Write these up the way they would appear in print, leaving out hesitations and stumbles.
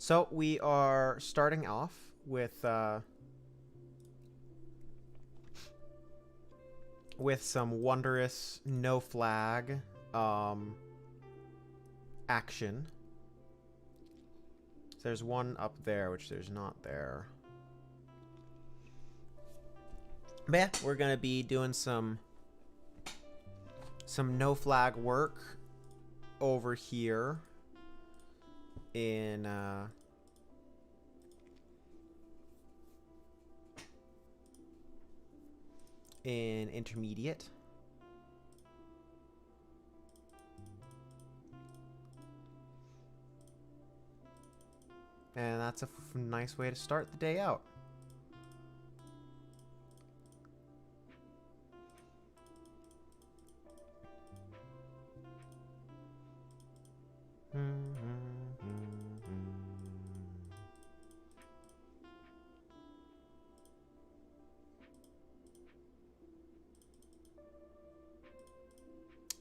So we are starting off with some wondrous no flag um, action. So there's one up there, which there's not there. But yeah, we're gonna be doing some no flag work over here in intermediate. And that's a nice way to start the day out.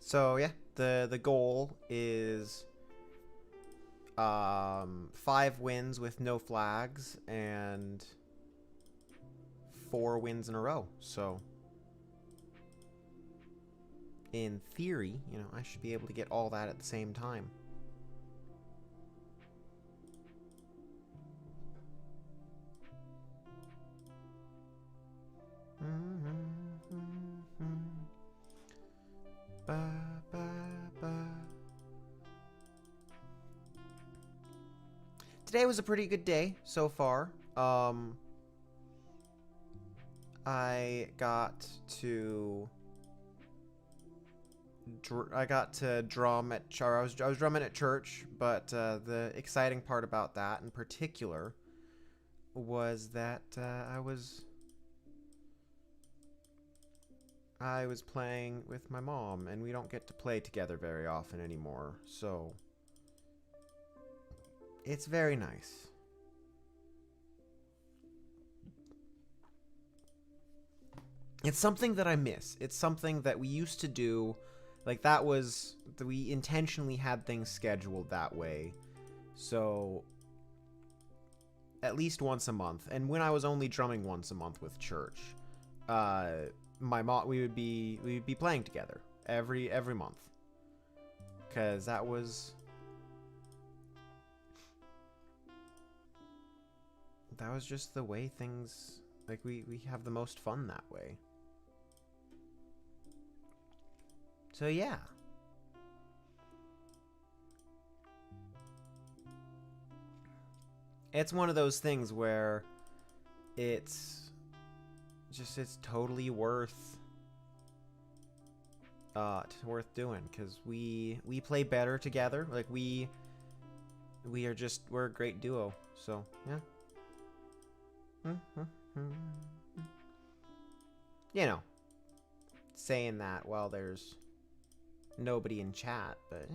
So yeah, the goal is 5 wins with no flags and 4 wins in a row. So in theory, I should be able to get all that at the same time. Today was a pretty good day so far. I got to drum at I was drumming at church, but the exciting part about that in particular was that I was playing with my mom, and we don't get to play together very often anymore, so it's very nice. It's something that I miss. It's something that we used to do. Like, we intentionally had things scheduled that way. So, at least once a month. And when I was only drumming once a month with church, my mom, we would be playing together every month. Because that was just the way things, like, we have the most fun that way. So yeah. It's one of those things where it's totally worth doing, because we play better together. Like, we're a great duo. So yeah. Saying that while there's nobody in chat, but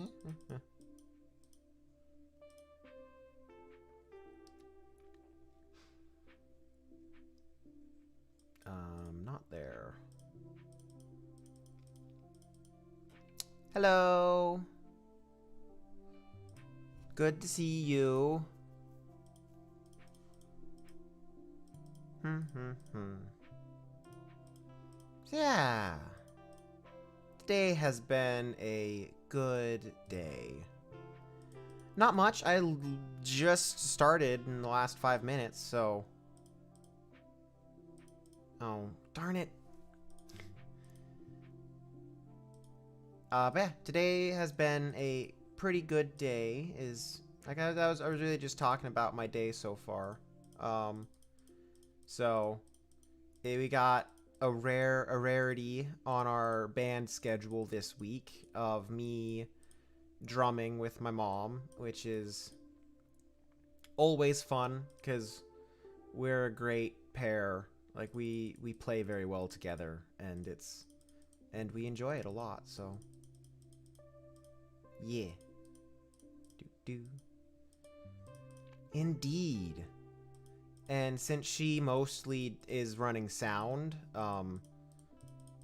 not there. Hello. Good to see you. Yeah. Today has been a good day. Not much. I just started in the last 5 minutes, so... Oh, darn it. But yeah, today has been a pretty good day. I was really just talking about my day so far. So we got a rarity on our band schedule this week of me drumming with my mom, which is always fun because we're a great pair. Like, we play very well together, and we enjoy it a lot. So yeah. Indeed. And since she mostly is running sound,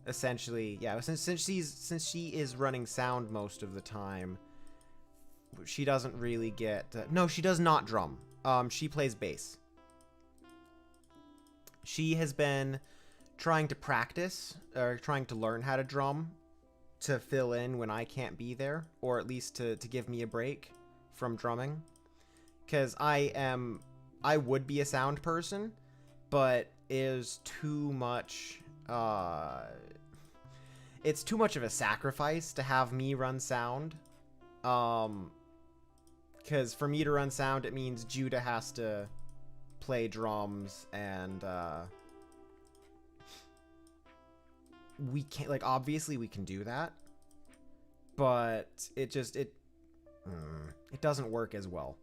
essentially, yeah, since she is running sound most of the time, she doesn't really get... no, she does not drum. She plays bass. She has been trying to practice, or trying to learn how to drum to fill in when I can't be there, or at least to give me a break from drumming. Because I would be a sound person, but it is too much... it's too much of a sacrifice to have me run sound. Because for me to run sound, it means Judah has to play drums, and we can't, like, obviously we can do that, but it doesn't work as well.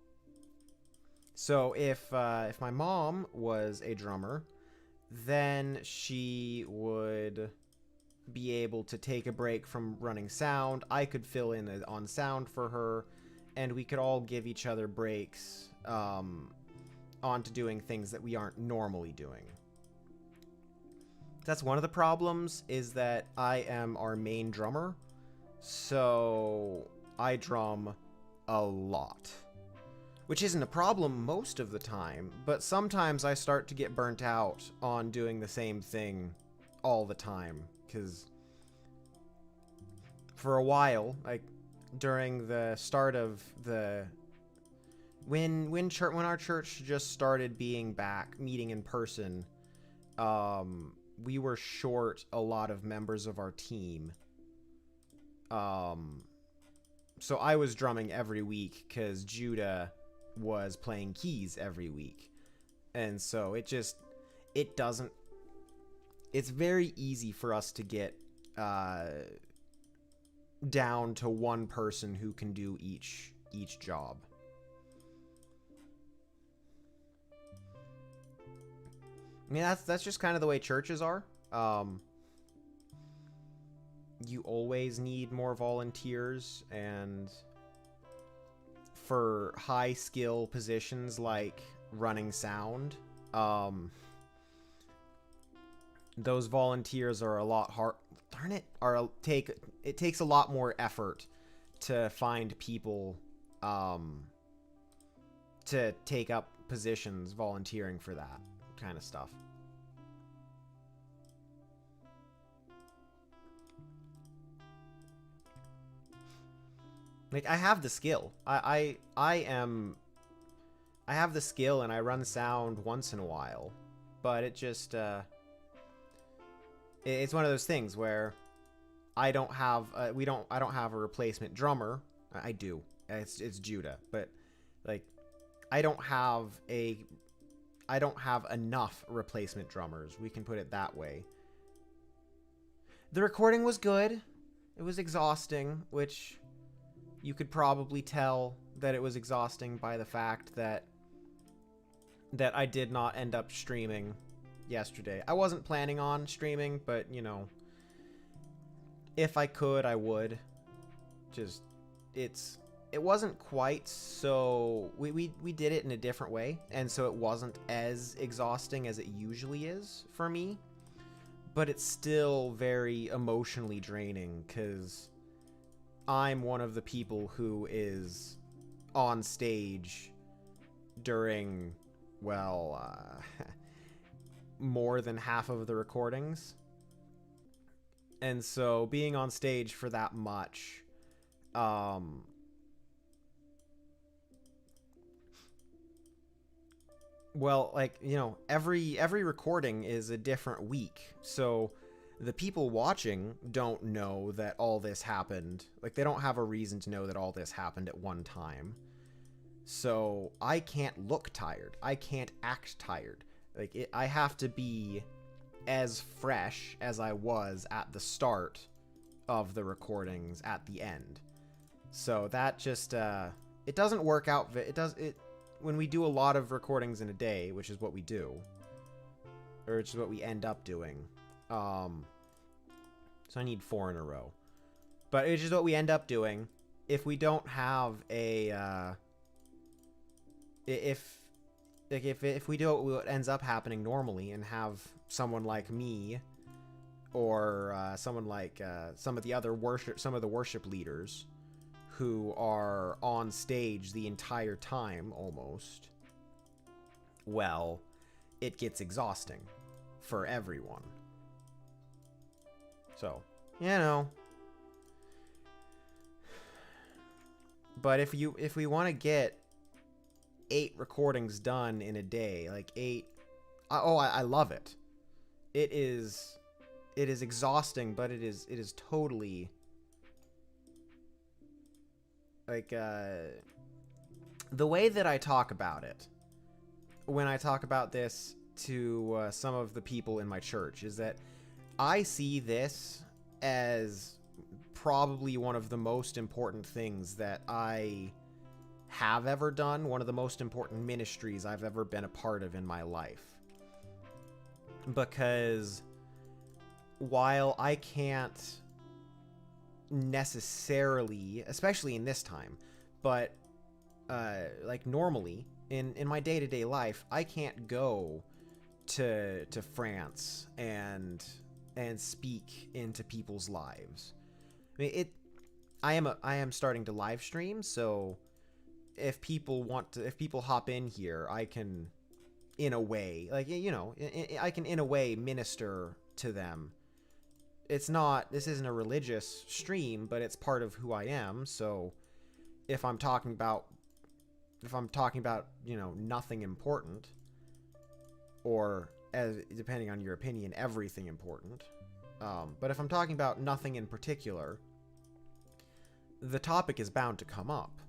So if my mom was a drummer, then she would be able to take a break from running sound. I could fill in on sound for her, and we could all give each other breaks onto doing things that we aren't normally doing. That's one of the problems, is that I am our main drummer, so I drum a lot. Which isn't a problem most of the time, but sometimes I start to get burnt out on doing the same thing all the time, because for a while, like during the start of the when our church just started being back meeting in person, we were short a lot of members of our team. So I was drumming every week because Judah was playing keys every week. And so it's very easy for us to get down to one person who can do each job. I mean, that's just kind of the way churches are. You always need more volunteers, and for high skill positions like running sound, those volunteers are a lot hard. Darn it! It takes a lot more effort to find people to take up positions volunteering for that kind of stuff. Like, I have the skill. I have the skill, and I run sound once in a while, but it just it's one of those things where I don't have a replacement drummer. I do. It's Judah, but like I don't have enough replacement drummers. We can put it that way. The recording was good. It was exhausting, which you could probably tell that it was exhausting by the fact that I did not end up streaming yesterday. I wasn't planning on streaming, but, you know, if I could, I would. Just, it wasn't quite so... We did it in a different way, and so it wasn't as exhausting as it usually is for me. But it's still very emotionally draining, because I'm one of the people who is on stage during, well, more than half of the recordings. And so being on stage for that much, well, like, you know, every recording is a different week. So the people watching don't know that all this happened. Like, they don't have a reason to know that all this happened at one time. So I can't look tired. I can't act tired. Like, I have to be as fresh as I was at the start of the recordings at the end. So that just, it doesn't work out. When we do a lot of recordings in a day, which is what we do, or which is what we end up doing, so I need 4 in a row. But it's just what we end up doing. If we don't have a, if we do what ends up happening normally and have someone like me, or someone like some of the worship leaders who are on stage the entire time almost, well, it gets exhausting for everyone. So, you know. But if we want to get 8 recordings done in a day, like 8, I love it. It is exhausting, but it is totally like the way that I talk about it when I talk about this to some of the people in my church is that I see this as probably one of the most important things that I have ever done, one of the most important ministries I've ever been a part of in my life. Because while I can't necessarily, especially in this time, but like normally in my day-to-day life, I can't go to France and speak into people's lives. I mean, I am starting to live stream, so if people hop in here, I can, in a way, like, you know, I can in a way minister to them. This isn't a religious stream, but it's part of who I am. So if I'm talking about, you know, nothing important, or, as depending on your opinion, everything important, but if I'm talking about nothing in particular, the topic is bound to come up.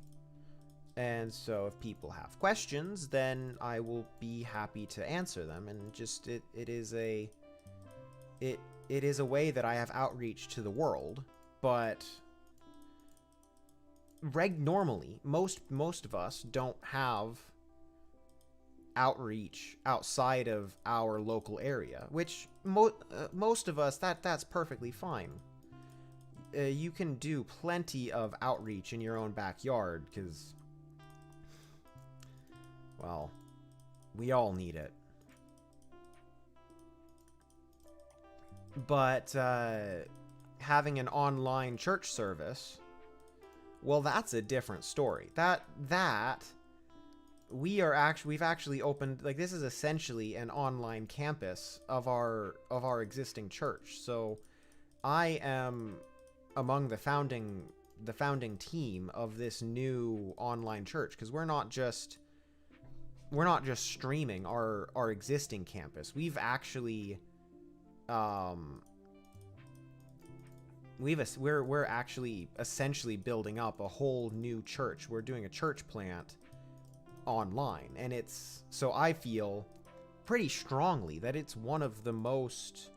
And so if people have questions, then I will be happy to answer them. And just it is a way that I have outreach to the world. But normally, most of us don't have outreach outside of our local area, which most of us, that's perfectly fine. You can do plenty of outreach in your own backyard, because, well, we all need it. But having an online church service, well, that's a different story. We've actually opened, like, this is essentially an online campus of our existing church. So I am among the founding team of this new online church, because we're not just streaming our existing campus. We're actually essentially building up a whole new church. We're doing a church plant online, and so I feel pretty strongly that it's one of the most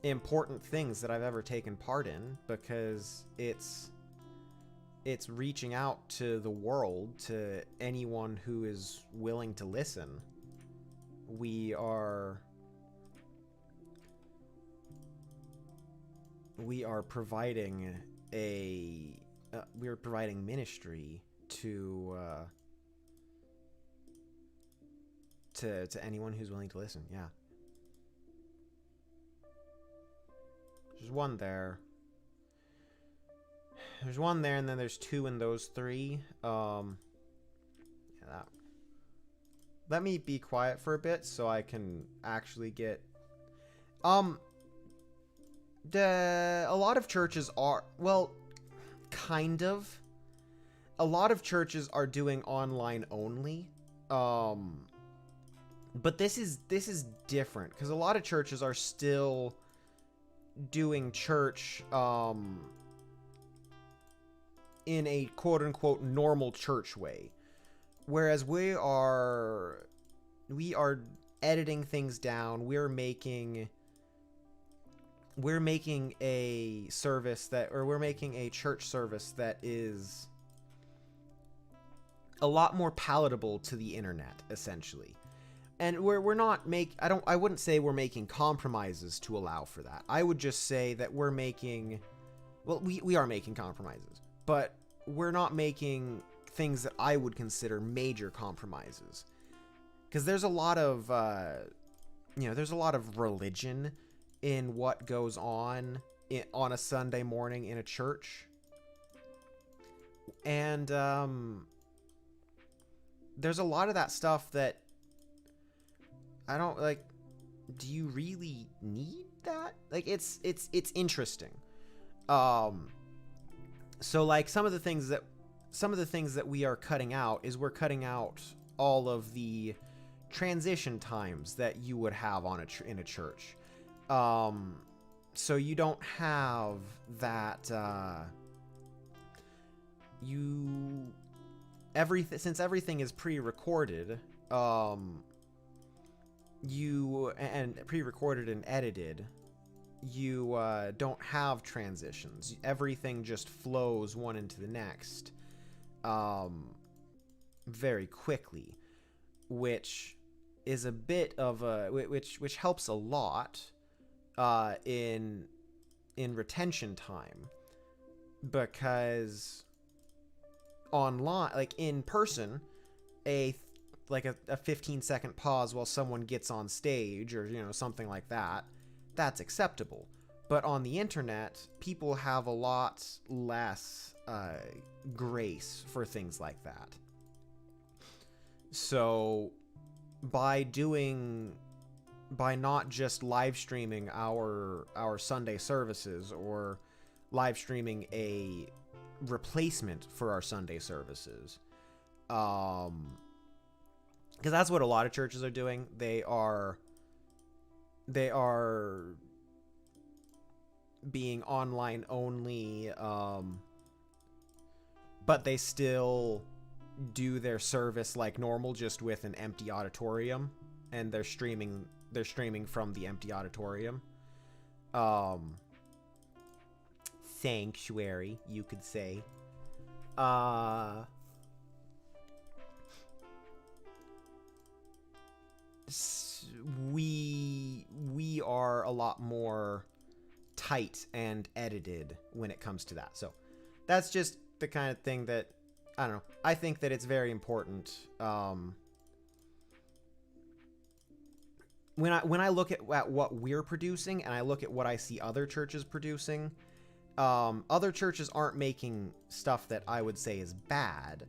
important things that I've ever taken part in, because it's reaching out to the world, to anyone who is willing to listen. We are providing ministry to anyone who's willing to listen. Yeah. There's one there. There's one there, and then there's 2 in those 3. Yeah, that. Let me be quiet for a bit so I can actually get... A lot of churches are... Well, kind of. A lot of churches are doing online only. But this is different, because a lot of churches are still doing church in a quote-unquote normal church way, whereas we are editing things down. We're making a service we're making a church service that is a lot more palatable to the internet, essentially. And we're not I wouldn't say we're making compromises to allow for that. I would just say that we're making, well, we are making compromises, but we're not making things that I would consider major compromises. Because there's a lot of, there's a lot of religion in what goes on a Sunday morning in a church. And there's a lot of that stuff that I don't like. Do you really need that? Like, it's interesting. So like some of the things that we are cutting out is we're cutting out all of the transition times that you would have on in a church. So you don't have that. Since everything is pre-recorded, pre-recorded and edited, you don't have transitions. Everything just flows one into the next very quickly, which is a bit of a which helps a lot in retention time, because online, like in person, a 15-second pause while someone gets on stage or something like that, that's acceptable. But on the internet, people have a lot less grace for things like that. So by not just live streaming our Sunday services, or live streaming a replacement for our Sunday services, because that's what a lot of churches are doing. They are being online only, but they still do their service like normal, just with an empty auditorium, and they're streaming from the empty auditorium. Sanctuary, you could say. We are a lot more tight and edited when it comes to that. So that's just the kind of thing that, I don't know, I think that it's very important. When I look at what we're producing, and I look at what I see other churches producing, other churches aren't making stuff that I would say is bad.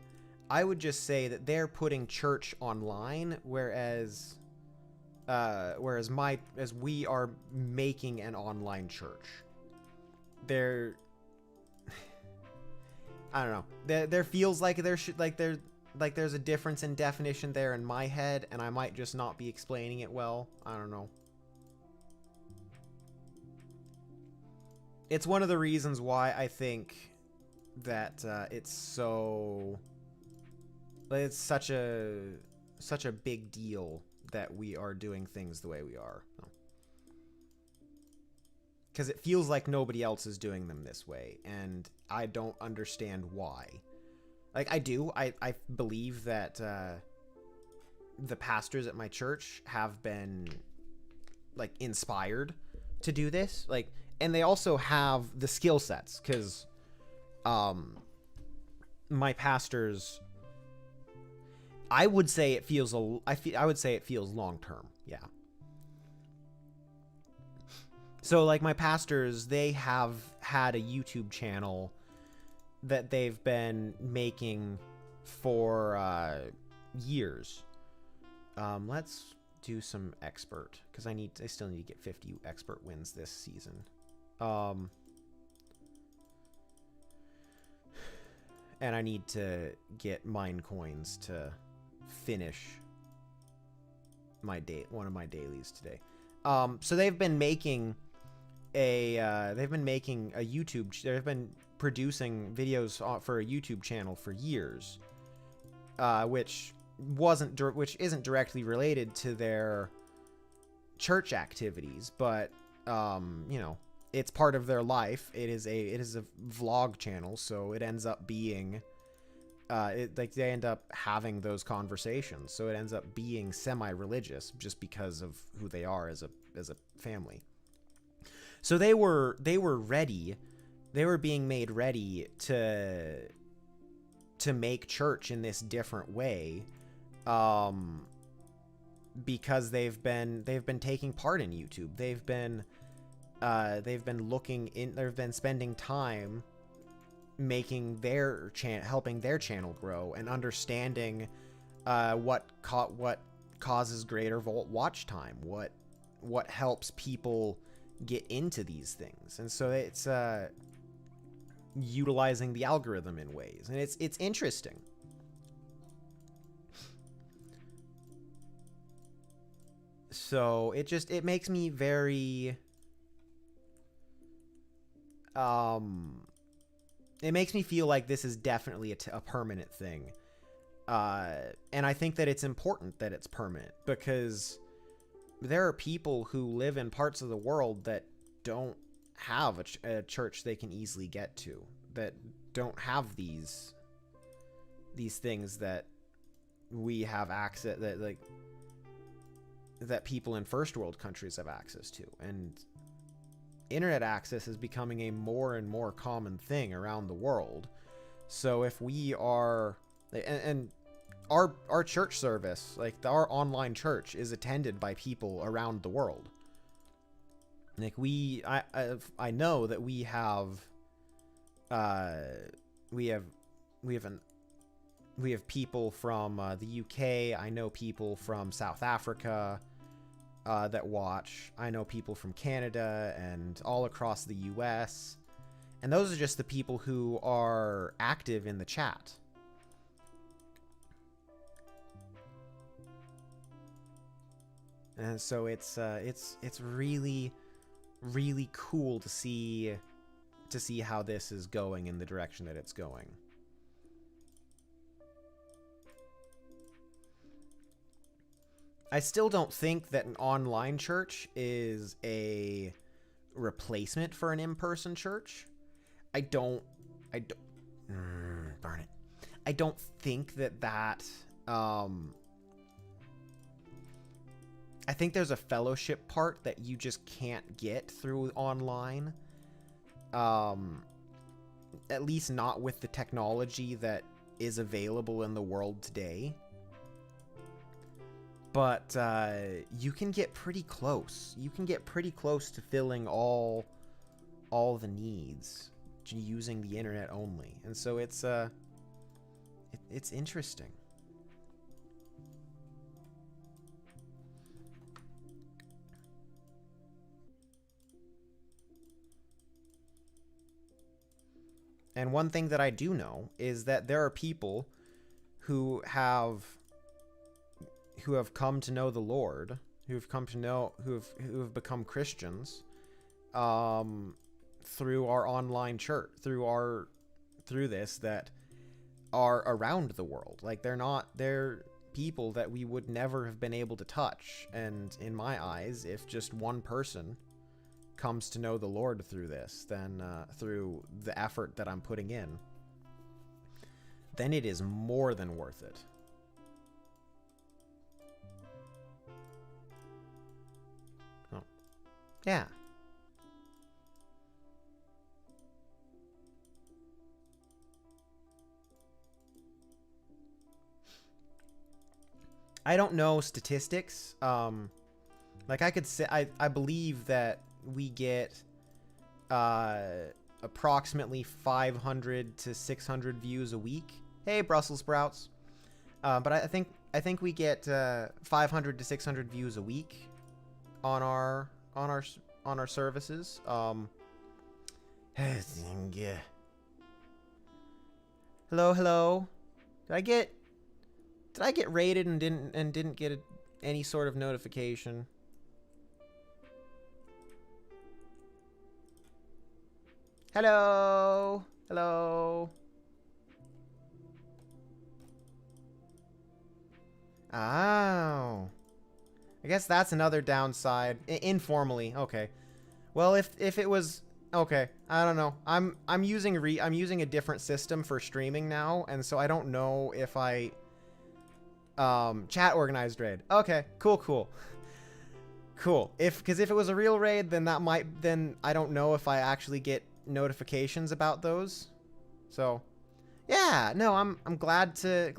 I would just say that they're putting church online, whereas we are making an online church. I don't know. There feels like there's a difference in definition there in my head, and I might just not be explaining it well. I don't know. It's one of the reasons why I think that it's such a big deal that we are doing things the way we are. Because it feels like nobody else is doing them this way, and I don't understand why. Like, I do. I believe that the pastors at my church have been, like, inspired to do this. Like, and they also have the skill sets, because my pastors, I would say it feels long term. Yeah. So, like, my pastors, they have had a YouTube channel that they've been making for years. Let's do some expert, because I still need to get 50 expert wins this season. And I need to get mine coins to finish one of my dailies today. So they've been making they've been producing videos for a YouTube channel for years, which isn't directly related to their church activities, but it's part of their life. It is a vlog channel, so it ends up being they end up having those conversations, so it ends up being semi-religious just because of who they are as a family. So they were ready. They were being made ready to make church in this different way, because they've been taking part in YouTube. They've been spending time making their helping their channel grow, and understanding what causes greater watch time, what helps people get into these things. And so it's utilizing the algorithm in ways, and it's interesting. So it makes me very it makes me feel like this is definitely a permanent thing. And I think that it's important that it's permanent, because there are people who live in parts of the world that don't have a church they can easily get to, that don't have these things that we have access, that people in first world countries have access to. And internet access is becoming a more and more common thing around the world. So if we are, and our church service, like our online church, is attended by people around the world. Like I know that we have people from the UK. I know people from South Africa that watch. I know people from Canada and all across the US. And those are just the people who are active in the chat. And so it's really, really cool to see how this is going in the direction that it's going. I still don't think that an online church is a replacement for an in-person church. I don't burn it. I don't think that I think there's a fellowship part that you just can't get through online. At least not with the technology that is available in the world today. But you can get pretty close. You can get pretty close to filling all the needs using the internet only. And so it's interesting. And one thing that I do know is that there are people who have come to know the Lord, who have become Christians, through our online church, through this, that are around the world. Like they're people that we would never have been able to touch. And in my eyes, if just one person comes to know the Lord through this, then through the effort that I'm putting in, then it is more than worth it. Oh. Yeah. I don't know statistics. Like I could say, I believe that we get approximately 500 to 600 views a week. Hey, Brussels sprouts. But I think we get 500 to 600 views a week on our services. Hello. Did I get rated and didn't get any sort of notification? Hello. Oh. I guess that's another downside. Informally. Okay. Well, if it was okay, I don't know. I'm using a different system for streaming now, and so I don't know if I chat organized raid. Okay, cool. Because if it was a real raid, then I don't know if I actually get notifications about those. So yeah, no, I'm glad to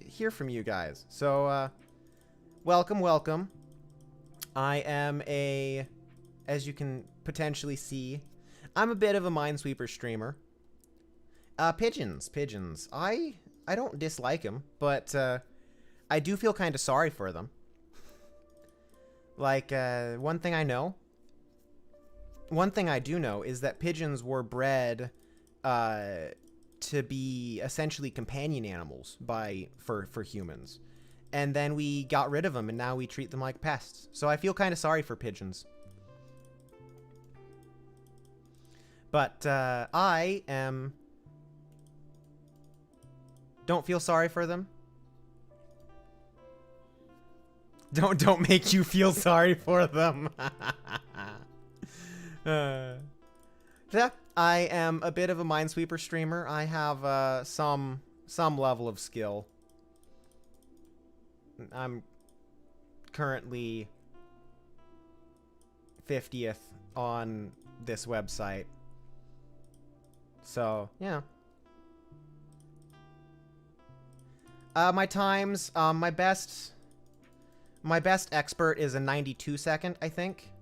hear from you guys. So welcome. I am as you can potentially see, I'm a bit of a Minesweeper streamer. Pigeons. Pigeons. I don't dislike them, but I do feel kind of sorry for them. Like, one thing I do know is that pigeons were bred to be essentially companion animals for humans. And then we got rid of them, and now we treat them like pests. So I feel kind of sorry for pigeons. But I don't feel sorry for them. Don't make you feel sorry for them. Yeah, I am a bit of a Minesweeper streamer. I have some level of skill. I'm currently 50th on this website. So, yeah. My times, my best expert is a 92 second, I think.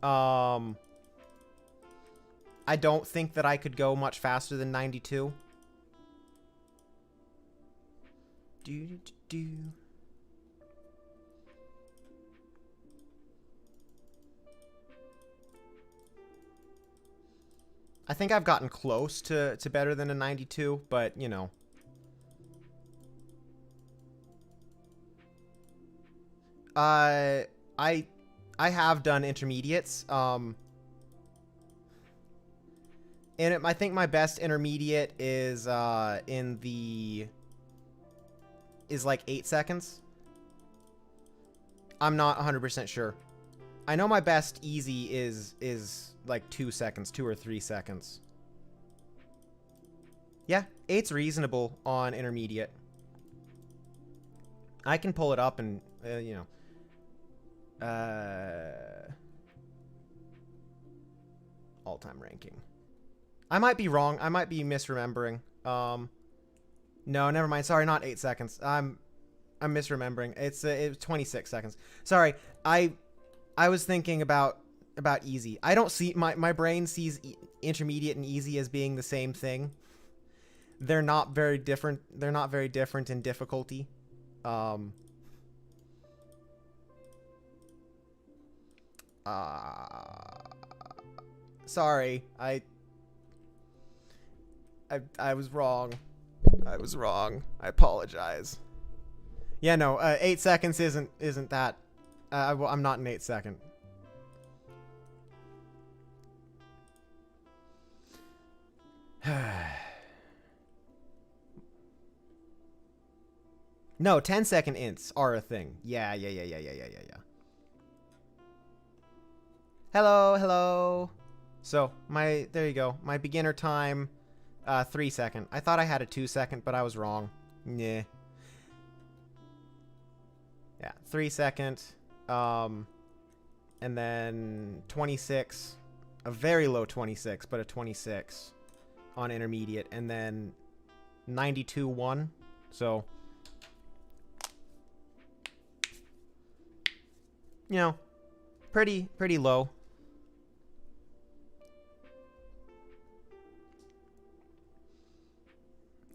I don't think that I could go much faster than 92. I think I've gotten close to better than a 92, but, you know. I have done intermediates. And I think my best intermediate is like 8 seconds. I'm not 100% sure. I know my best easy is like 2 seconds, 2 or 3 seconds. Yeah, 8's reasonable on intermediate. I can pull it up and, you know. All-time ranking. I might be wrong. I might be misremembering. No, never mind. Sorry, not 8 seconds. I'm misremembering. It's 26 seconds. Sorry. I was thinking about easy. I don't see my brain sees intermediate and easy as being the same thing. They're not very different. They're not very different in difficulty. Sorry. I was wrong. I was wrong. I apologize. Yeah, no, 8 seconds isn't that. I'm not an 8 second. No, 10-second ints are a thing. Yeah. Hello. So, there you go. My beginner time, 3 second. I thought I had a 2 second, but I was wrong. Nah. Yeah, 3 second. And then 26. A very low 26, but a 26 on intermediate. And then 92-1. So, you know, pretty low.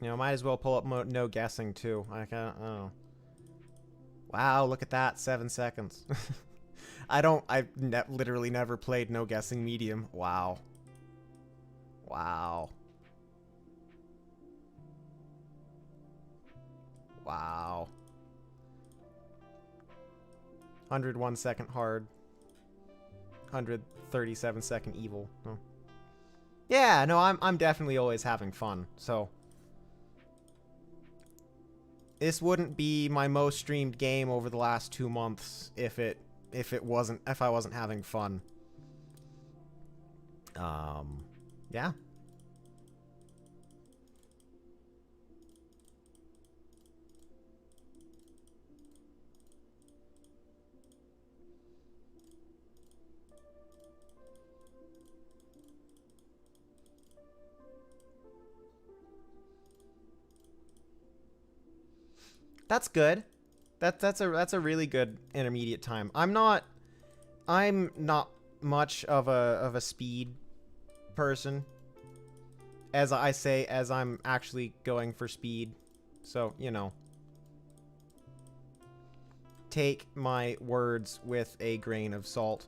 You know, might as well pull up no guessing too. I don't know. Wow, look at that, 7 seconds. I've literally never played no guessing medium. Wow. 101 second hard. 137 second evil. Oh. Yeah, no, I'm definitely always having fun. So this wouldn't be my most streamed game over the last 2 months if I wasn't having fun. Yeah. That's good. That's a really good intermediate time. I'm not much of a speed person. As I say, as I'm actually going for speed. So, you know. Take my words with a grain of salt.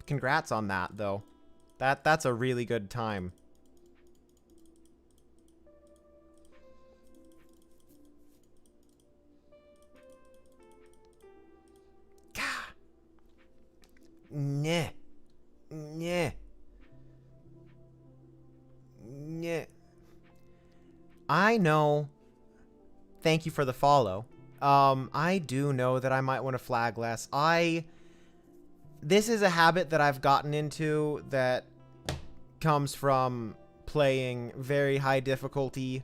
Congrats on that, though. That's a really good time. Gah. Nyeh. Nyeh. Nyeh. I know. Thank you for the follow. I do know that I might want to flag less. This is a habit that I've gotten into that comes from playing very high difficulty,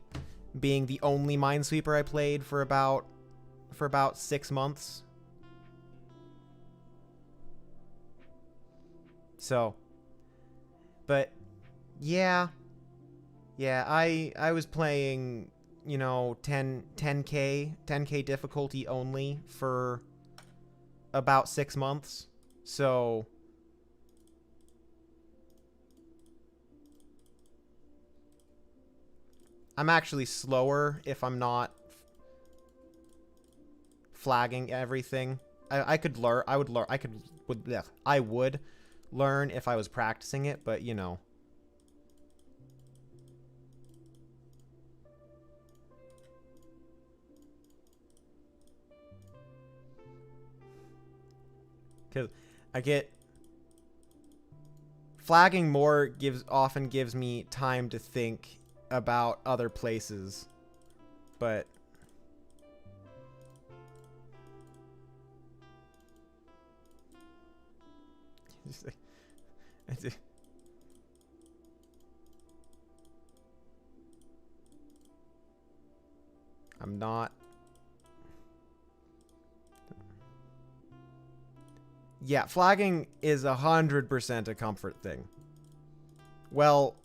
being the only Minesweeper I played for about 6 months. So, but yeah, I was playing, you know, 10k difficulty only for about 6 months. So I'm actually slower if I'm not flagging everything. I could learn. I would learn. I would learn if I was practicing it, but you know. Because I get flagging more often gives me time to think about other places, but I'm not. Yeah, flagging is 100% a comfort thing. Well,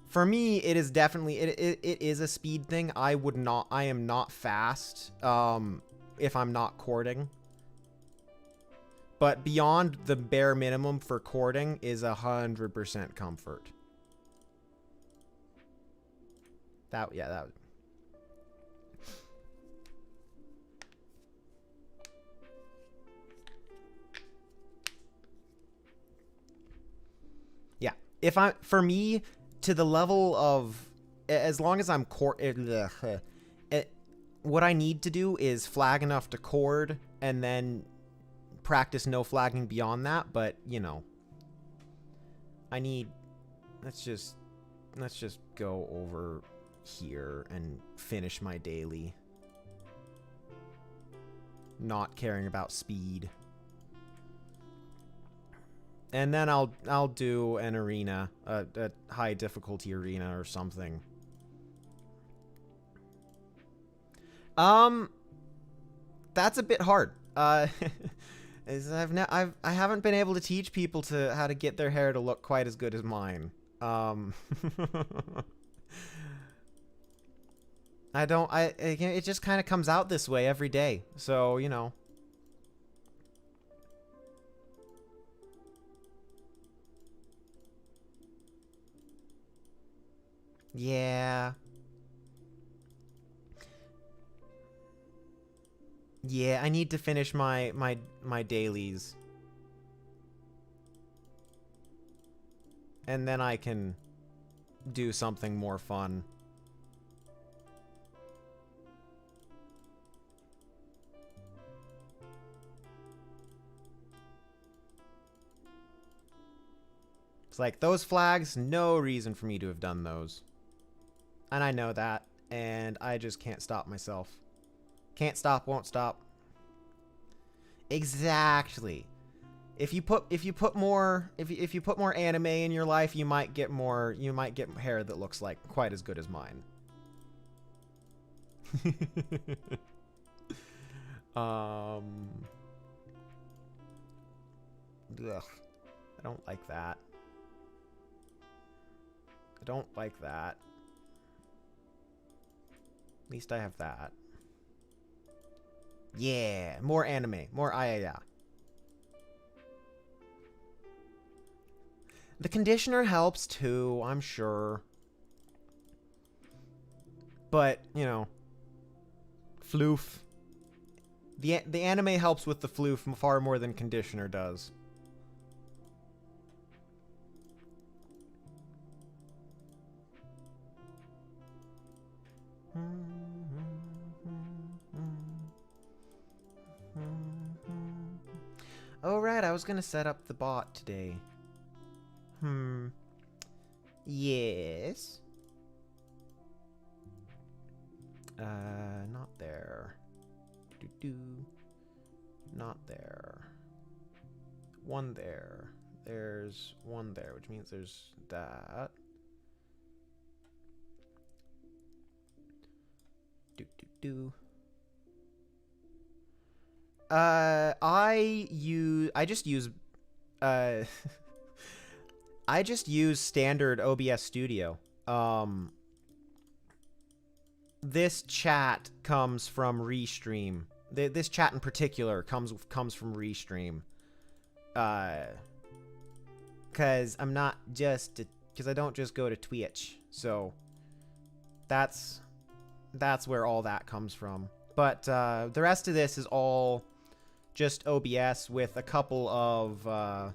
for me, it is definitely it is a speed thing. I am not fast if I'm not cording. But beyond the bare minimum for cording is 100% comfort. That yeah. For me, to the level of, as long as I'm what I need to do is flag enough to cord and then practice no flagging beyond that. But you know, let's just go over here and finish my daily, not caring about speed. And then I'll do an arena, a high difficulty arena or something. That's a bit hard. I haven't been able to teach people how to get their hair to look quite as good as mine. It just kind of comes out this way every day. So, you know. Yeah. Yeah, I need to finish my dailies. And then I can do something more fun. It's like, those flags, no reason for me to have done those. And I know that, and I just can't stop myself. Can't stop, won't stop. Exactly. If you put more anime in your life, you might get hair that looks like quite as good as mine. Ugh. I don't like that. I don't like that. At least I have that. Yeah, more anime, more ayaya. The conditioner helps too, I'm sure. But, you know, floof. The anime helps with the floof far more than conditioner does. Oh, right, I was gonna set up the bot today. Yes. Not there. Not there. One there. There's one there, which means there's that. I just use I just use standard OBS Studio. This chat comes from Restream. This chat in particular comes from Restream. Cause I'm not just cause I don't just go to Twitch. So that's where all that comes from. But the rest of this is all just OBS with a couple of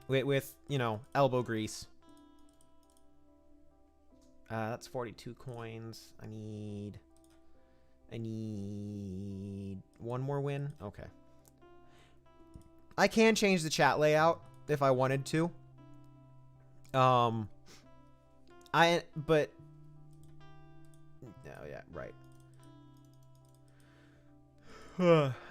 with you know, elbow grease. That's 42 coins. I need one more win. Okay. I can change the chat layout if I wanted to. But no, yeah, right.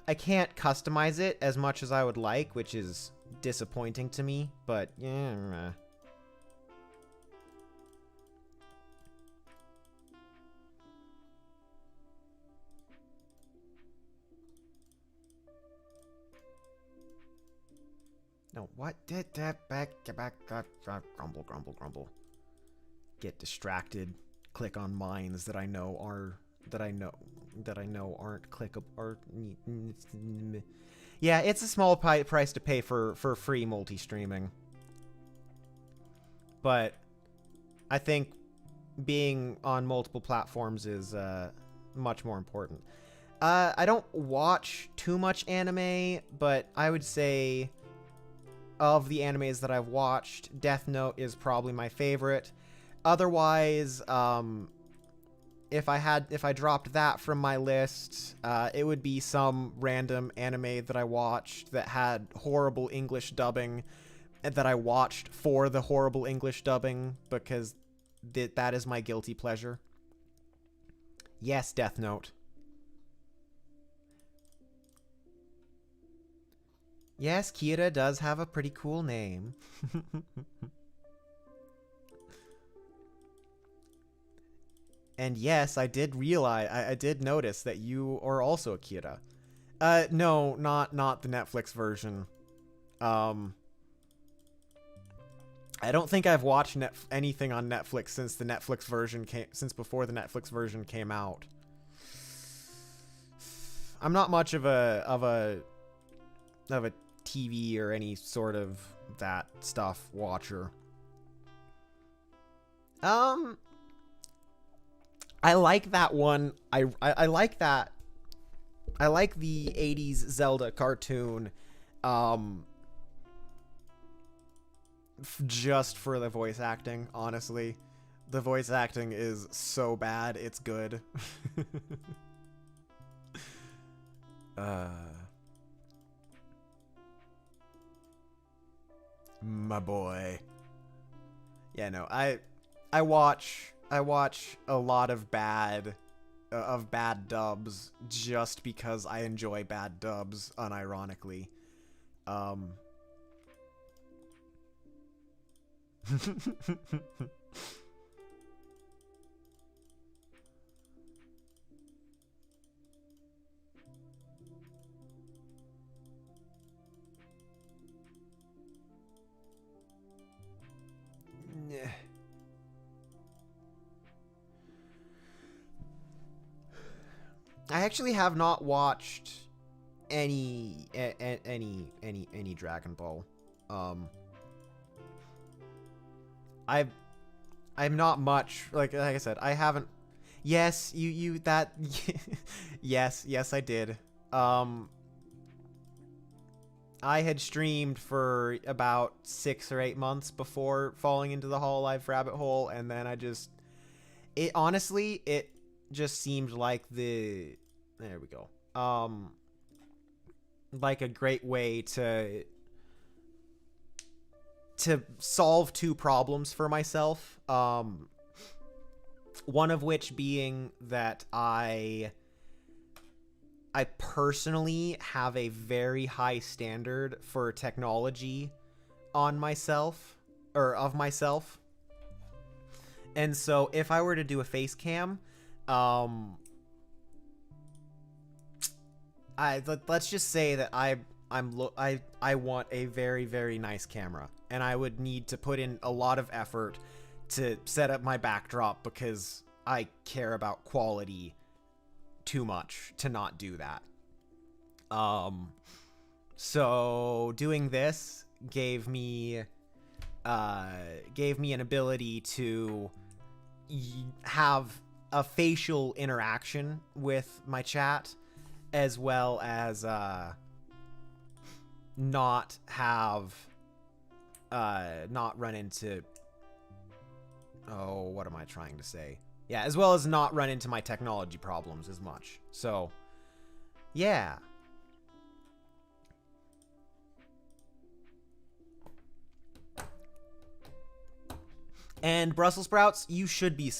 I can't customize it as much as I would like, which is disappointing to me, but yeah. No, what did that back grumble. Get distracted. Click on mines that I know aren't clickable or yeah, it's a small price to pay for free multi-streaming. But I think being on multiple platforms is much more important. I don't watch too much anime, but I would say of the animes that I've watched, Death Note is probably my favorite. Otherwise, if I dropped that from my list, it would be some random anime that I watched that had horrible English dubbing, and that I watched for the horrible English dubbing because that is my guilty pleasure. Yes, Death Note. Yes, Kira does have a pretty cool name. And yes, I did realize, I did notice that you are also Kira. No, not the Netflix version. I don't think I've watched anything on Netflix since the Netflix version since before the Netflix version came out. I'm not much of a TV or any sort of that stuff watcher. I like that one. I like that. I like the 80s Zelda cartoon. Just for the voice acting, honestly. The voice acting is so bad, it's good. My boy. Yeah, no, I watch a lot of bad of bad dubs just because I enjoy bad dubs, unironically. I actually have not watched any Dragon Ball. I'm not much, like I said, I haven't. Yes, you that. Yes, I did. I had streamed for about 6 or 8 months before falling into the Hololive rabbit hole, and then it honestly, it just seemed like there we go. Like a great way to solve 2 problems for myself. One of which being that I personally have a very high standard for technology on myself, or of myself. And so if I were to do a face cam, let's just say that I want a very, very nice camera, and I would need to put in a lot of effort to set up my backdrop because I care about quality too much to not do that. So doing this gave me an ability to have a facial interaction with my chat, as well as not run into, what am I trying to say? Yeah, as well as not run into my technology problems as much. So, yeah. And Brussels sprouts, you should be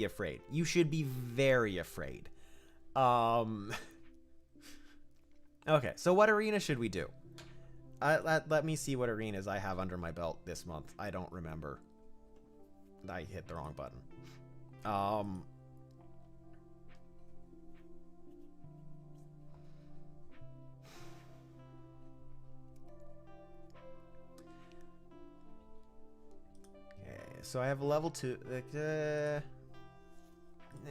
afraid. You should be very afraid. Okay, so what arena should we do? Let me see what arenas I have under my belt this month. I don't remember. I hit the wrong button. Okay, so I have a level 2.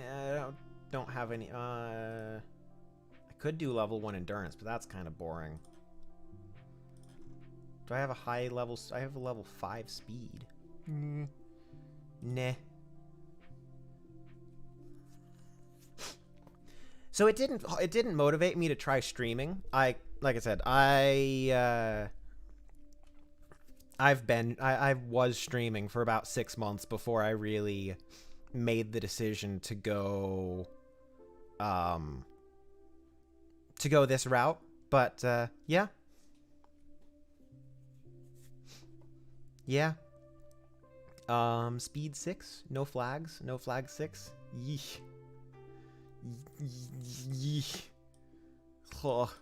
I don't have any. I could do level 1 endurance, but that's kind of boring. Do I have a high level? I have a level 5 speed. Nah. So it didn't motivate me to try streaming. Like I said, I was streaming for about 6 months before I really made the decision to go this route. But yeah. Yeah. Speed 6, no flags, no flag 6. Yeesh. Yeesh. Oh.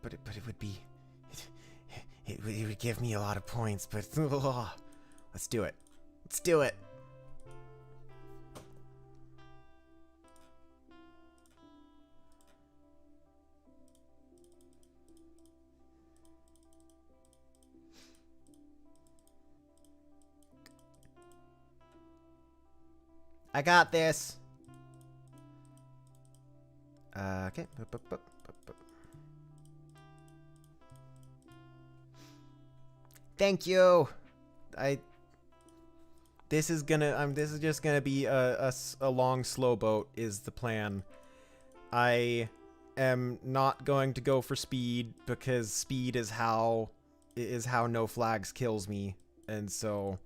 But it would be, it would give me a lot of points, but oh. Let's do it. Let's do it. I got this. Okay. Thank you. This is just gonna be a long slow boat is the plan. I am not going to go for speed because speed is how no flags kills me, and so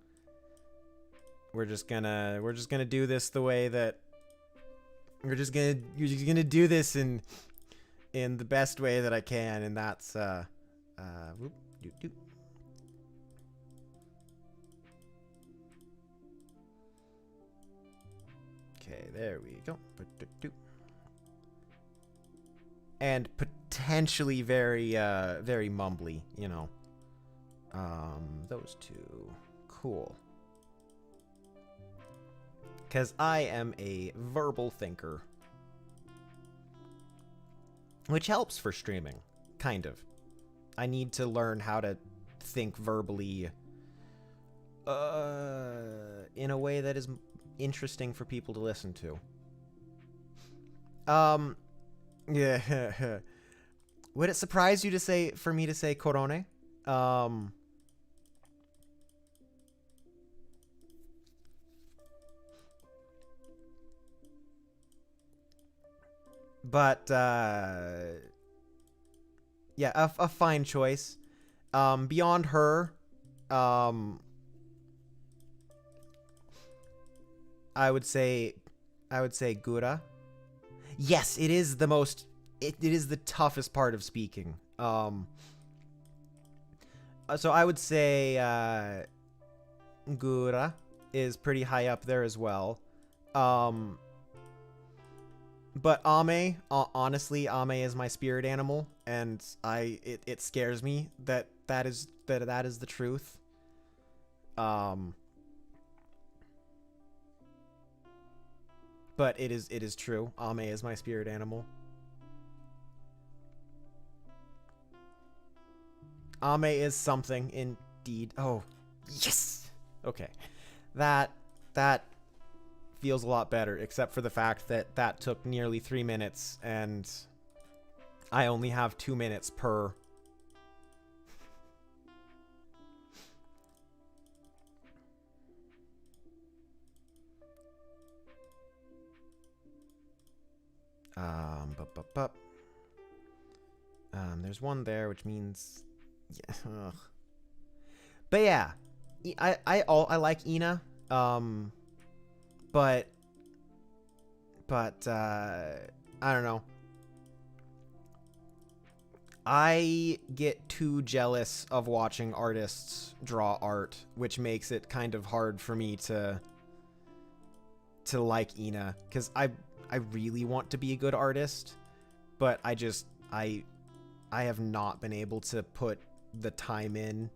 we're just gonna do this the way that you're just gonna do this in the best way that I can, and that's whoop, doop, doop. Okay, there we go. And potentially very, very mumbly, you know. Those two. Cool. Because I am a verbal thinker. Which helps for streaming. Kind of. I need to learn how to think verbally in a way that is interesting for people to listen to. Yeah. Would it surprise you for me to say corone? But yeah, a fine choice. Beyond her, I would say Gura. Yes, it is the most. It is the toughest part of speaking. So I would say Gura is pretty high up there as well. But Ame, honestly, Ame is my spirit animal, and it scares me that is the truth. But it is true. Ame is my spirit animal. Ame is something indeed. Oh, yes. Okay. That feels a lot better, except for the fact that took nearly 3 minutes, and I only have 2 minutes per. There's one there, which means, yeah. Ugh. But yeah, I like Ina. But I don't know. I get too jealous of watching artists draw art, which makes it kind of hard for me to like Ina, because I really want to be a good artist, but I have not been able to put the time in.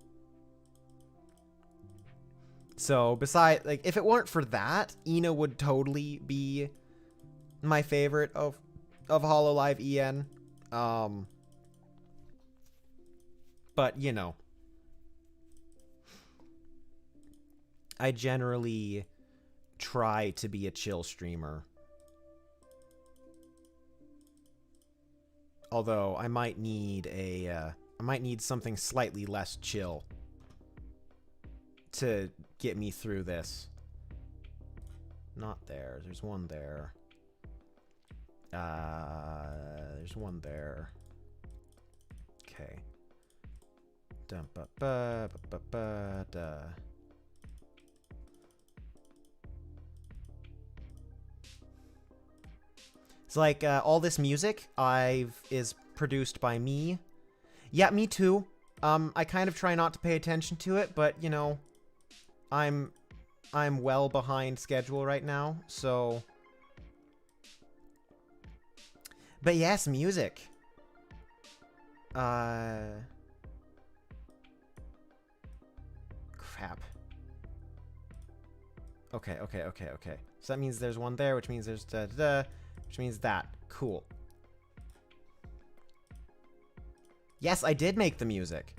So, besides, like, if it weren't for that, Ina would totally be my favorite of Hololive EN. But, you know, I generally try to be a chill streamer. Although I might need something slightly less chill to get me through this. Not there. There's one there. There's one there. Okay. Dum ba ba ba ba da. It's like all this music is produced by me. Yeah, me too. I kind of try not to pay attention to it, but you know, I'm well behind schedule right now, so. But yes, music. Crap. Okay. So that means there's one there, which means there's which means that. Cool. Yes, I did make the music.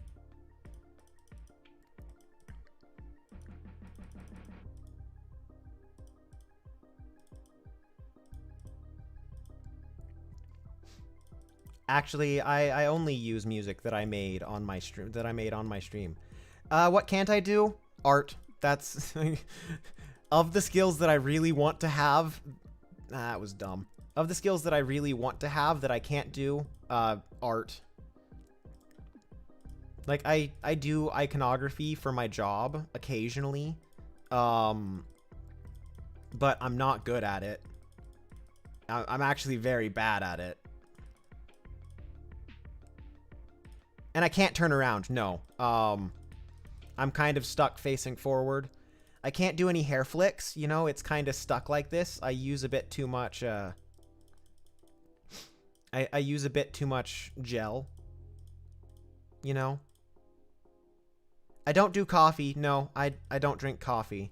Actually, I only use music that I made on my stream. What can't I do? Art. That's of the skills that I really want to have. That was dumb. Of the skills that I really want to have that I can't do, art. Like I do iconography for my job occasionally. But I'm not good at it. I'm actually very bad at it. And I can't turn around, no. I'm kind of stuck facing forward. I can't do any hair flicks, you know, it's kind of stuck like this. I use a bit too much, I use a bit too much gel, you know? I don't do coffee. No, I don't drink coffee.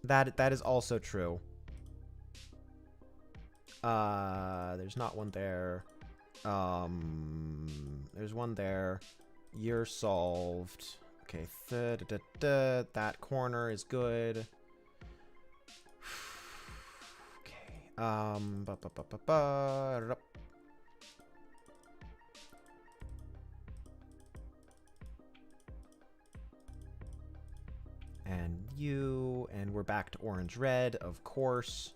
That is also true. There's not one there. There's one there. You're solved. Okay, that corner is good. Okay. And you, and we're back to orange red, of course,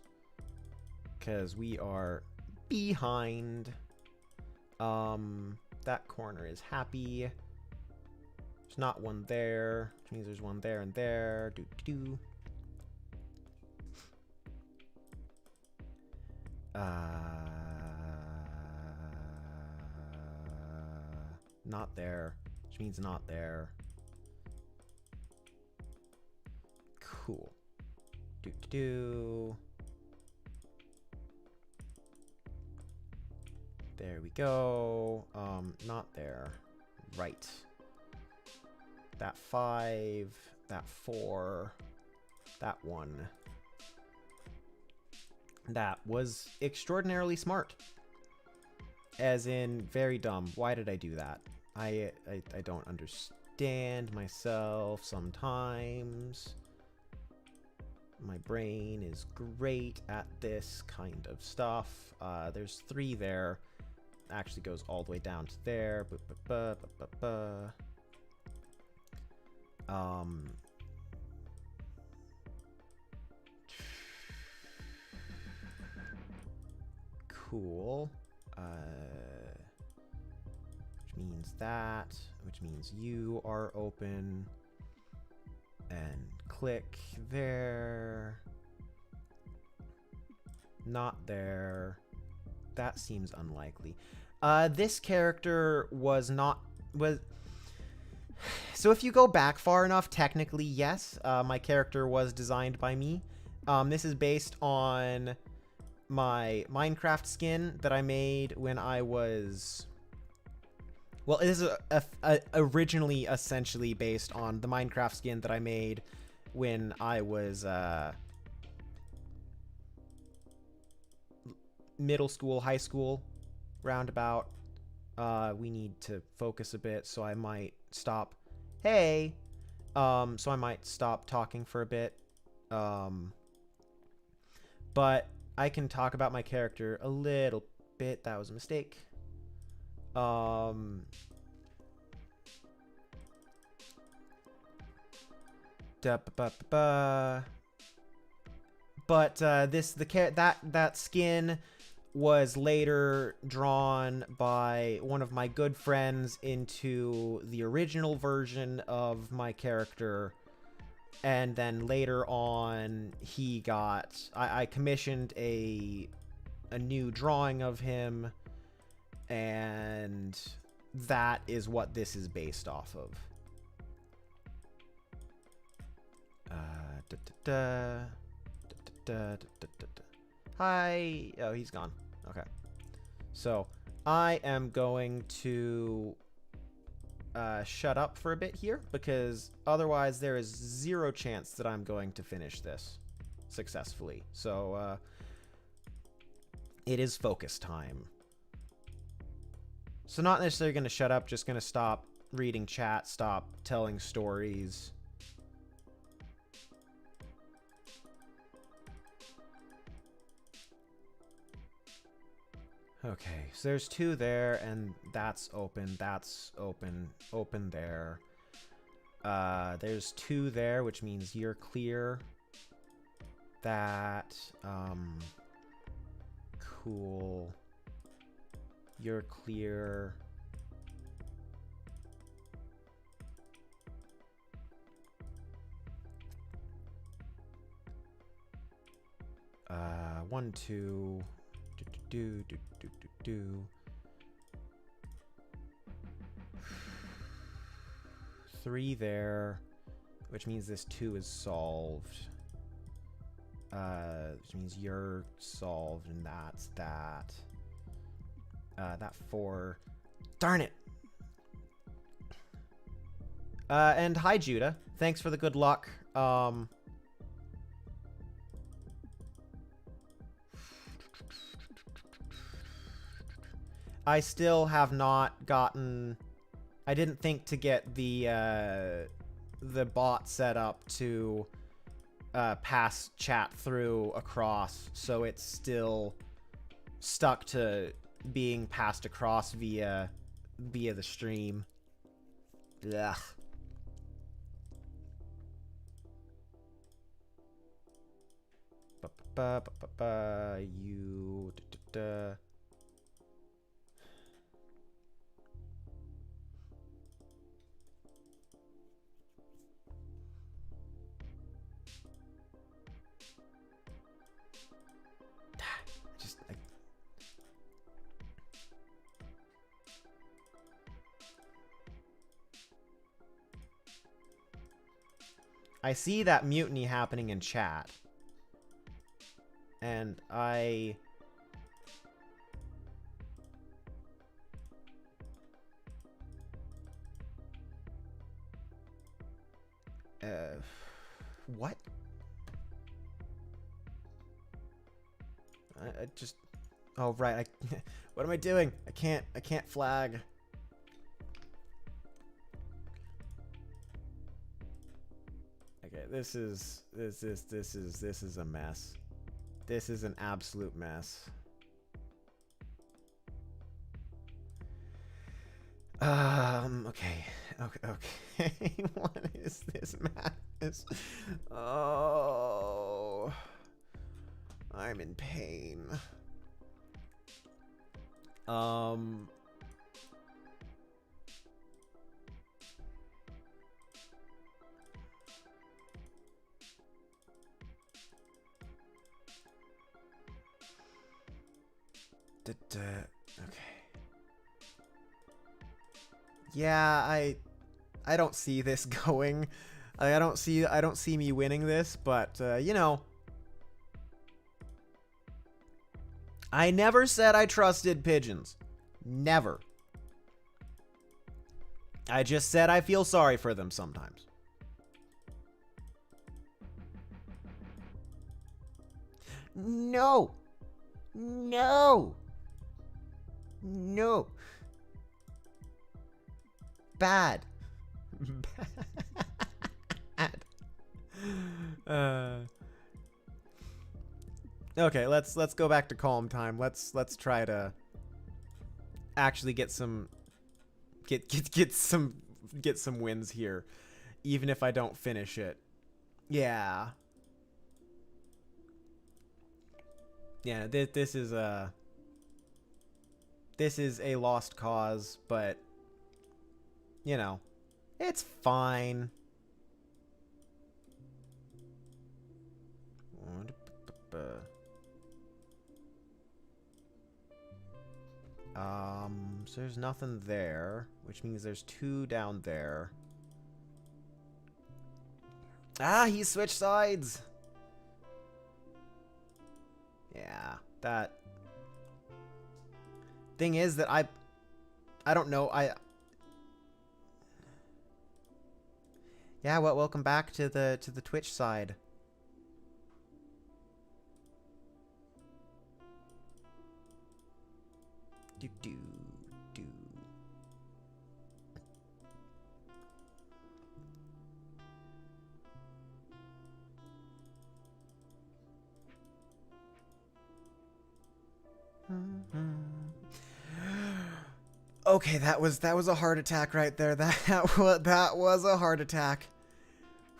because we are behind. That corner is happy. There's not one there, which means there's one there and there. Not there, which means not there. Cool. There we go. Not there. Right. That 5, that 4, that 1. That was extraordinarily smart. As in, very dumb. Why did I do that? I don't understand myself sometimes. My brain is great at this kind of stuff. There's 3 there. Actually goes all the way down to there. Cool. Which means that, which means you are open. And click there. Not there. That seems unlikely. This character was not... So if you go back far enough, technically, yes, my character was designed by me. This is based on my Minecraft skin that I made when I was... Well, it is originally essentially based on the Minecraft skin that I made when I was middle school, high school, roundabout. We need to focus a bit, so I might stop. Hey! So I might stop talking for a bit. But I can talk about my character a little bit. That was a mistake. But that skin was later drawn by one of my good friends into the original version of my character, and then later on he got I commissioned a new drawing of him, and that is what this is based off of. Hi. Oh, he's gone. Okay. So I am going to shut up for a bit here, because otherwise there is 0 chance that I'm going to finish this successfully. So it is focus time. So not necessarily going to shut up, just going to stop reading chat, stop telling stories. Okay, so there's 2 there, and that's open, open there. There's 2 there, which means you're clear. That, cool. You're clear. One, 2. Do. 3 there. which means this 2 is solved. Which means you're solved, and that's that. That 4. Darn it! And hi, Judah. Thanks for the good luck. I still have not gotten... I didn't think to get the bot set up to pass chat through across, so it's still stuck to being passed across via the stream. Ugh. You... I see that mutiny happening in chat. And I... what? I just... Oh, right. What am I doing? I can't flag. Okay, this is a mess. This is an absolute mess. Okay. What is this madness? Oh, I'm in pain. Okay. Yeah, I don't see this going. I don't see me winning this, but you know, I never said I trusted pigeons. Never. I just said I feel sorry for them sometimes. No. No. No. Bad. Bad. Okay, let's go back to calm time. Let's try to actually get some wins here, even if I don't finish it. Yeah. Yeah, this is a lost cause, but you know, it's fine. So there's nothing there, which means there's 2 down there. Ah, he switched sides. Yeah, that thing is that I don't know. Yeah, well, welcome back to the Twitch side. Do. Okay, that was a heart attack right there. That was a heart attack.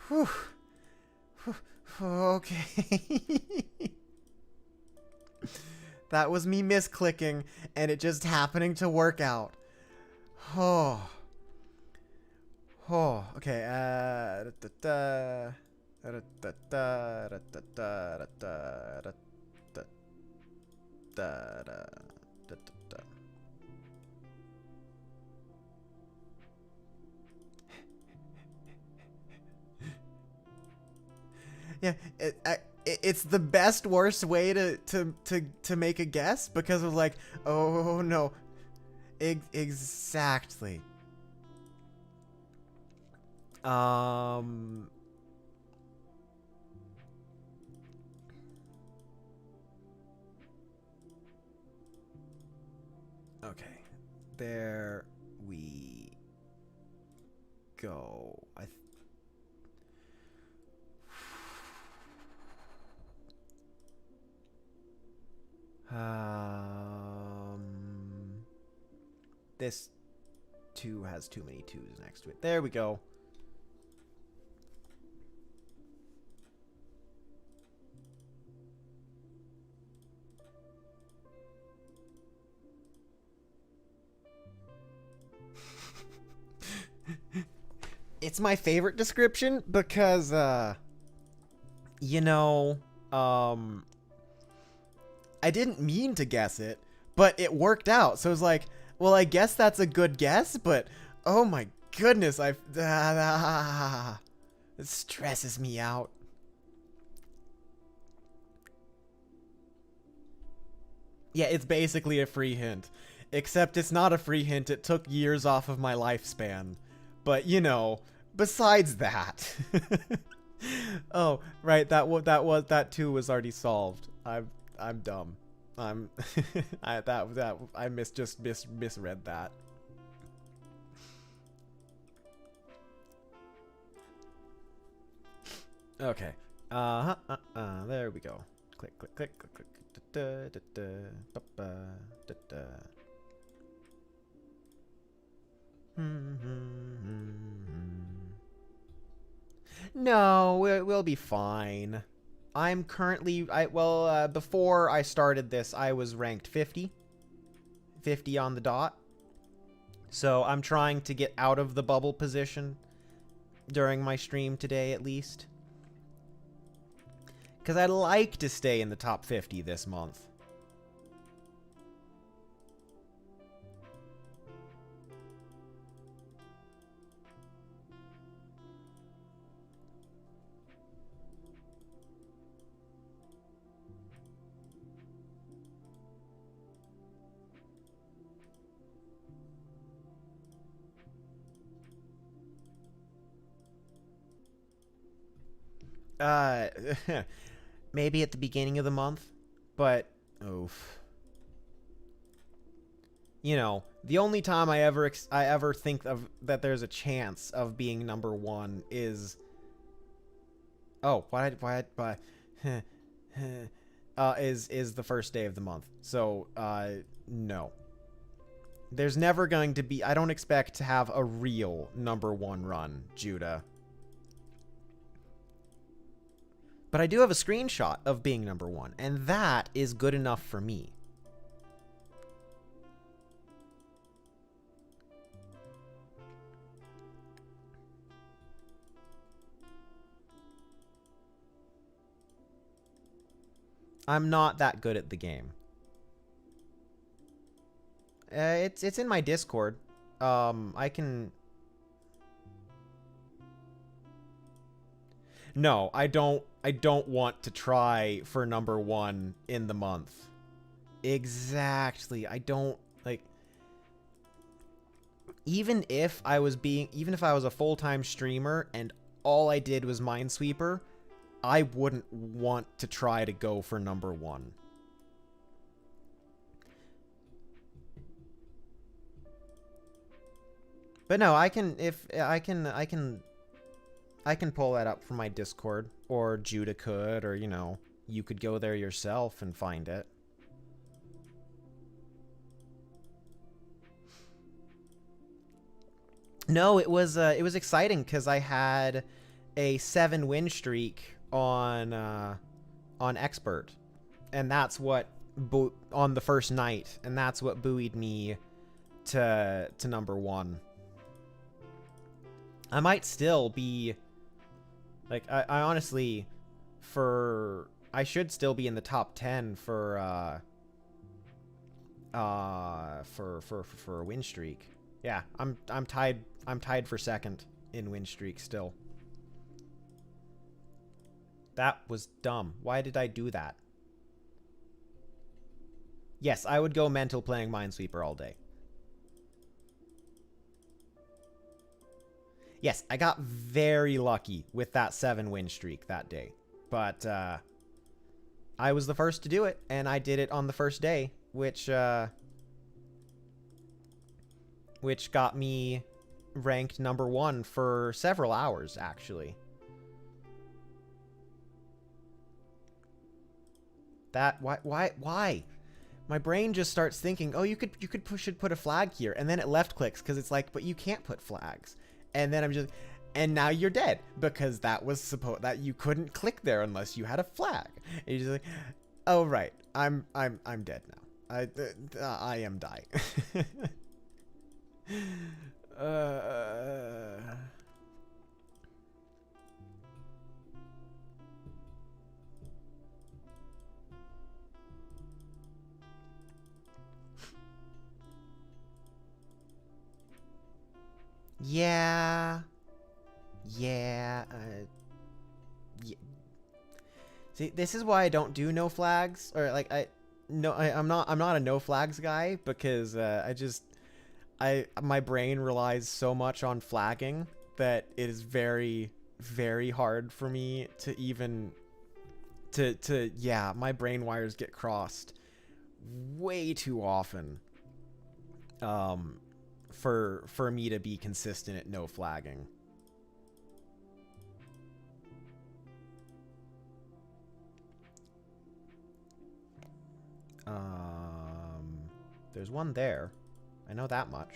Whew. Okay. That was me misclicking and it just happening to work out. Oh. Oh, okay. Yeah, it's the best worst way to make a guess because of like, oh no, exactly. Okay, there we go. This 2 has too many 2s next to it. There we go. It's my favorite description because, you know, I didn't mean to guess it, but it worked out. So it was like, well, I guess that's a good guess, but oh my goodness, it stresses me out. Yeah, it's basically a free hint. Except it's not a free hint, it took years off of my lifespan. But, you know, besides that. Oh, right, that too was already solved. I'm dumb. I misread that. Okay. There we go. Click, click, click, click, click. Da, da, da, ba, ba, da, da. No, we'll be fine. I'm currently, before I started this, I was ranked 50. 50 on the dot. So I'm trying to get out of the bubble position during my stream today, at least. Because I'd like to stay in the top 50 this month. Maybe at the beginning of the month, but oof. You know, the only time I ever think of that there's a chance of being number 1 is why is the first day of the month. So, no. There's never going to be, I don't expect to have a real number 1 run, Judah. But I do have a screenshot of being number 1, and that is good enough for me. I'm not that good at the game. It's in my Discord. I can... No, I don't want to try for number 1 in the month. Exactly. I don't like even if I was a full-time streamer and all I did was Minesweeper, I wouldn't want to try to go for number 1. But no, I can pull that up from my Discord, or Judah could, or, you know, you could go there yourself and find it. No, it was exciting because I had a 7 win streak on expert, and that's what on the first night, and that's what buoyed me to number 1. I might still be like I honestly I should still be in the top 10 for a win streak. Yeah, I'm tied for second in win streak still. That was dumb. Why did I do that? Yes, I would go mental playing Minesweeper all day. Yes, I got very lucky with that 7-win streak that day. But I was the first to do it, and I did it on the first day, which got me ranked #1 for several hours, actually. That why? My brain just starts thinking, oh, should put a flag here, and then it left clicks because it's like, but you can't put flags, and then and now you're dead because that was that you couldn't click there unless you had a flag. And you're just like, oh right, I'm dead now. I am dying. Yeah. Yeah. Yeah. See, this is why I don't do no flags, or like I'm not a no flags guy, because my brain relies so much on flagging that it is very, very hard for me to even yeah, my brain wires get crossed way too often for me to be consistent at no flagging. There's one there. I know that much.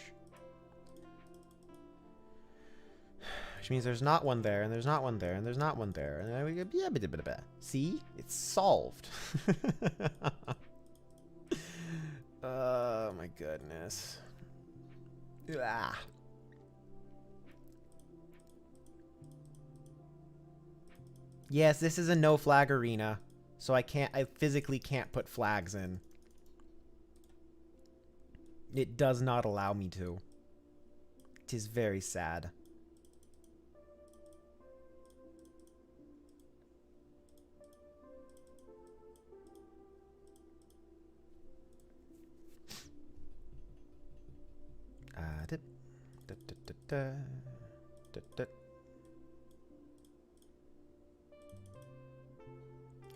Which means there's not one there, and there's not one there, and there's not one there. And then we go, yeah, blah. See? It's solved. Oh my goodness. Ah. Yes, this is a no flag arena, so I physically can't put flags in. It does not allow me to. It is very sad.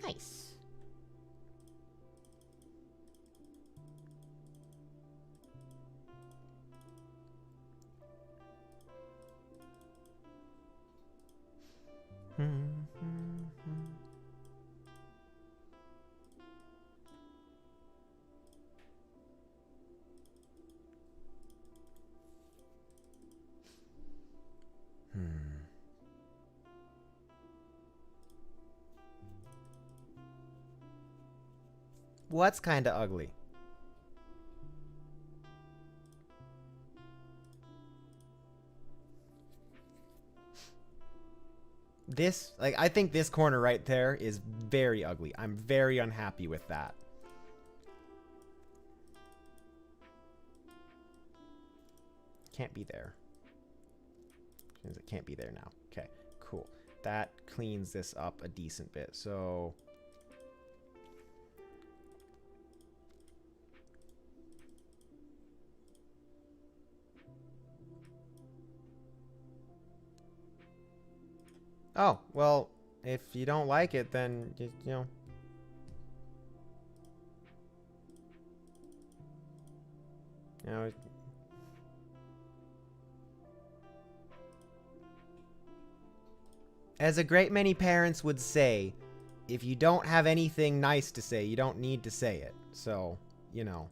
Nice. What's kind of ugly? This, like, I think this corner right there is very ugly. I'm very unhappy with that. Can't be there. It can't be there now. Okay, cool. That cleans this up a decent bit. So oh, well, if you don't like it, then, you know. You know. As a great many parents would say, if you don't have anything nice to say, you don't need to say it. So, you know.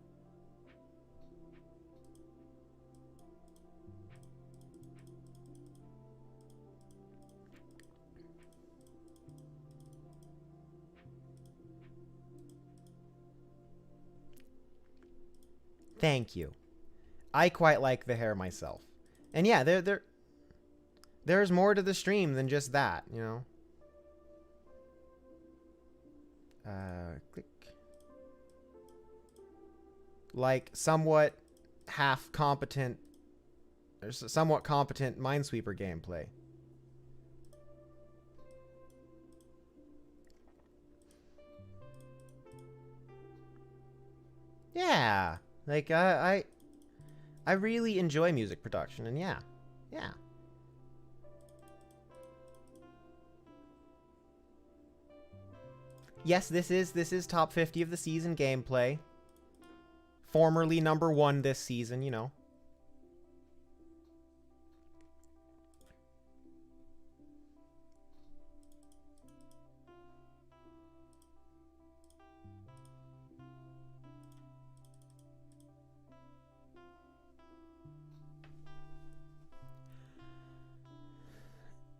Thank you. I quite like the hair myself. And yeah, there's more to the stream than just that, you know. Click. Like somewhat half competent or somewhat competent Minesweeper gameplay. Yeah, like I really enjoy music production, and yeah, yeah. Yes, this is top 50 of the season gameplay. Formerly number 1 this season, you know.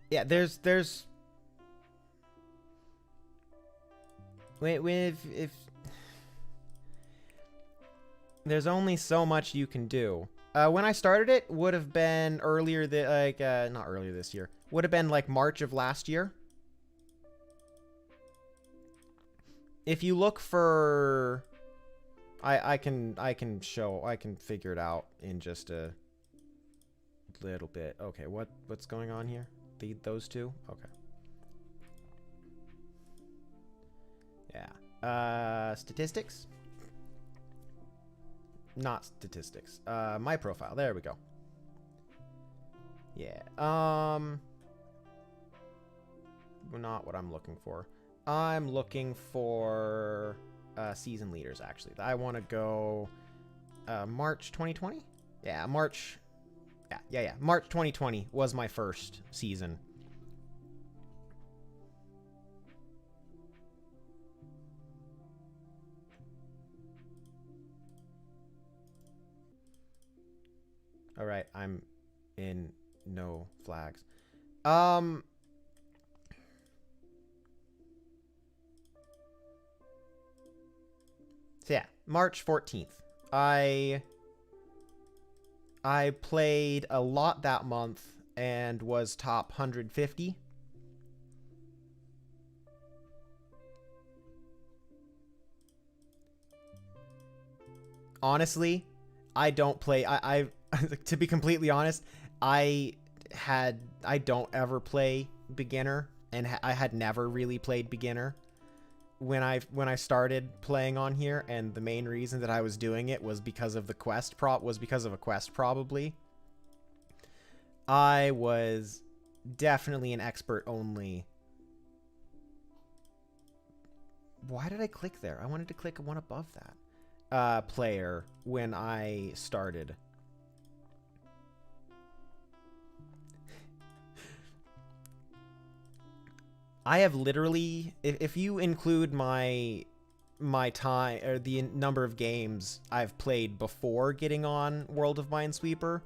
Yeah, there's wait, if there's only so much you can do. When I started it would have been earlier not earlier this year. Would have been like March of last year. If you look for I can figure it out in just a little bit. Okay, what's going on here? Those two? Okay. Yeah. Statistics? Not statistics. My profile. There we go. Yeah. Not what I'm looking for. I'm looking for season leaders, actually. I want to go March 2020? Yeah, March. Yeah. March 2020 was my first season. All right, I'm in no flags. So yeah, March 14th. I played a lot that month and was top 150. Honestly, I don't play. I to be completely honest, I don't ever play beginner, and I had never really played beginner when I started playing on here, and the main reason that I was doing it was because of a quest probably. I was definitely an expert only. Why did I click there? I wanted to click one above that. Player when I started. I have literally, if you include my time or the number of games I've played before getting on World of Minesweeper,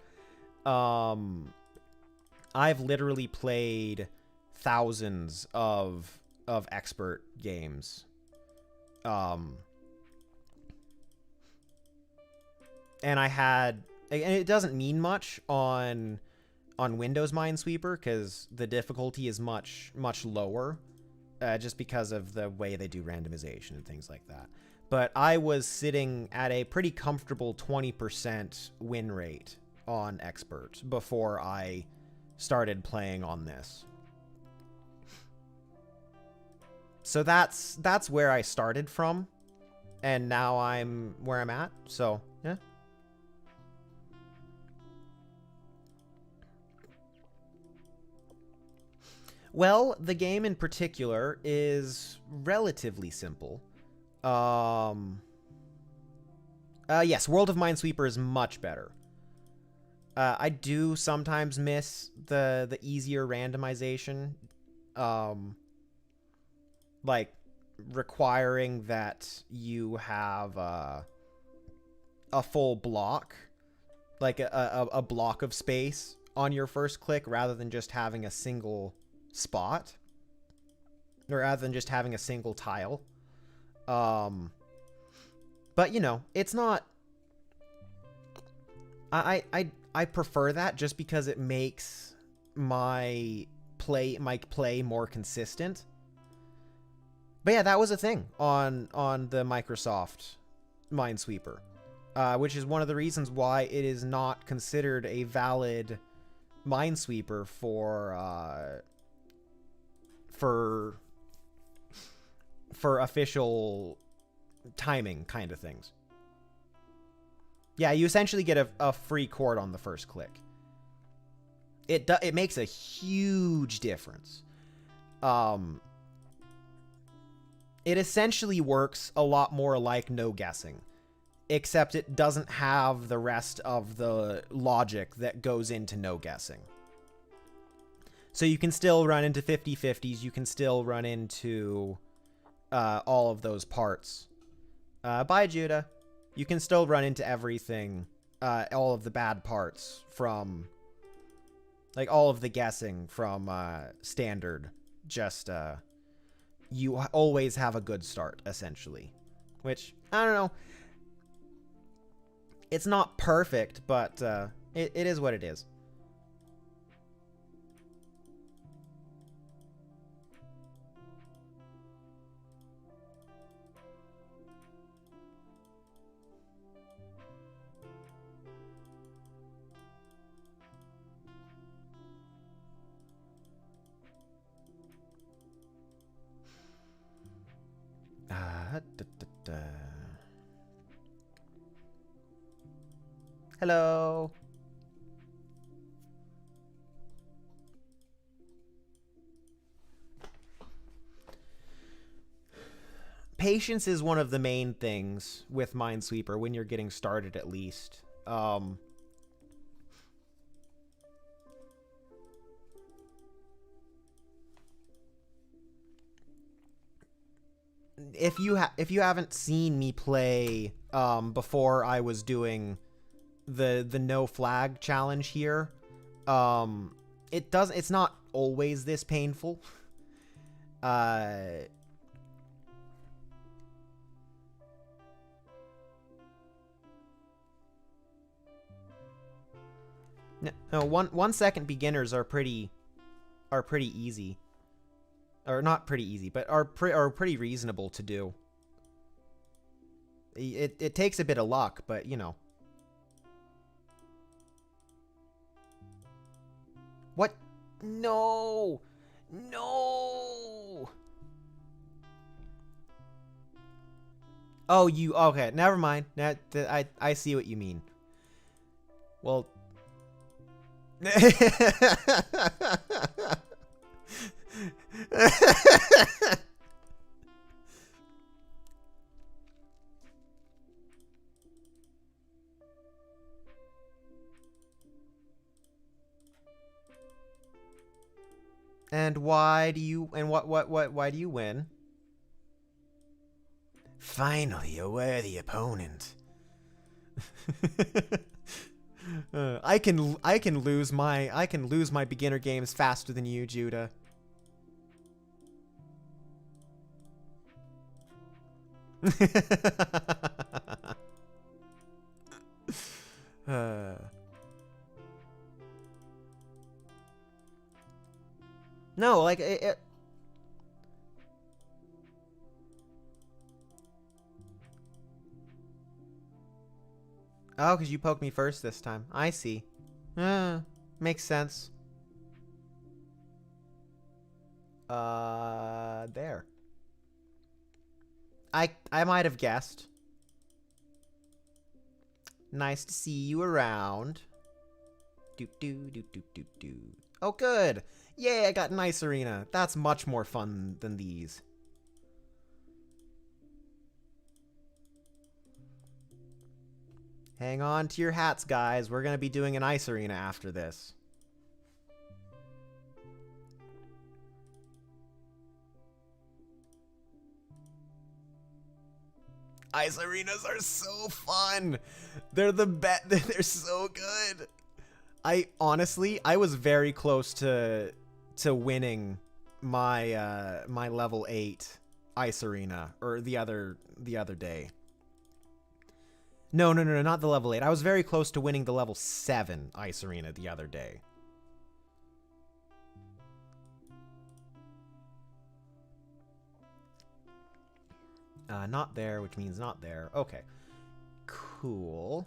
I've literally played thousands of expert games. And it doesn't mean much on Windows Minesweeper because the difficulty is much lower, just because of the way they do randomization and things like that. But I was sitting at a pretty comfortable 20% win rate on expert before I started playing on this. So that's where I started from, and now I'm where I'm at. So yeah. Well, the game in particular is relatively simple. Yes, World of Minesweeper is much better. I do sometimes miss the easier randomization, like requiring that you have a full block, like a block of space on your first click, rather than just having a single spot, or rather than just having a single tile. But you know, it's not. I prefer that just because it makes my play more consistent. But yeah, that was a thing on the Microsoft Minesweeper, which is one of the reasons why it is not considered a valid Minesweeper for official timing kind of things. Yeah, you essentially get a free chord on the first click. It makes a huge difference. It essentially works a lot more like no guessing, except it doesn't have the rest of the logic that goes into no guessing. So you can still run into 50-50s, you can still run into all of those parts. Bye, Judah. You can still run into everything, all of the bad parts from, like, all of the guessing from standard. Just, you always have a good start, essentially. Which, I don't know. It's not perfect, but it is what it is. Hello. Patience is one of the main things with Minesweeper when you're getting started, at least. If you haven't seen me play before I was doing the no flag challenge here, it's not always this painful. No, 1 second beginners are pretty easy. Or not pretty easy, but are pretty reasonable to do. It takes a bit of luck, but you know. What? No! No! Oh, you... Okay, never mind. I see what you mean. Well... And why do you... And why do you win? Finally, a worthy opponent. I can lose my beginner games faster than you, Judah. No, like Oh, because you poked me first this time. I see. Makes sense. There. I might have guessed. Nice to see you around. Do. Oh, good. Yay, I got an ice arena. That's much more fun than these. Hang on to your hats, guys. We're going to be doing an ice arena after this. Ice arenas are so fun. They're the best. They're so good. I was very close to winning my my level 8 ice arena or the other day. No, not the level 8. I was very close to winning the level 7 ice arena the other day. Not there, which means not there. Okay. Cool.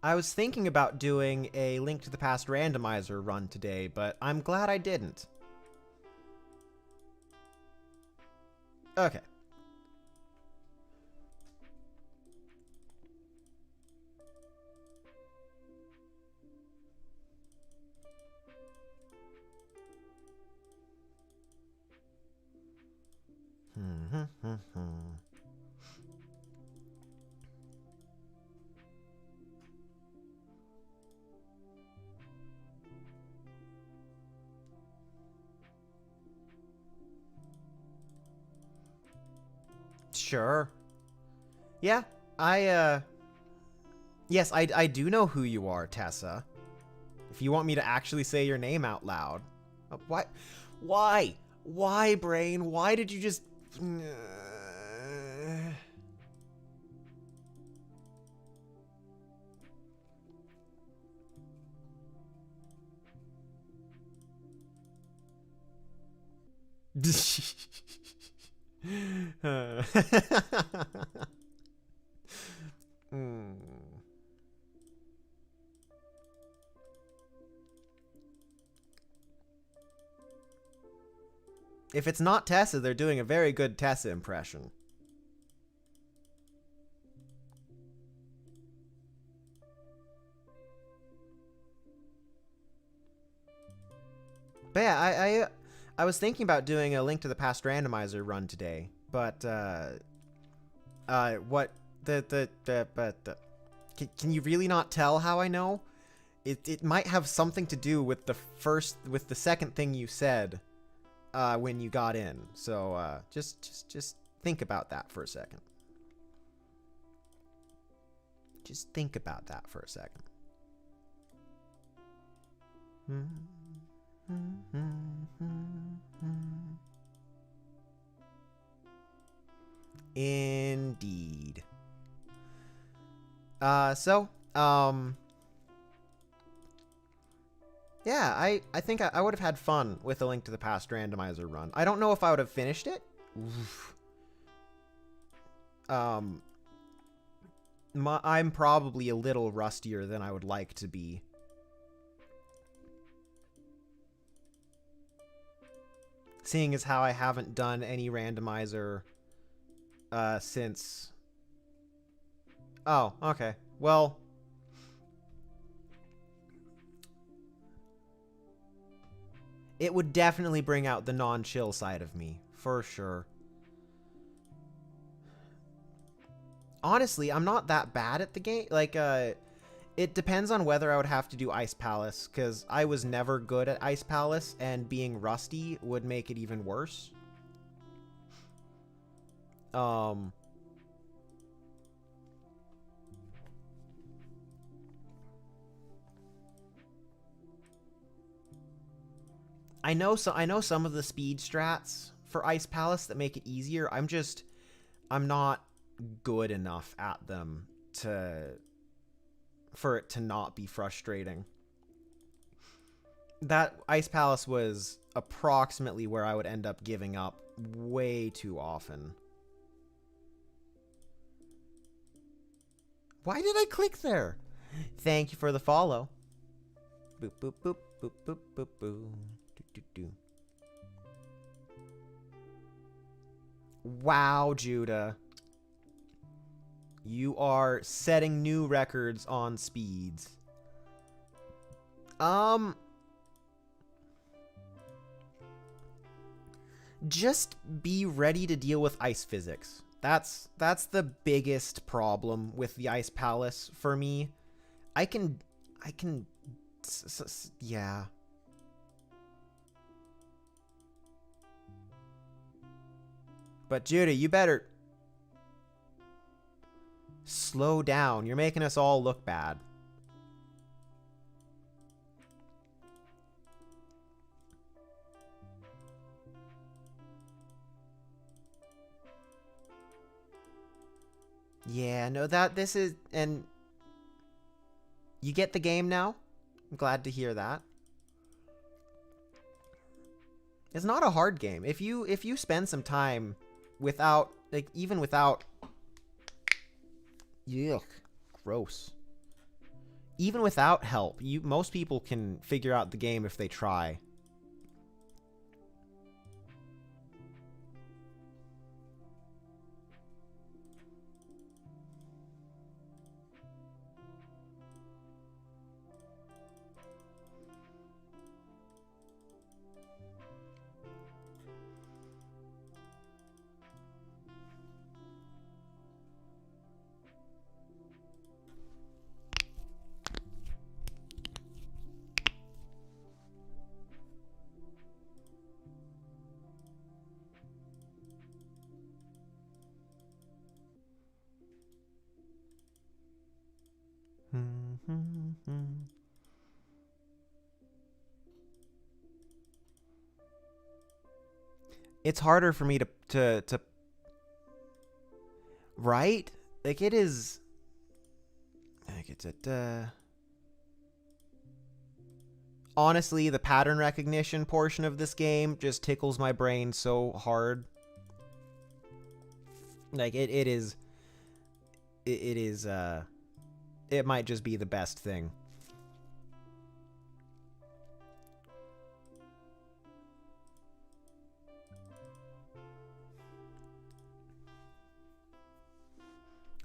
I was thinking about doing a Link to the Past randomizer run today, but I'm glad I didn't. Okay. Sure. Yeah, yes, I do know who you are, Tessa. If you want me to actually say your name out loud. Why? Why? Why, brain? Why did you just... Hmm. If it's not Tessa, they're doing a very good Tessa impression. But yeah, I was thinking about doing a Link to the Past randomizer run today, but what can you really not tell how I know? It might have something to do with the second thing you said when you got in. So just think about that for a second. Just think about that for a second. Indeed. Yeah, I think I would have had fun with a Link to the Past randomizer run. I don't know if I would have finished it. Oof. I'm probably a little rustier than I would like to be. Seeing as how I haven't done any randomizer since... Oh, okay. Well... It would definitely bring out the non-chill side of me, for sure. Honestly, I'm not that bad at the game. Like, it depends on whether I would have to do Ice Palace, because I was never good at Ice Palace, and being rusty would make it even worse. I know some of the speed strats for Ice Palace that make it easier. I'm not good enough at them for it to not be frustrating. That Ice Palace was approximately where I would end up giving up way too often. Why did I click there? Thank you for the follow. Boop, boop, boop, boop, boop, boop, boop. Wow, Judah. You are setting new records on speeds. Just be ready to deal with ice physics. That's the biggest problem with the Ice Palace for me. Yeah. But Judah, you better slow down. You're making us all look bad. Yeah, no, this is, and you get the game now? I'm glad to hear that. It's not a hard game. If you spend some time without, like, even without, yuck, gross. Even without help, most people can figure out the game if they try. It's harder for me to right? Like it is like it's honestly, the pattern recognition portion of this game just tickles my brain so hard. Like it is it might just be the best thing.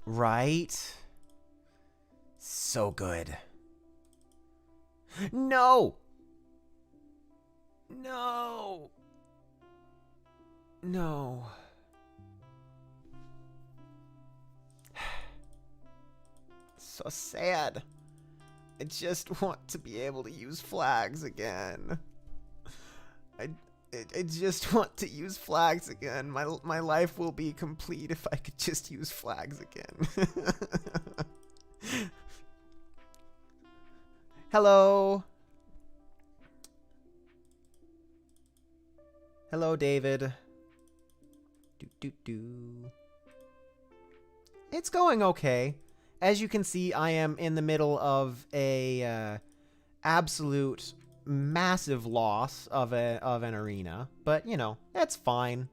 Right? So good. No! No! No. So sad. I just want to be able to use flags again. I just want to use flags again. My life will be complete if I could just use flags again. Hello. Hello, David. It's going okay. As you can see, I am in the middle of a absolute massive loss of an arena, but you know, that's fine.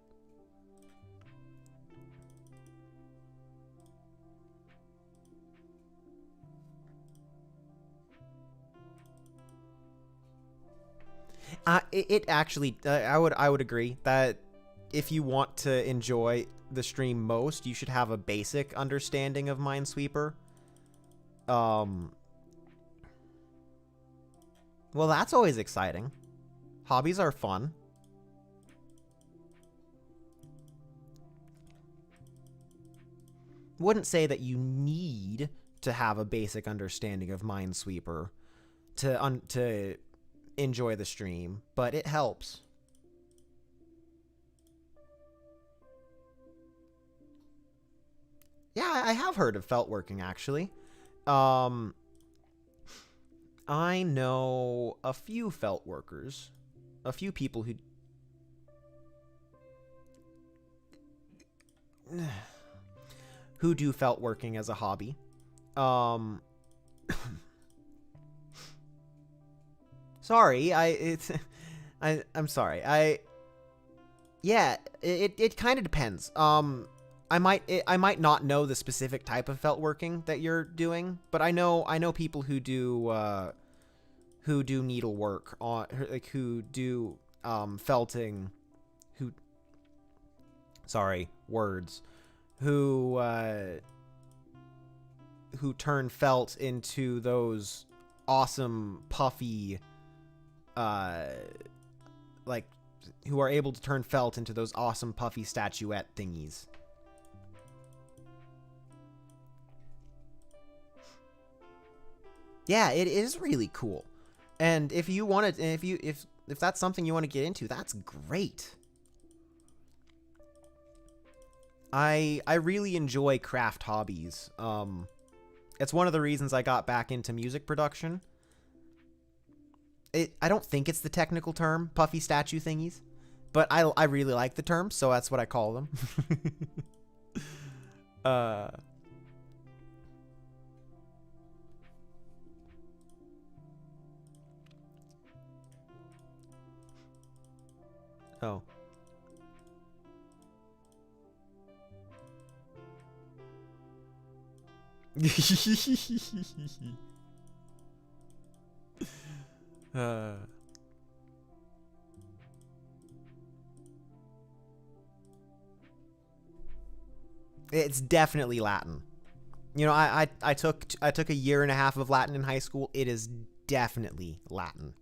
It actually, I would agree that if you want to enjoy the stream most, you should have a basic understanding of Minesweeper. Well, that's always exciting. Hobbies are fun. Wouldn't say that you need to have a basic understanding of Minesweeper to enjoy the stream, but it helps. Yeah, I have heard of feltworking, actually. I know a few felt workers, a few people who do felt working as a hobby. Sorry, I'm sorry. Yeah, it kind of depends. I might not know the specific type of felt working that you're doing, but I know people who do needlework on, like, who do felting, who turn felt into those awesome puffy like, who are able to turn felt into those awesome puffy statuette thingies. Yeah, it is really cool. And if you want to, if that's something you want to get into, that's great. I really enjoy craft hobbies. It's one of the reasons I got back into music production. I don't think it's the technical term, puffy statue thingies, but I really like the term, so that's what I call them. Oh. It's definitely Latin. You know, I took a year and a half of Latin in high school. It is definitely Latin.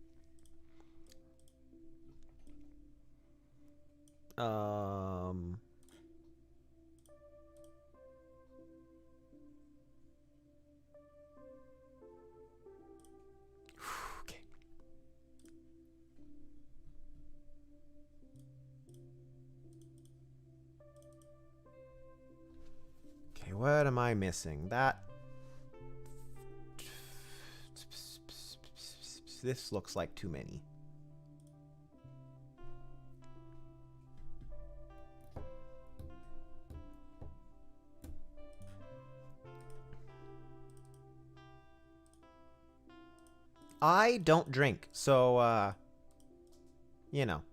Okay. Okay, what am I missing? That this looks like too many. I don't drink, so, you know.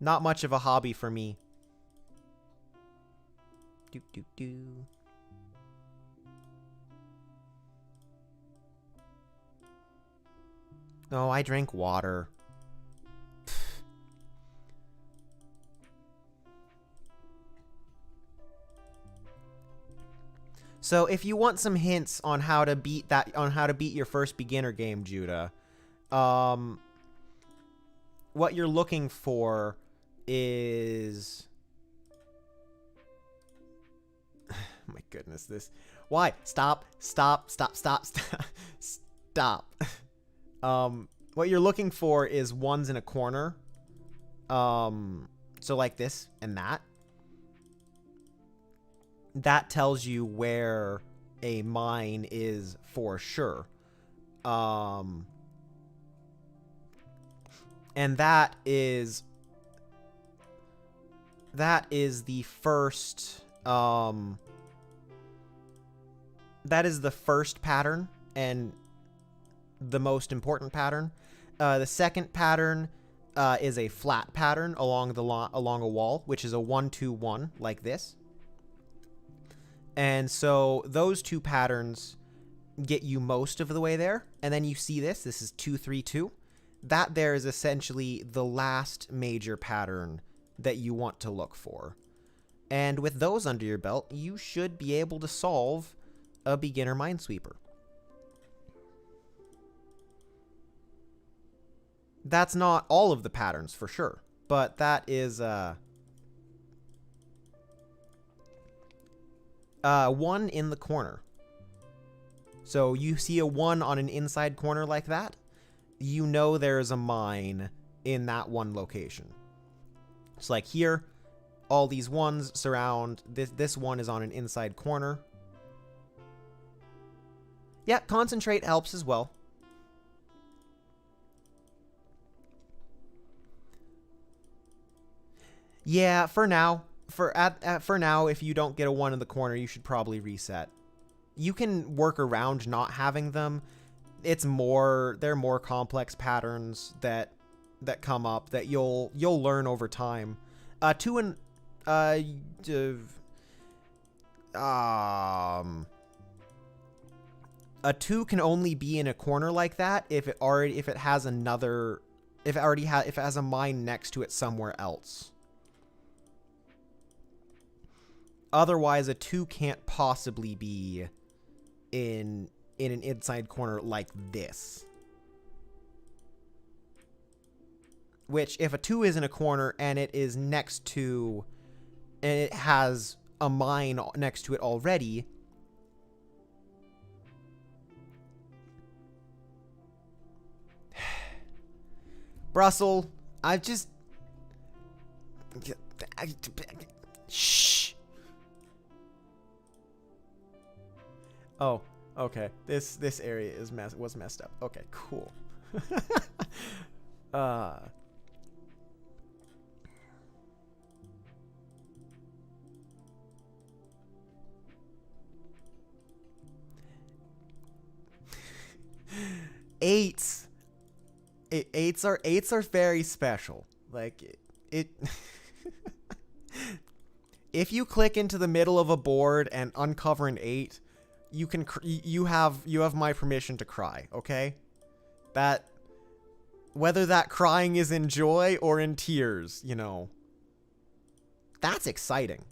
Not much of a hobby for me. Do, do, do. Oh, I drink water. So if you want some hints on how to beat your first beginner game, Judah, what you're looking for is my goodness, this why? Stop. What you're looking for is ones in a corner. So like this and that. That tells you where a mine is for sure. And that is the first pattern and the most important pattern. The second pattern is a flat pattern along a wall, which is a 1-2-1 like this. And so those two patterns get you most of the way there. And then you see this is 2-3-2. That there is essentially the last major pattern that you want to look for. And with those under your belt, you should be able to solve a beginner Minesweeper. That's not all of the patterns for sure, but that is one in the corner. So you see a 1 on an inside corner like that, you know there's a mine in that one location. It's like here, all these ones surround this one is on an inside corner. Yeah, concentrate helps as well. Yeah, for now. For now, if you don't get a 1 in the corner, you should probably reset. You can work around not having them. They're more complex patterns that come up that you'll learn over time. A 2 can only be in a corner like that if it has a mine next to it somewhere else. Otherwise, a 2 can't possibly be in an inside corner like this. Which, if a 2 is in a corner and it is next to, and it has a mine next to it already, Brussels, shh. Oh, okay. This area was messed up. Okay, cool. Eights are very special. Like it if you click into the middle of a board and uncover an 8, you have my permission to cry, okay? That whether that crying is in joy or in tears, you know. That's exciting.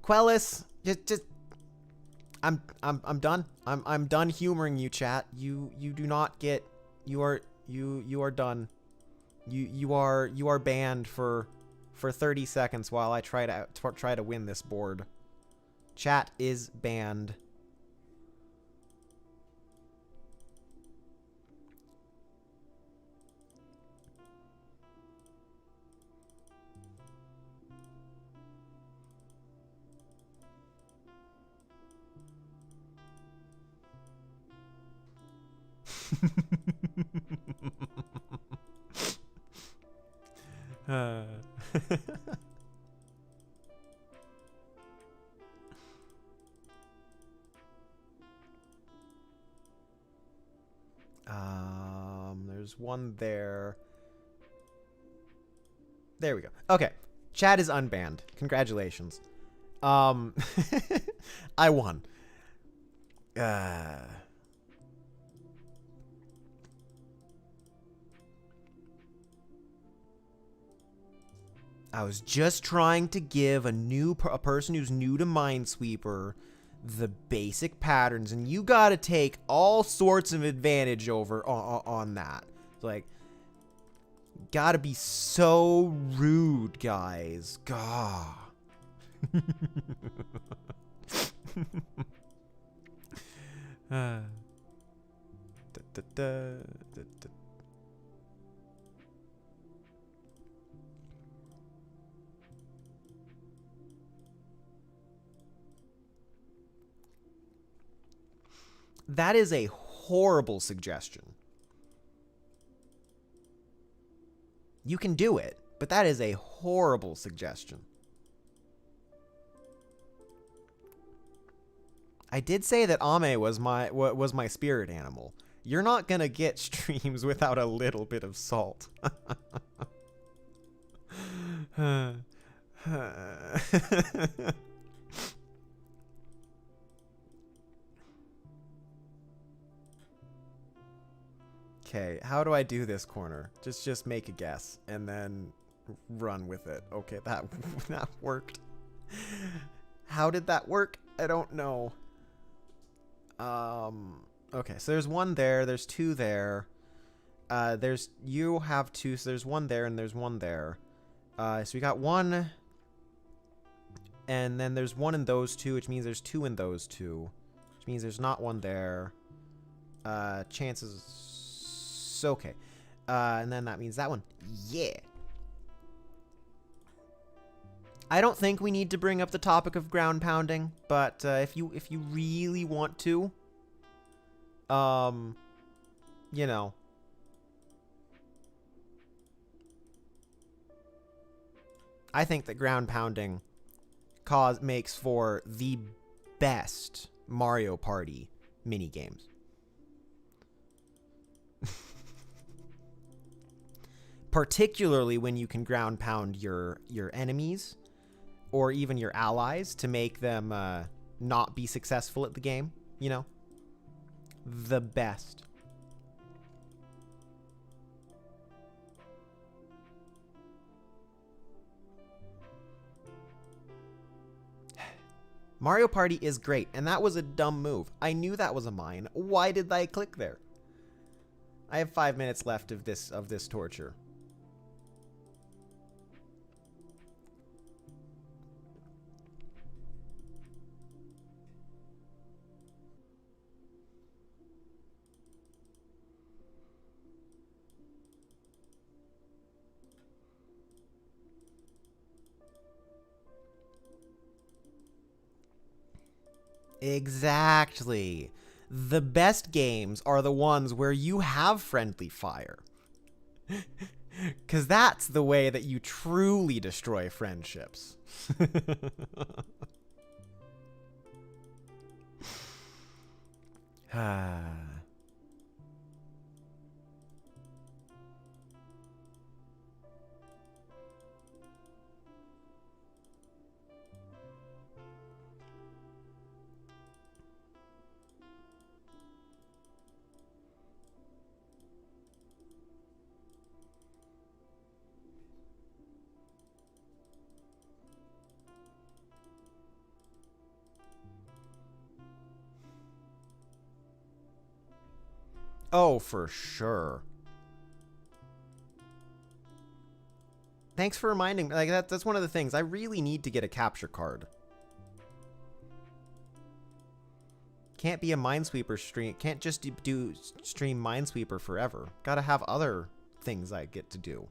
Quellis, just I'm done. I'm done humoring you, chat. You do not get you are done. You are banned for 30 seconds while I try to win this board. Chat is banned. There's one there. There we go. Okay. Chad is unbanned. Congratulations. I won. I was just trying to give a person who's new to Minesweeper the basic patterns, and you gotta take all sorts of advantage over on that. Like, gotta be so rude, guys. Gah. That is a horrible suggestion. You can do it, but that is a horrible suggestion. I did say that Ame was my spirit animal. You're not gonna get streams without a little bit of salt. Okay, how do I do this corner? Just make a guess and then run with it. Okay, that worked. How did that work? I don't know. Okay, so there's one there, there's two there. You have two, so there's one there and there's one there. So we got one, and then there's one in those two, which means there's two in those two, which means there's not one there. Chances. Okay. And then that means that one. Yeah. I don't think we need to bring up the topic of ground pounding, but if you really want to, you know, I think that ground pounding makes for the best Mario Party mini games. Particularly when you can ground pound your enemies or even your allies to make them not be successful at the game, you know? The best. Mario Party is great, and that was a dumb move. I knew that was a mine. Why did I click there? I have 5 minutes left of this torture. Exactly. The best games are the ones where you have friendly fire. Because that's the way that you truly destroy friendships. Oh, for sure. Thanks for reminding me. Like that's one of the things. I really need to get a capture card. Can't be a Minesweeper stream. Can't just stream Minesweeper forever. Gotta have other things I get to do.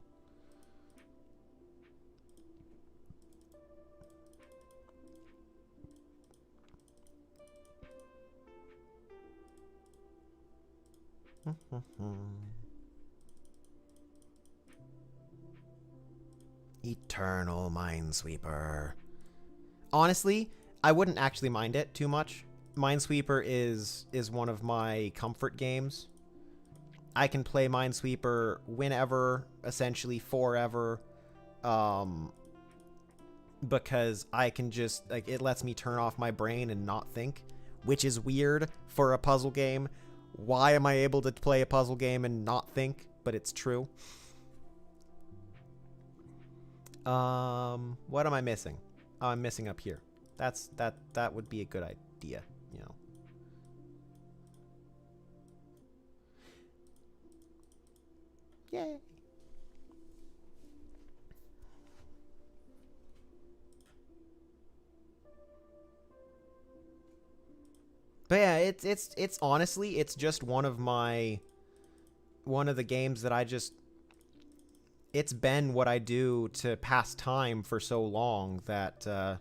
Eternal Minesweeper. Honestly, I wouldn't actually mind it too much. Minesweeper is one of my comfort games. I can play Minesweeper whenever, essentially forever, because I can just, like, it lets me turn off my brain and not think, which is weird for a puzzle game. Why am I able to play a puzzle game and not think? But it's true. What am I missing? Oh, I'm missing up here. That would be a good idea, you know. Yay. But yeah, it's honestly, it's just one of the games that I just, it's been what I do to pass time for so long that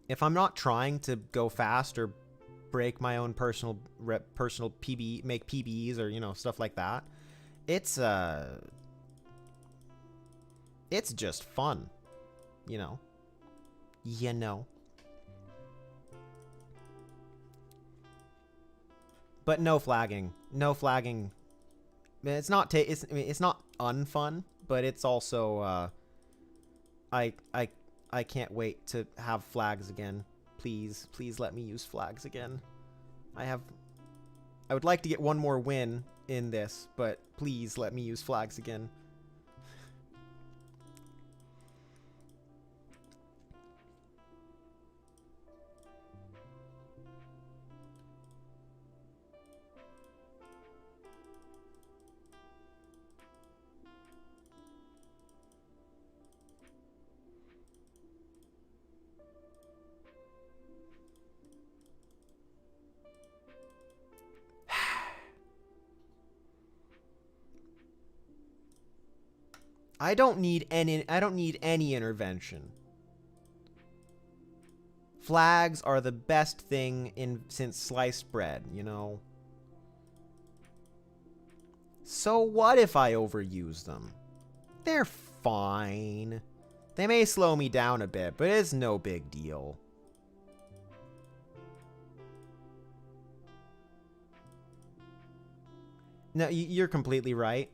if I'm not trying to go fast or break my own personal PB, make PBs or, you know, stuff like that, it's just fun, you know. But no flagging. No flagging. It's not it's not unfun, but it's also I can't wait to have flags again. Please let me use flags again. I would like to get one more win in this, but please let me use flags again. I don't need any intervention. Flags are the best thing since sliced bread, you know. So what if I overuse them? They're fine. They may slow me down a bit, but it's no big deal. No, you're completely right.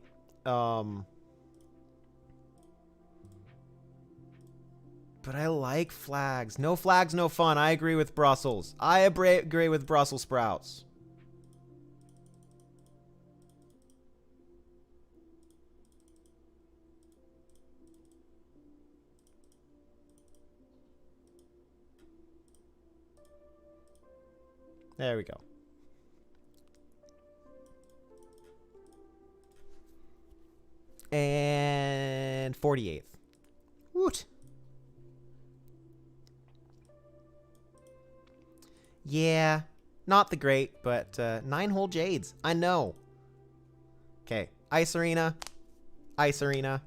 But I like flags. No flags, no fun. I agree with Brussels. I agree with Brussels sprouts. There we go. And 48th. Woot. Yeah, not the great, but 9-hole Jades. I know. Okay, Ice Arena. Ice Arena.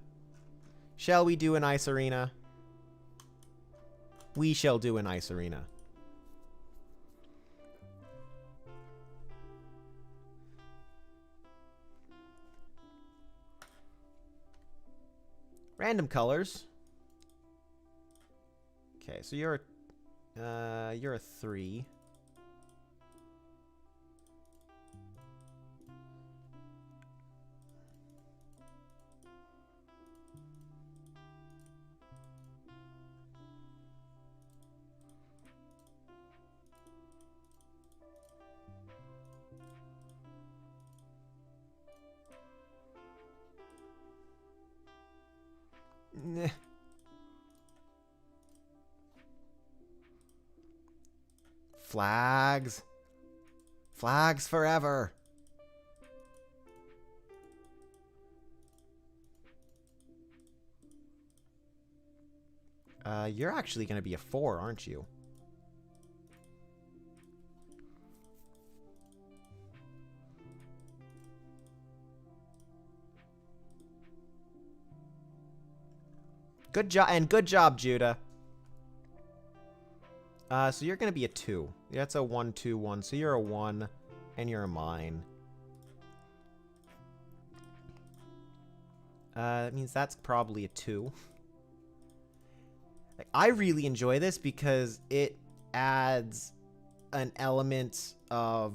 Shall we do an Ice Arena? We shall do an Ice Arena. Random colors. Okay, so you're a 3. Flags. Flags forever. You're actually going to be a 4, aren't you? Good job, and good job, Judah. So you're going to be a 2. That's a 1, 2, 1. So you're a 1. And you're a mine. That means that's probably a 2. I really enjoy this because it adds an element of...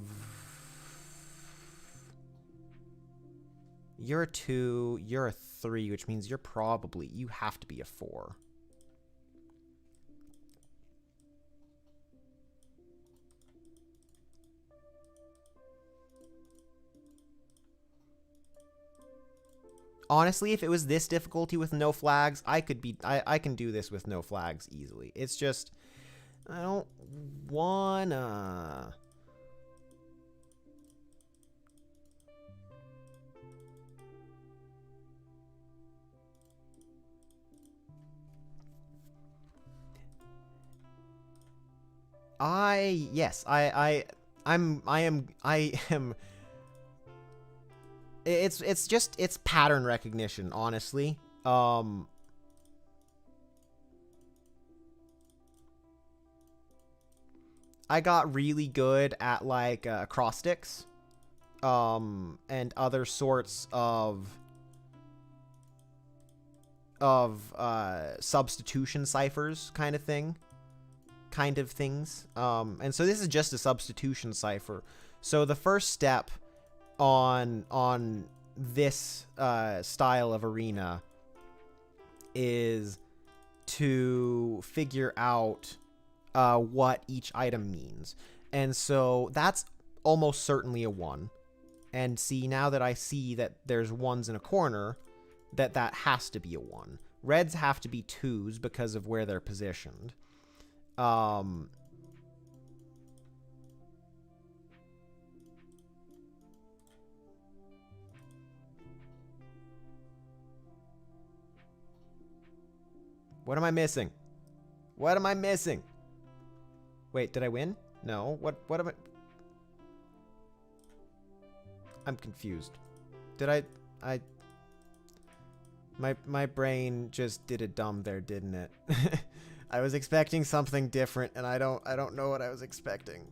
You're a 2, you're a 3, which means you're probably... You have to be a 4. Honestly, if it was this difficulty with no flags, I can do this with no flags easily. It's just, I don't wanna. I am. It's pattern recognition, honestly. I got really good at like acrostics, and other sorts of substitution ciphers kind of things. And so this is just a substitution cipher. So the first step on this style of arena is to figure out what each item means. And so that's almost certainly a 1. And see, now that I see that there's 1s in a corner, that has to be a 1. Reds have to be 2s because of where they're positioned. What am I missing? What am I missing? Wait, did I win? No. What am I... I'm confused. Did I... My brain just did a dumb there, didn't it? I was expecting something different, and I don't know what I was expecting.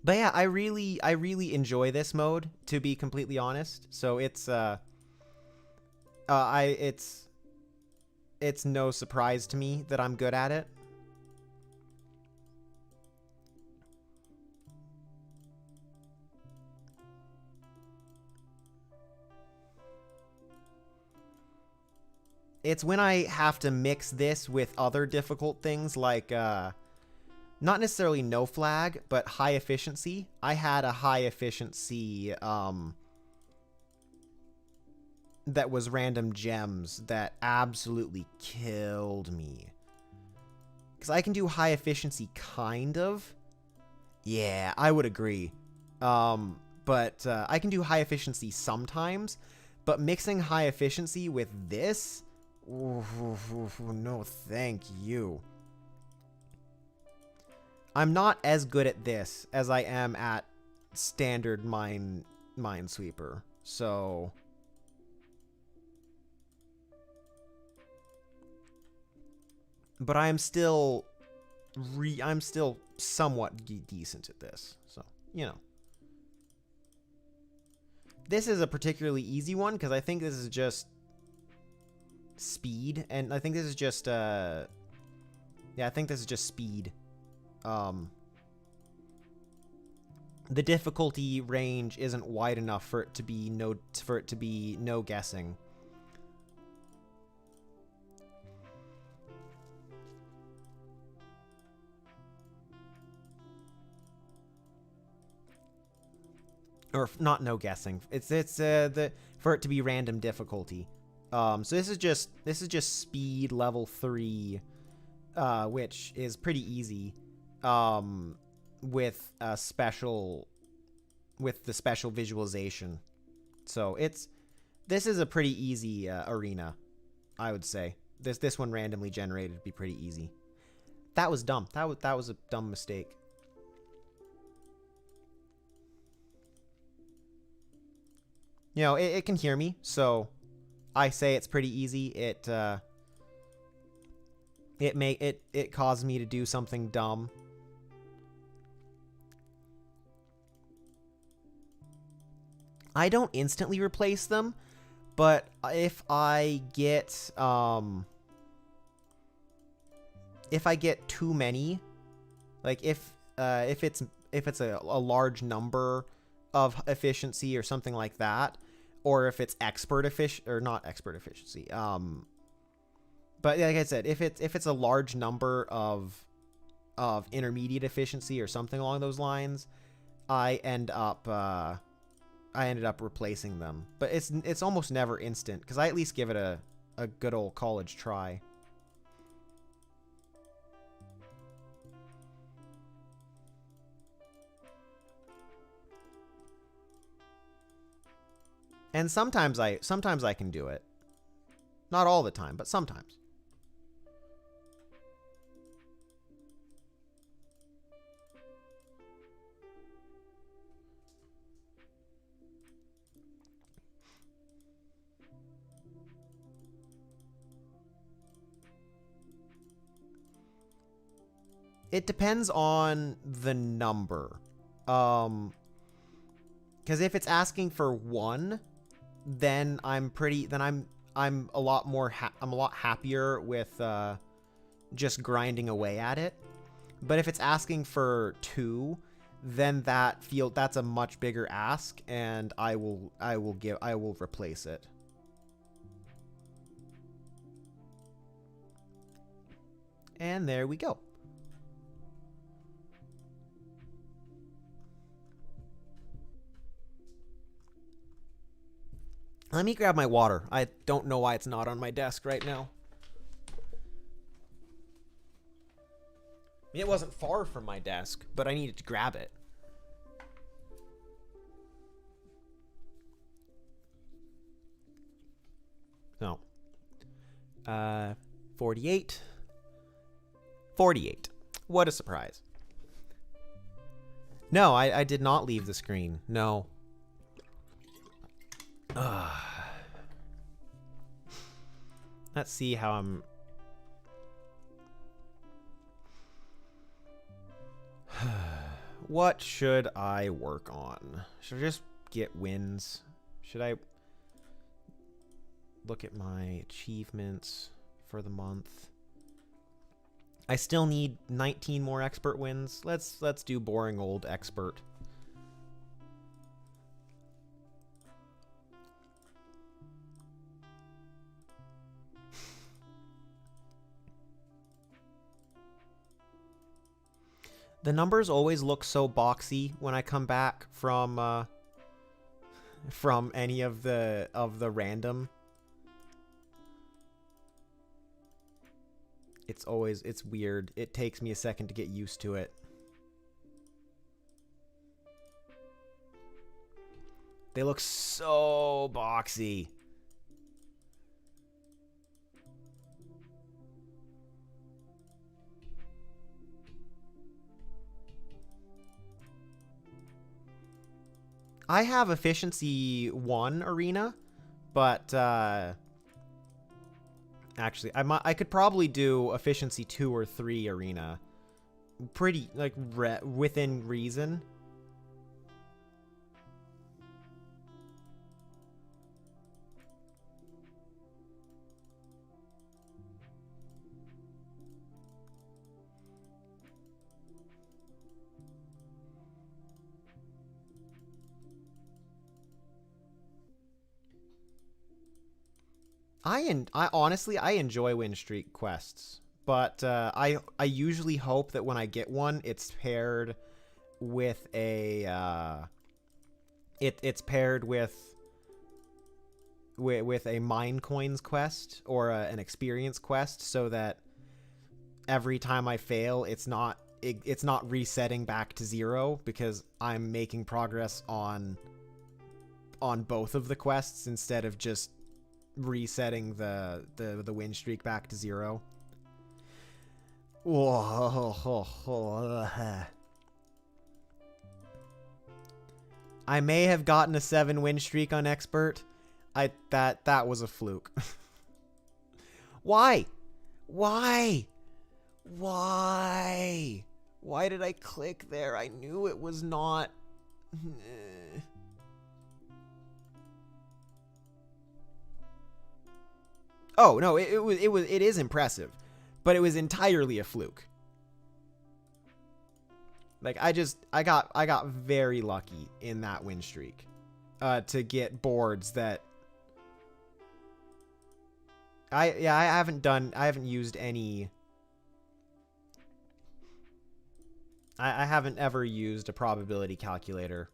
But yeah, I really enjoy this mode, to be completely honest. So it's it's no surprise to me that I'm good at it. It's when I have to mix this with other difficult things like not necessarily no flag, but high efficiency. I had a high efficiency that was random gems that absolutely killed me. Because I can do high efficiency, kind of. Yeah, I would agree. But I can do high efficiency sometimes. But mixing high efficiency with this... no, thank you. I'm not as good at this as I am at standard Minesweeper, so... But I'm still somewhat decent at this, so, you know. This is a particularly easy one, because I think this is just speed, and I think this is just, yeah, I think this is just speed. The difficulty range isn't wide enough for it to be no guessing. Or not no guessing. It's for it to be random difficulty. So this is just speed level 3, which is pretty easy. With the special visualization. So This is a pretty easy arena, I would say. This one randomly generated would be pretty easy. That was dumb. That was a dumb mistake. You know, it can hear me, so I say it's pretty easy. It caused me to do something dumb. I don't instantly replace them, but if I get too many, like if it's a large number of efficiency or something like that, or if it's not expert efficiency, but like I said, if it's a large number of intermediate efficiency or something along those lines, I ended up replacing them. But it's almost never instant, because I at least give it a good old college try. And sometimes I can do it. Not all the time, but sometimes. It depends on the number. Because if it's asking for 1, then I'm a lot happier with just grinding away at it. But if it's asking for 2, then that's a much bigger ask, and I will replace it. And there we go. Let me grab my water. I don't know why it's not on my desk right now. I mean, it wasn't far from my desk, but I needed to grab it. No. 48. 48. What a surprise. No, I did not leave the screen. No. Let's see how I'm... What should I work on? Should I just get wins? Should I look at my achievements for the month? I still need 19 more expert wins. Let's do boring old expert. The numbers always look so boxy when I come back from any of the random. It's weird. It takes me a second to get used to it. They look so boxy. I have efficiency 1 arena, but actually I could probably do efficiency 2 or 3 arena pretty like within reason. I honestly enjoy win streak quests, but I usually hope that when I get one, it's paired with a it's paired with a mine coins quest or an experience quest, so that every time I fail, it's not resetting back to 0, because I'm making progress on on both of the quests instead of just resetting the win streak back to 0. I may have gotten a 7 win streak on expert. That was a fluke. Why? Why? Why? Why did I click there? I knew it was not. Oh, no, it is impressive, but it was entirely a fluke. Like I got very lucky in that win streak to get boards that I haven't used any. I haven't ever used a probability calculator.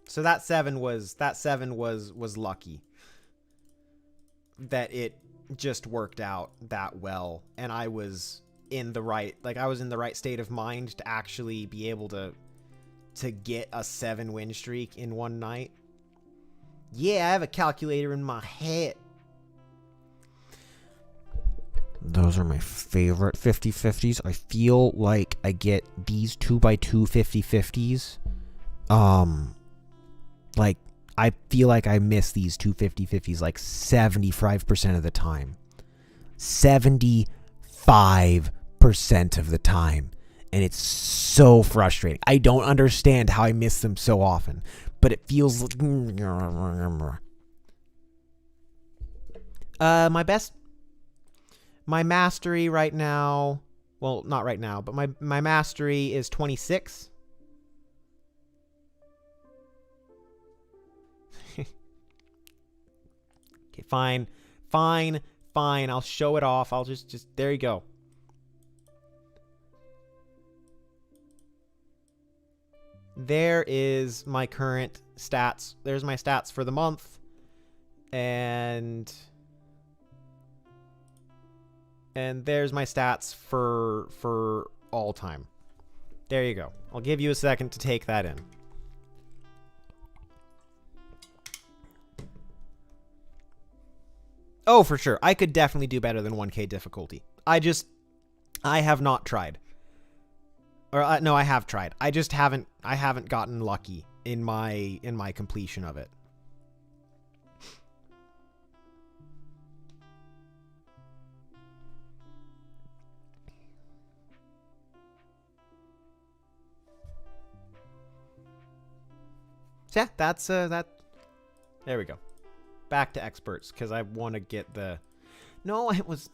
So that 7 was lucky. That it just worked out that well, and I was in the right state of mind to actually be able to get a 7 win streak in one night. Yeah, I have a calculator in my head. Those are my favorite 50-50s. I feel like I get these 2x2 50-50s. Like, I feel like I miss these 2 50-50s like 75% of the time. 75% of the time. And it's so frustrating. I don't understand how I miss them so often. But it feels like... My mastery right now... Well, not right now, but my mastery is 26. Okay, fine. I'll show it off. I'll just there you go. There is my current stats. There's my stats for the month. And there's my stats for all time. There you go. I'll give you a second to take that in. Oh, for sure. I could definitely do better than 1K difficulty. I have not tried. Or no, I have tried. I haven't gotten lucky in my completion of it. So yeah, that's that. There we go. Back to experts, because I want to get the... No, it was...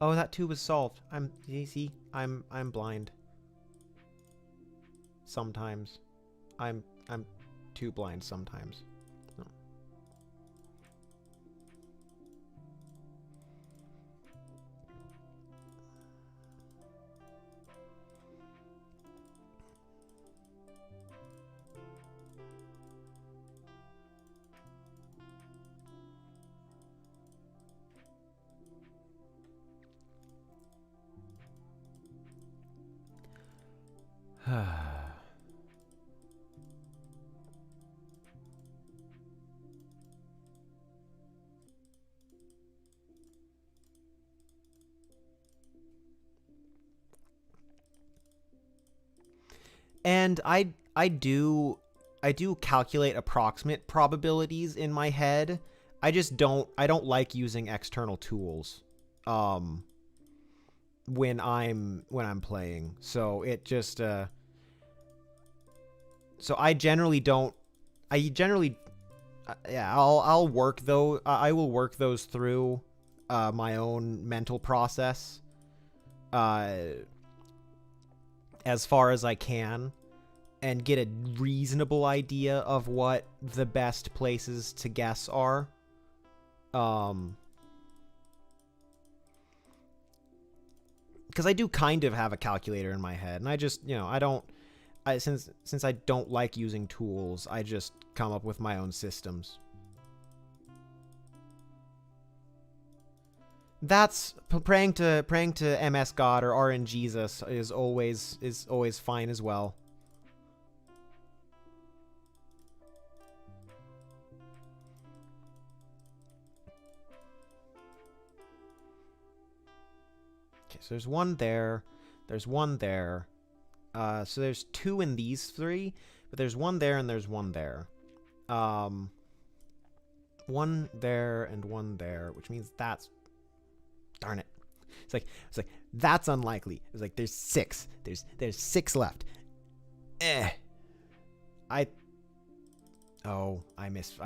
Oh, that too was solved. You see, I'm blind. Sometimes. I'm too blind sometimes. No. And I do calculate approximate probabilities in my head. I don't like using external tools when I'm playing. So it just so I generally I'll work though. I will work those through my own mental process as far as I can, and get a reasonable idea of what the best places to guess are. Because I do kind of have a calculator in my head, and I just, I don't... since I don't like using tools, I just come up with my own systems. That's praying to MS God or RNGesus is always fine as well. Okay, so there's one there. There's one there. So there's 2 in these 3, but there's one there and there's one there. One there and one there, which means that's... Darn it. It's like that's unlikely. It's like there's 6. There's 6 left. I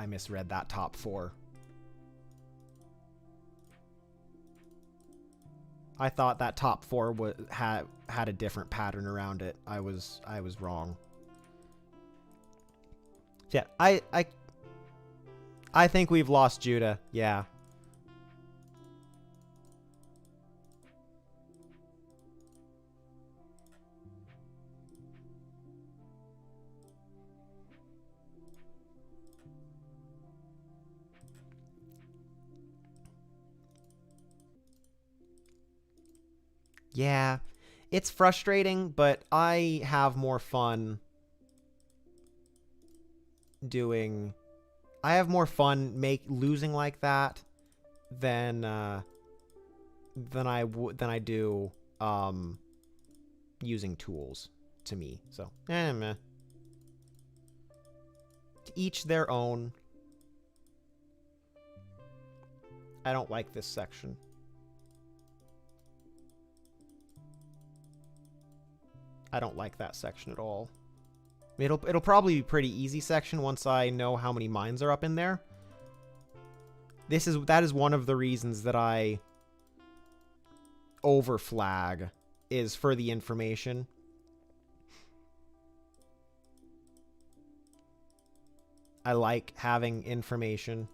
misread that top 4. I thought that top 4 had a different pattern around it. I was wrong. Yeah, I think we've lost Judah. Yeah. Yeah, it's frustrating, but I have more fun doing... I have more fun losing like that than I do using tools, to me. So, meh. To each their own. I don't like this section. I don't like that section at all. It'll probably be a pretty easy section once I know how many mines are up in there. That is one of the reasons that I overflag, is for the information. I like having information.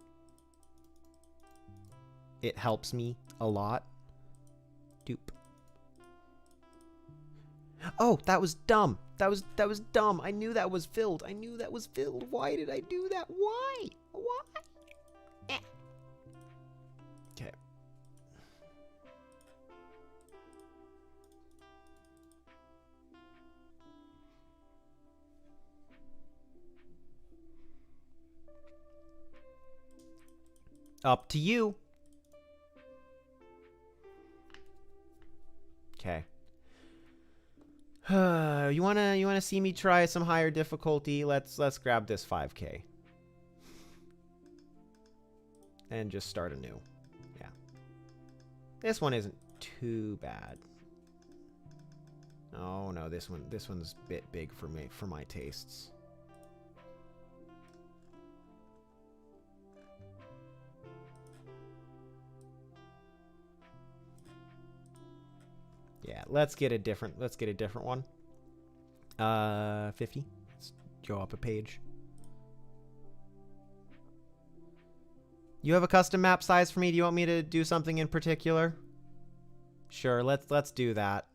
It helps me a lot. Dupe. Oh, that was dumb. That was dumb. I knew that was filled. Why did I do that? Why? Okay. Up to you. Okay. You wanna see me try some higher difficulty? Let's grab this 5K. And just start anew. Yeah. This one isn't too bad. Oh no, this one's a bit big for me, for my tastes. Yeah, let's get a different one. 50. Let's go up a page. You have a custom map size for me? Do you want me to do something in particular? Sure, let's do that.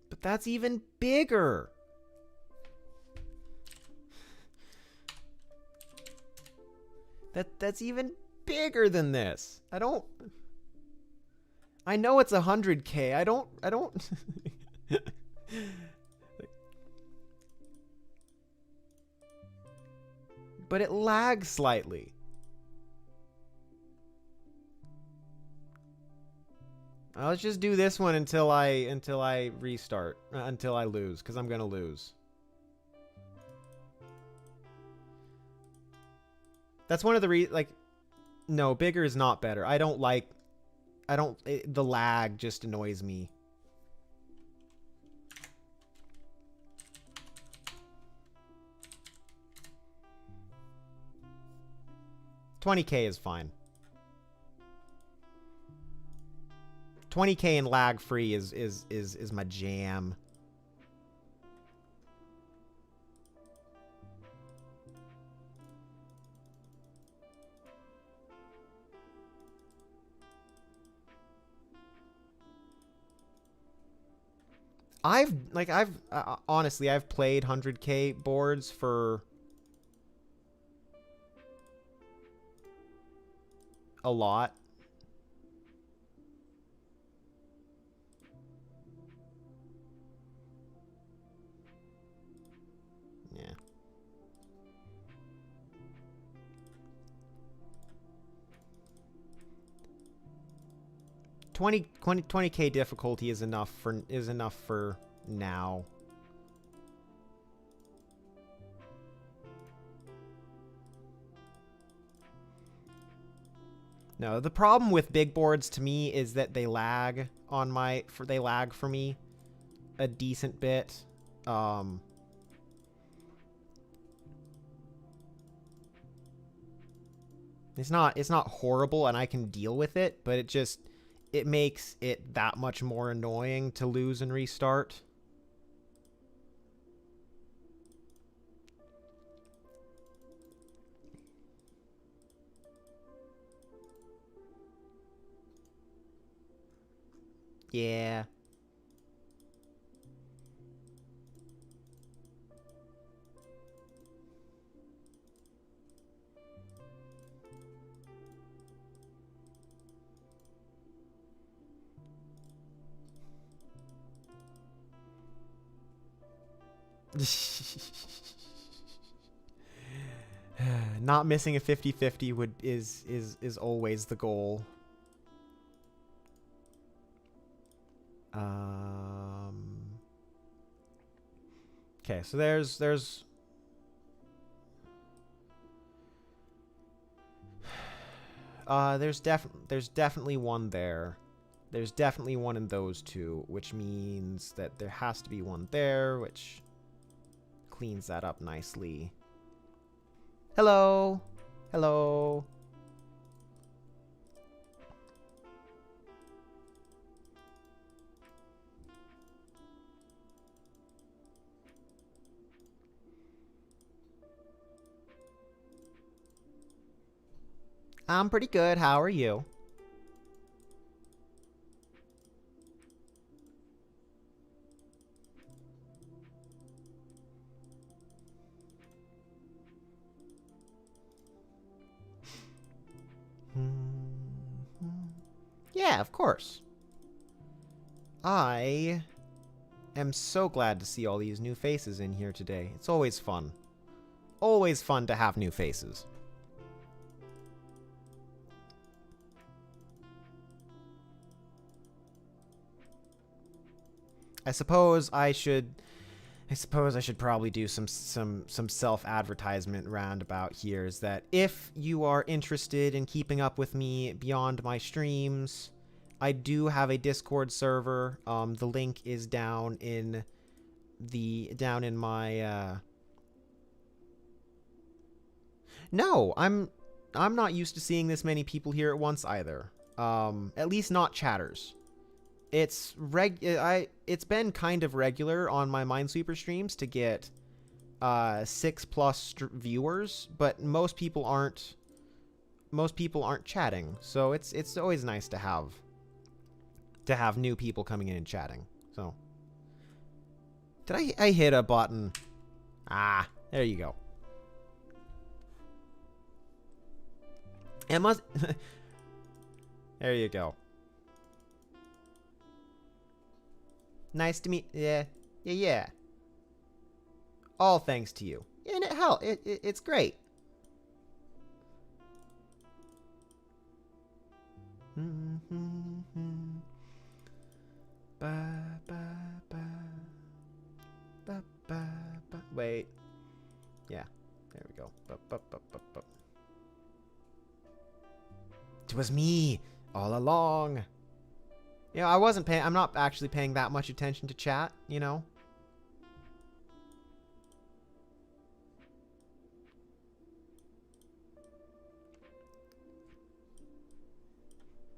But that's even bigger. That's even bigger than this. I know it's 100K. I don't but it lags slightly. Let's just do this one until I restart, until I lose, because I'm gonna lose. That's one of the no, bigger is not better. The lag just annoys me. $20K is fine. 20K and lag free is my jam. Honestly, I've played 100K boards for a lot. Yeah. 20K difficulty is enough for now. No, the problem with big boards to me is that they lag for me a decent bit. It's not horrible and I can deal with it, but it makes it that much more annoying to lose and restart. Yeah. Not missing a 50-50 is always the goal. Okay, so there's definitely one there. There's definitely one in those two, which means that there has to be one there, which cleans that up nicely. Hello. Hello. I'm pretty good. How are you? Yeah, of course. I am so glad to see all these new faces in here today. It's always fun. Always fun to have new faces. I suppose I should probably do some self-advertisement roundabout here. Is that if you are interested in keeping up with me beyond my streams, I do have a Discord server. The link is down in my. No, I'm not used to seeing this many people here at once either. At least not chatters. It's been kind of regular on my Minesweeper streams to get 6+ viewers, but most people aren't chatting. So it's always nice to have new people coming in and chatting. So did I hit a button? Ah, there you go. It must there you go. Nice to meet. Yeah. All thanks to you. And it's great. Wait. Yeah. There we go. It was me all along. You know, I'm not actually paying that much attention to chat, you know?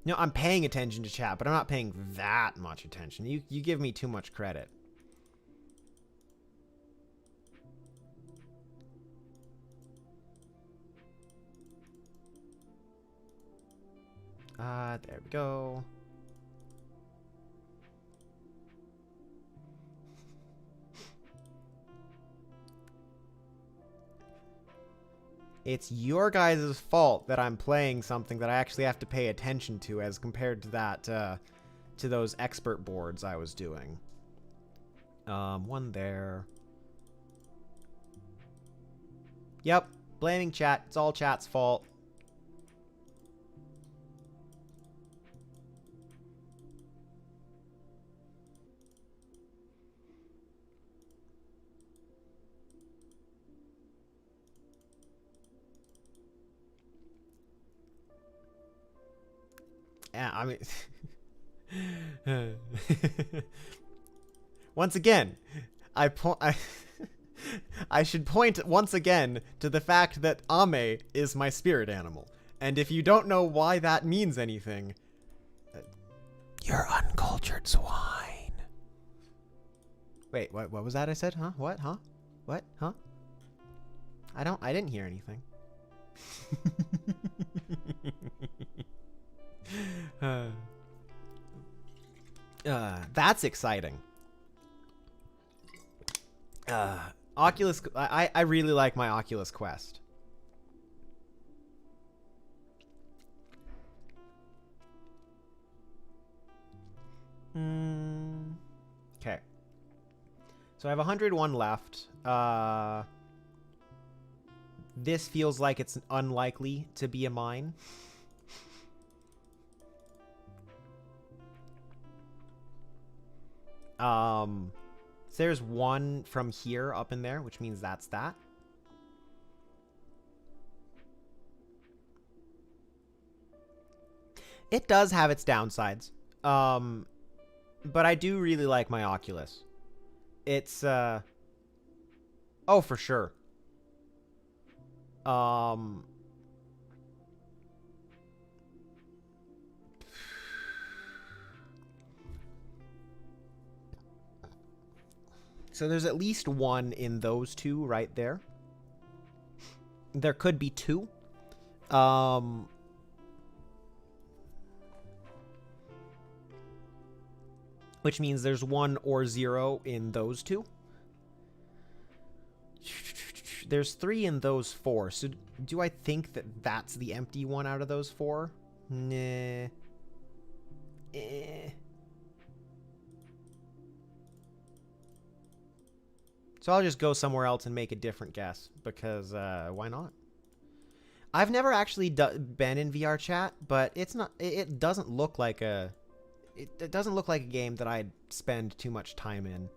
No, I'm paying attention to chat, but I'm not paying that much attention. You give me too much credit. There we go. It's your guys' fault that I'm playing something that I actually have to pay attention to as compared to that, to those expert boards I was doing. One there. Yep, blaming chat. It's all chat's fault. Yeah, I mean... Once again, I should point once again to the fact that Ame is my spirit animal. And if you don't know why that means anything, you're uncultured swine. Wait, what was that I said? Huh? What? Huh? What? Huh? I didn't hear anything. That's exciting. Oculus, I really like my Oculus Quest. Okay. So I have 101 left. This feels like it's unlikely to be a mine. So there's one from here up in there, which means that's that. It does have its downsides. But I do really like my Oculus. It's, oh, for sure. So there's at least one in those two right there. There could be two. Which means there's 1 or 0 in those two. There's 3 in those 4. So do I think that that's the empty one out of those 4? Nah. So I'll just go somewhere else and make a different guess, because why not? I've never actually been in VR chat, but it's not. It doesn't look like a. It doesn't look like a game that I'd spend too much time in.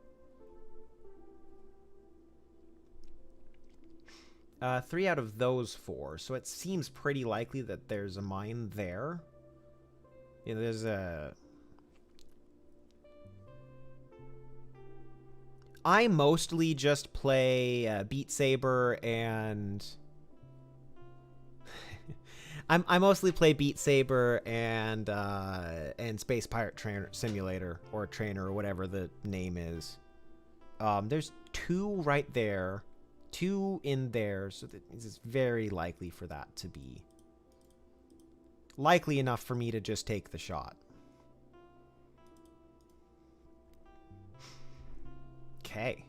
3 out of those 4, so it seems pretty likely that there's a mine there. Yeah, there's a. I mostly just play Beat Saber and I mostly play Beat Saber and Space Pirate Simulator or Trainer or whatever the name is. There's 2 right there, 2 in there, so it's very likely for that to be likely enough for me to just take the shot. Okay.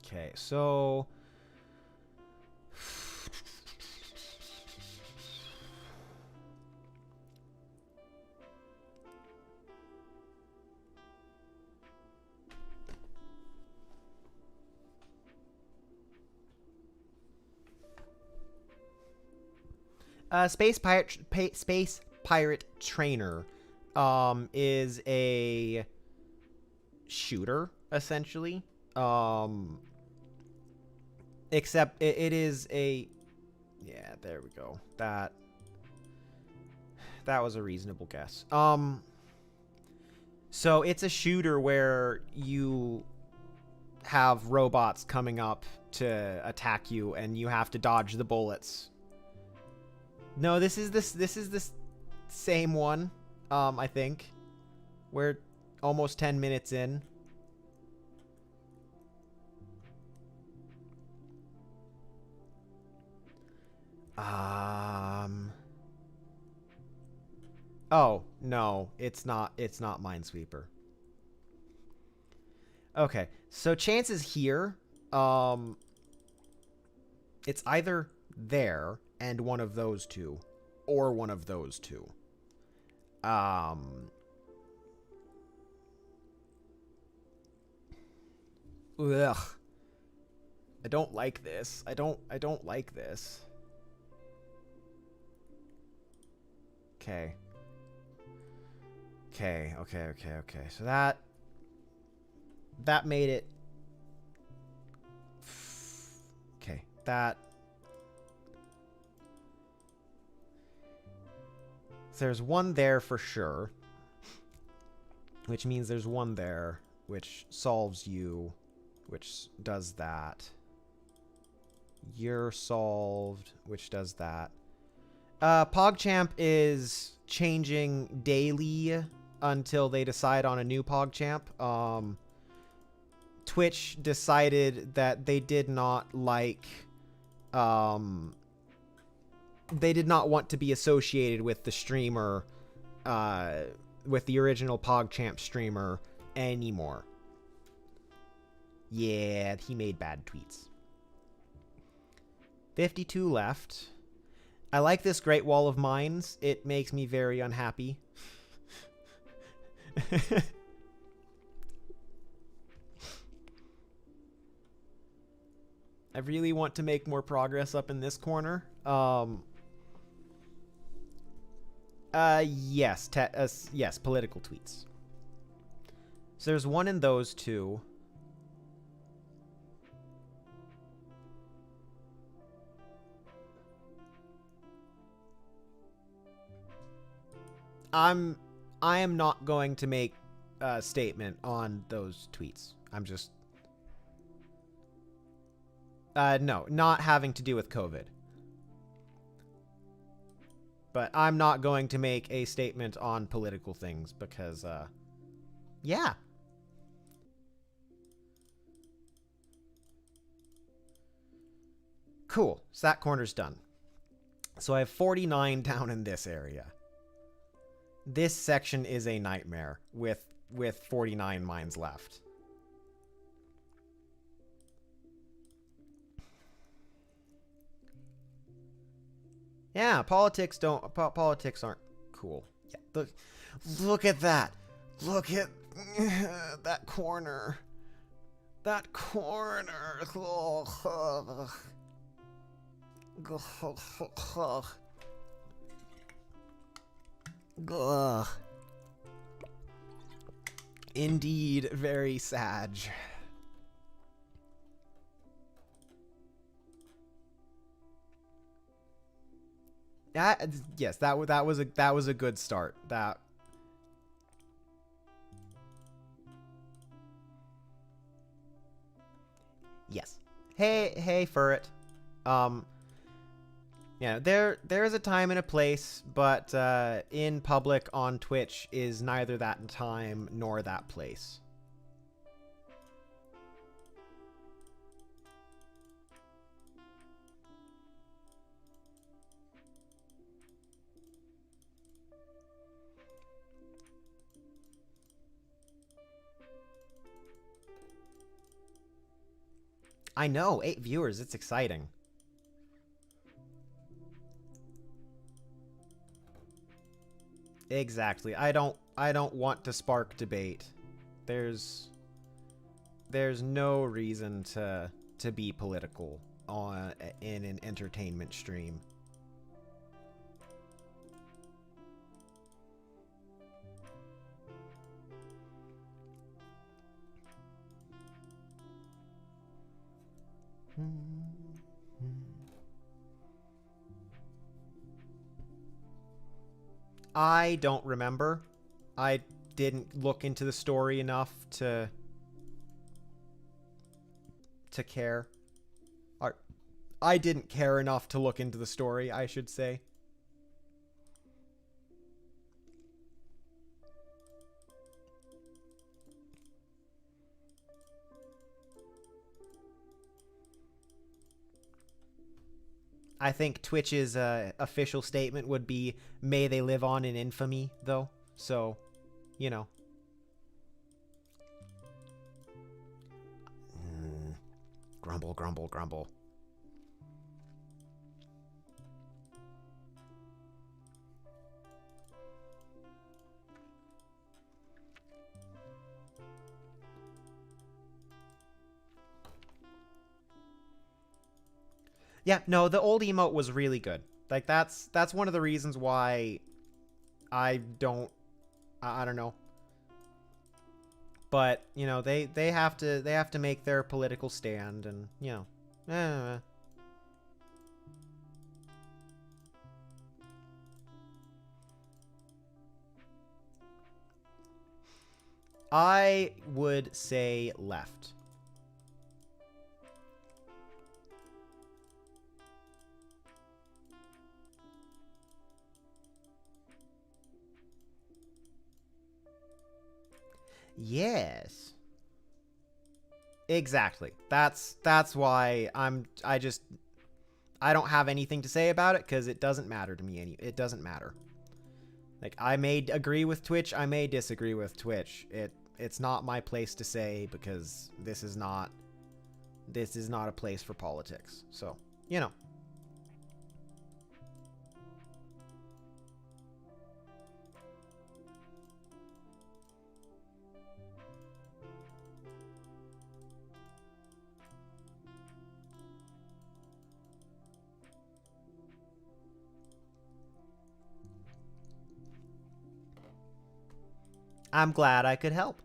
Okay, so Space Pirate Trainer is a shooter essentially. Except it is a, yeah, there we go. That was a reasonable guess. So it's a shooter where you have robots coming up to attack you and you have to dodge the bullets. No, this is this same one, I think. We're almost 10 minutes in. Oh, no, it's not Minesweeper. Okay, so chances here, it's either there and one of those two, or one of those two. Um, ugh. I don't like this. I don't like this. Okay. Okay. So that made it. Okay. That. So there's one there for sure. Which means there's one there, which solves you, which does that. You're solved, which does that. PogChamp is changing daily until they decide on a new PogChamp. Twitch decided that they did not like... they did not want to be associated with the streamer, with the original PogChamp streamer anymore. Yeah, he made bad tweets. 52 left. I like this Great Wall of Mines. It makes me very unhappy. I really want to make more progress up in this corner. Yes, yes, political tweets. So there's one in those two. I am not going to make a statement on those tweets. I'm just... no, not having to do with COVID. But I'm not going to make a statement on political things because, yeah. Cool. So that corner's done. So I have 49 down in this area. This section is a nightmare with 49 mines left. Yeah, politics aren't cool. Yeah, look at that. Look at that corner. That corner. Ugh. Indeed, very sad. Yes, that was a good start. That. Yes. Hey, Furret. Yeah, there's a time and a place, but in public on Twitch is neither that time nor that place. I know, 8 viewers, it's exciting. Exactly. I don't want to spark debate. There's no reason to be political in an entertainment stream. I don't remember. I didn't look into the story enough to care. Or, I didn't care enough to look into the story, I should say. I think Twitch's official statement would be, may they live on in infamy, though. So, you know. Grumble, grumble, grumble. Yeah, no, the old emote was really good. Like that's one of the reasons why I don't I don't know. But, you know, they have to make their political stand, and, you know. I would say left. Yes. Exactly. That's why I don't have anything to say about it, because it doesn't matter to me. It doesn't matter. Like, I may agree with Twitch, I may disagree with Twitch. It's not my place to say, because this is not a place for politics. So, you know. I'm glad I could help.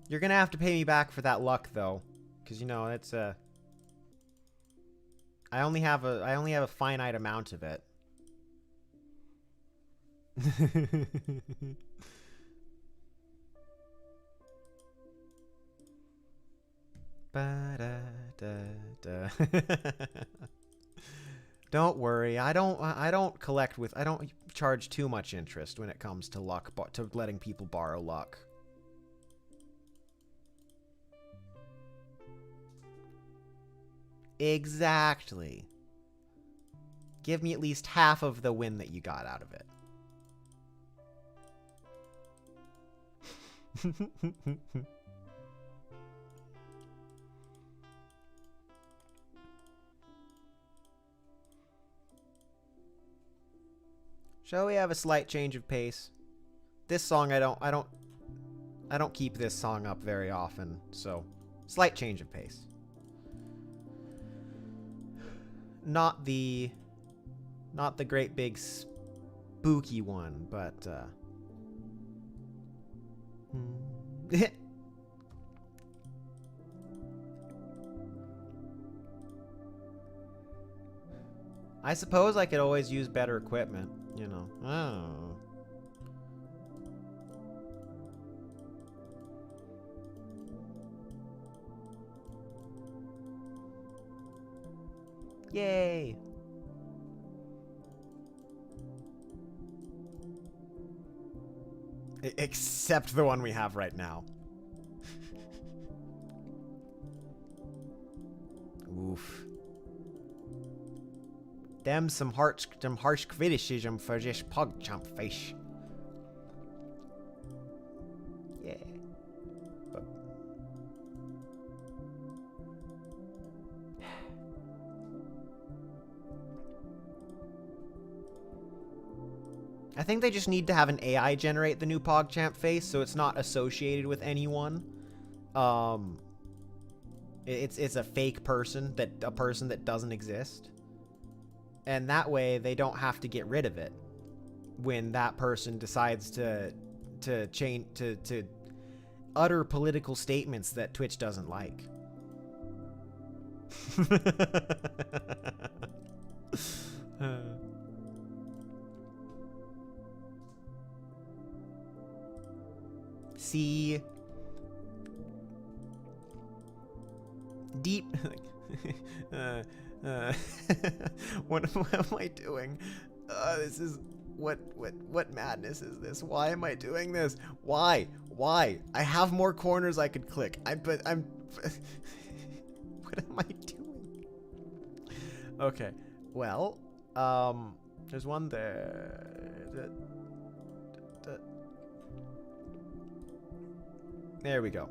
You're gonna have to pay me back for that luck, though, because, you know, it's I only have a finite amount of it. Ba-da-da-da. Don't worry. I don't charge too much interest when it comes to luck, to letting people borrow luck. Exactly. Give me at least half of the win that you got out of it. Shall we have a slight change of pace? This song I don't keep this song up very often, so slight change of pace. Not the great big spooky one, but I suppose I could always use better equipment, you know. Oh. Yay! Except the one we have right now. Oof. Them harsh criticism for this PogChamp fish. Yeah. But I think they just need to have an AI generate the new PogChamp face, so it's not associated with anyone. It's a fake person, a person that doesn't exist. And that way they don't have to get rid of it when that person decides to utter political statements that Twitch doesn't like. See, deep. What am I doing? This is what madness is this? Why am I doing this? Why? I have more corners I could click. But I'm. What am I doing? Okay. Well, there's one there. There we go.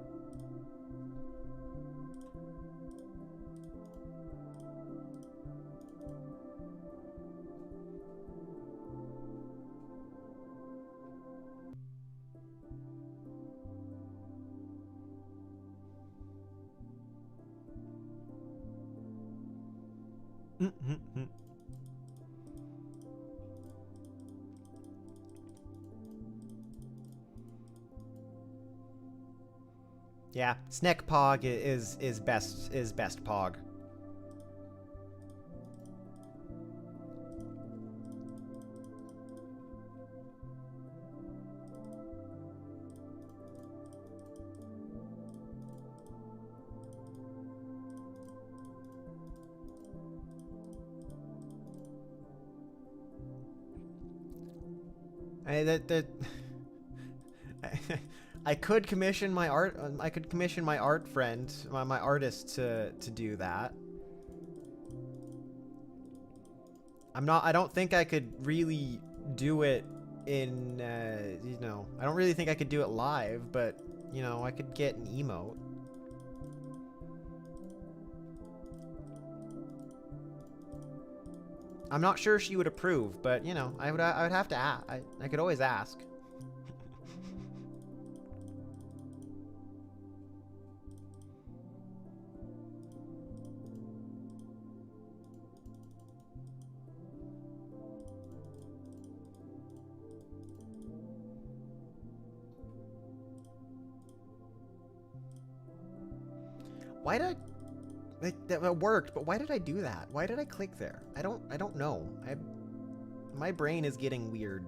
Yeah, Sneck Pog is best Pog. I could commission my art. I could commission my art friend, my artist, to do that. I don't think I could really do it in. You know, I don't really think I could do it live, but you know, I could get an emote. I'm not sure she would approve, but you know, I would have to ask. I could always ask. Why did that worked, but why did I do that? Why did I click there? I don't know. My brain is getting weird.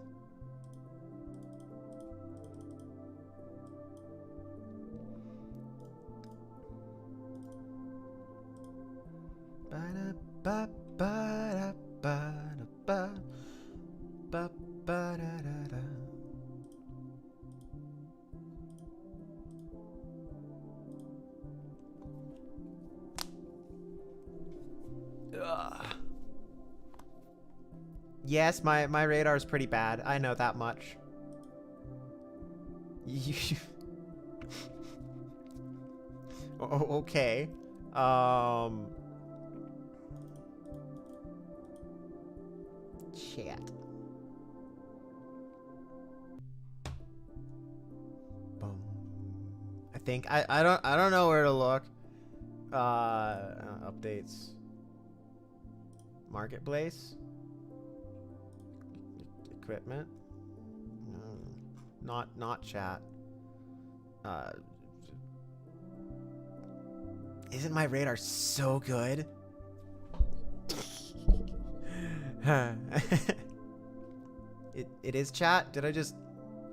Yes, my radar is pretty bad. I know that much. Okay. Chat. Boom. I think I don't know where to look. Updates. Marketplace. Equipment. Not chat. Isn't my radar so good? It is chat. Did I just?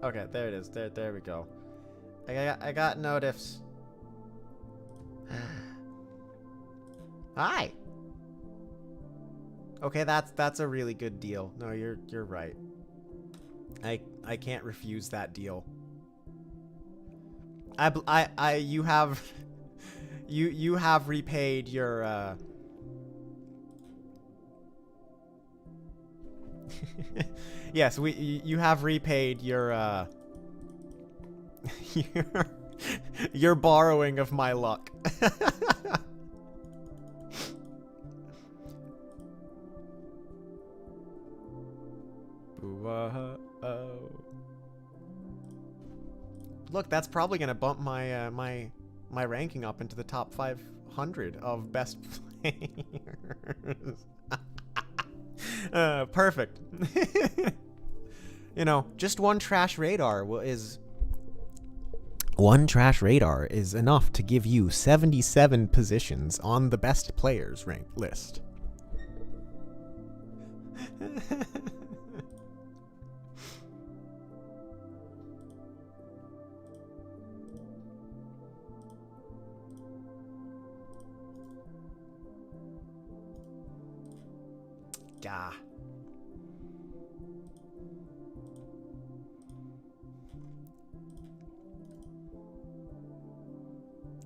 Okay, there it is. There we go. I got notifs. Hi. Okay, that's a really good deal. No, you're right. I can't refuse that deal. You have you have repaid your yes, you have repaid your your borrowing of my luck. Look, that's probably gonna bump my my ranking up into the top 500 of best players. Perfect. You know, just one trash radar is enough to give you 77 positions on the best players rank list. Gah.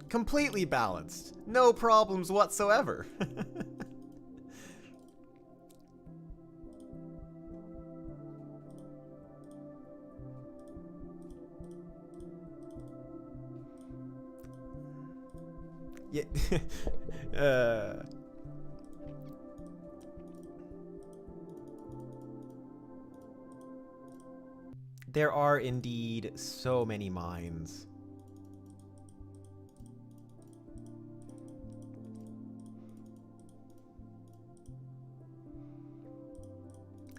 Completely balanced. No problems whatsoever. Yeah. There are indeed so many mines.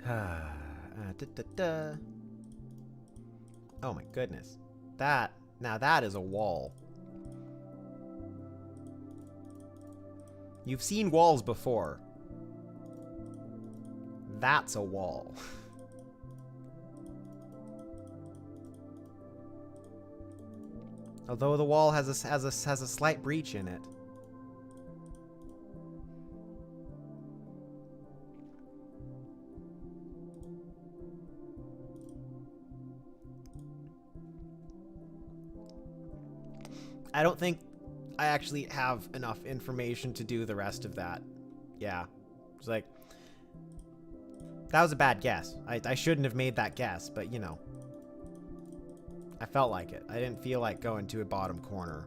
Oh my goodness. Now that is a wall. You've seen walls before. That's a wall. Although the wall has a slight breach in it. I don't think I actually have enough information to do the rest of that. Yeah. It's like, that was a bad guess. I shouldn't have made that guess, but you know. I felt like it. I didn't feel like going to a bottom corner.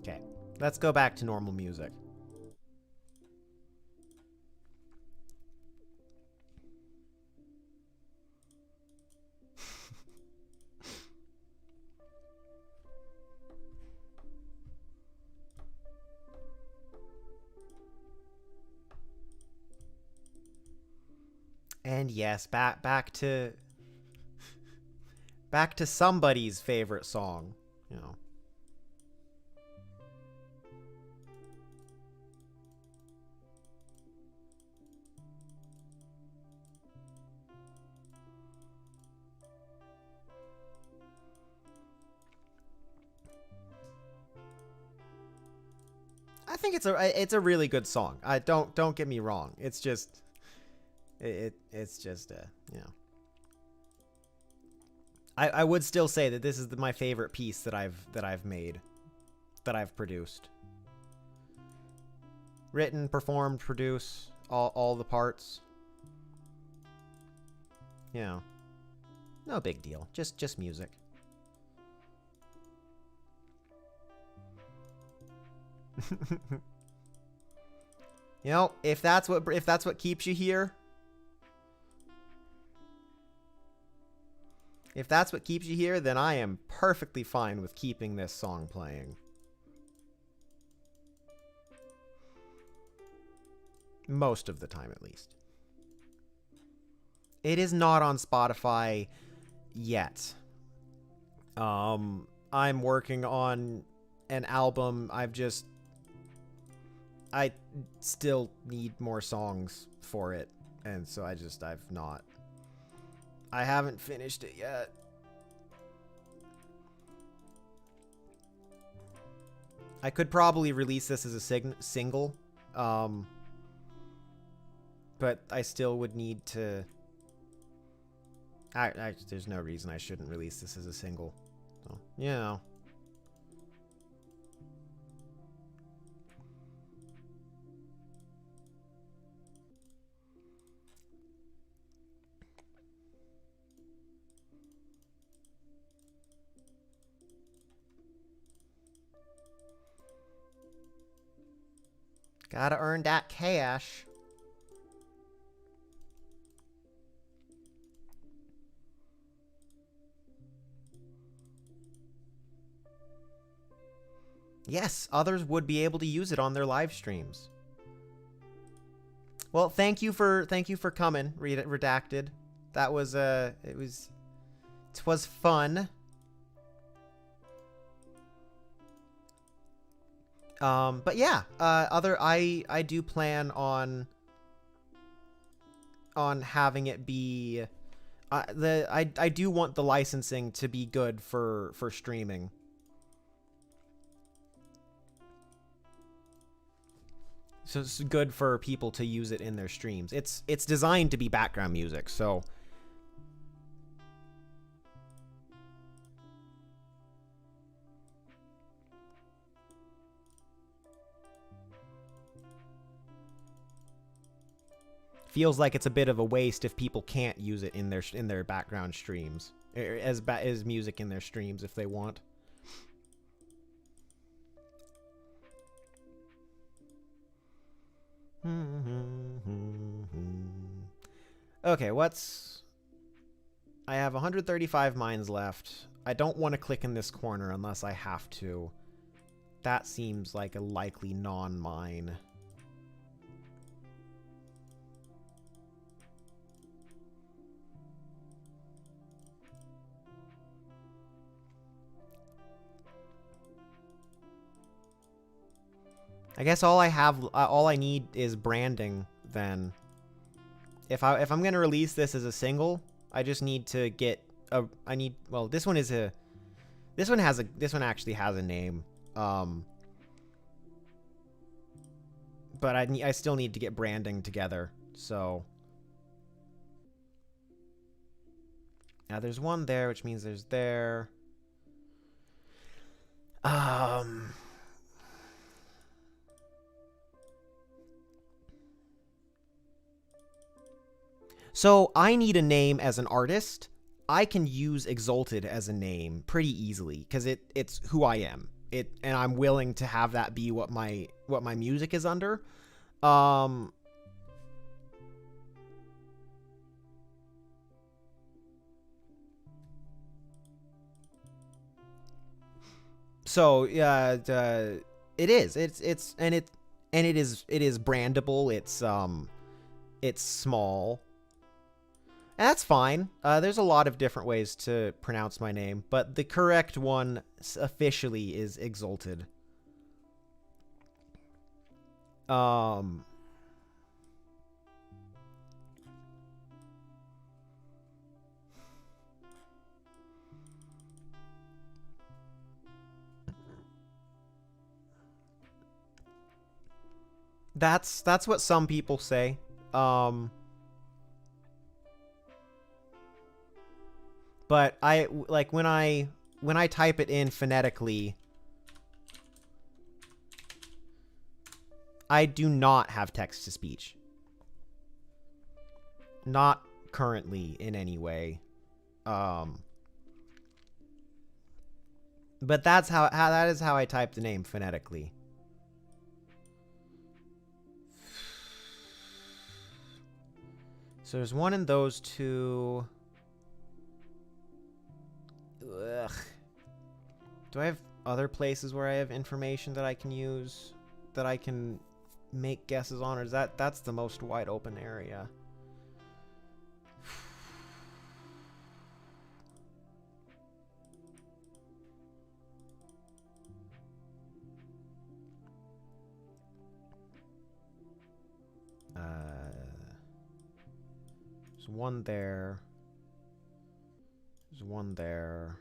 Okay, let's go back to normal music. And yes, back to somebody's favorite song, you know. I think it's a really good song. I don't get me wrong. It's just it's just you know. I would still say that this is my favorite piece that I've made, that I've produced. Written, performed, produced, all the parts. You know, no big deal. Just music. You know, if that's what keeps you here, if that's what keeps you here, then I am perfectly fine with keeping this song playing. Most of the time, at least. It is not on Spotify yet. I'm working on an album. I still need more songs for it, and so I haven't finished it yet. I could probably release this as a single, but I still would need to. There's no reason I shouldn't release this as a single. So, you know. Gotta earn that cash. Yes, others would be able to use it on their live streams. Well, thank you for coming, Redacted. That was it was fun. But yeah, I do plan on having it be I do want the licensing to be good for streaming. So it's good for people to use it in their streams. It's designed to be background music, so feels like it's a bit of a waste if people can't use it in their background streams, as music in their streams if they want. Okay, what's... I have 135 mines left. I don't want to click in this corner unless I have to. That seems like a likely non-mine. I guess all I need is branding then. If I'm gonna release this as a single, I just need to get a. Well, this one actually has a name. But I still need to get branding together. So now there's one there, which means there's there. So I need a name as an artist. I can use Exalted as a name pretty easily because it's who I am. And I'm willing to have that be what my music is under. So yeah, it is. It is brandable. It's small. And that's fine. There's a lot of different ways to pronounce my name, but the correct one officially is Exalted. That's what some people say. But I like when I type it in phonetically, I do not have text to speech. Not currently in any way. But that is how I type the name phonetically. So there's one in those two. Ugh. Do I have other places where I have information that I can use, that I can make guesses on, or is that's the most wide open area? There's one there. There's one there.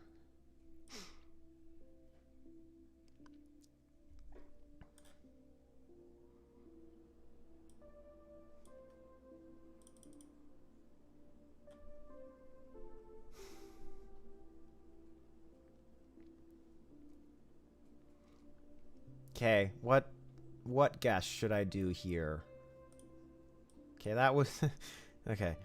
Okay, what guess should I do here? Okay, that was okay.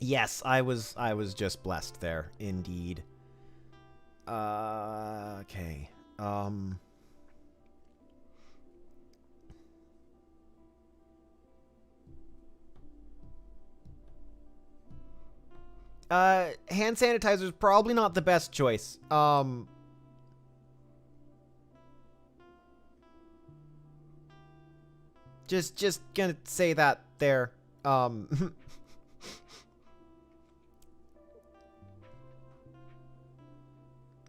Yes, I was just blessed there, indeed. Okay. Hand sanitizer is probably not the best choice. Just gonna say that there.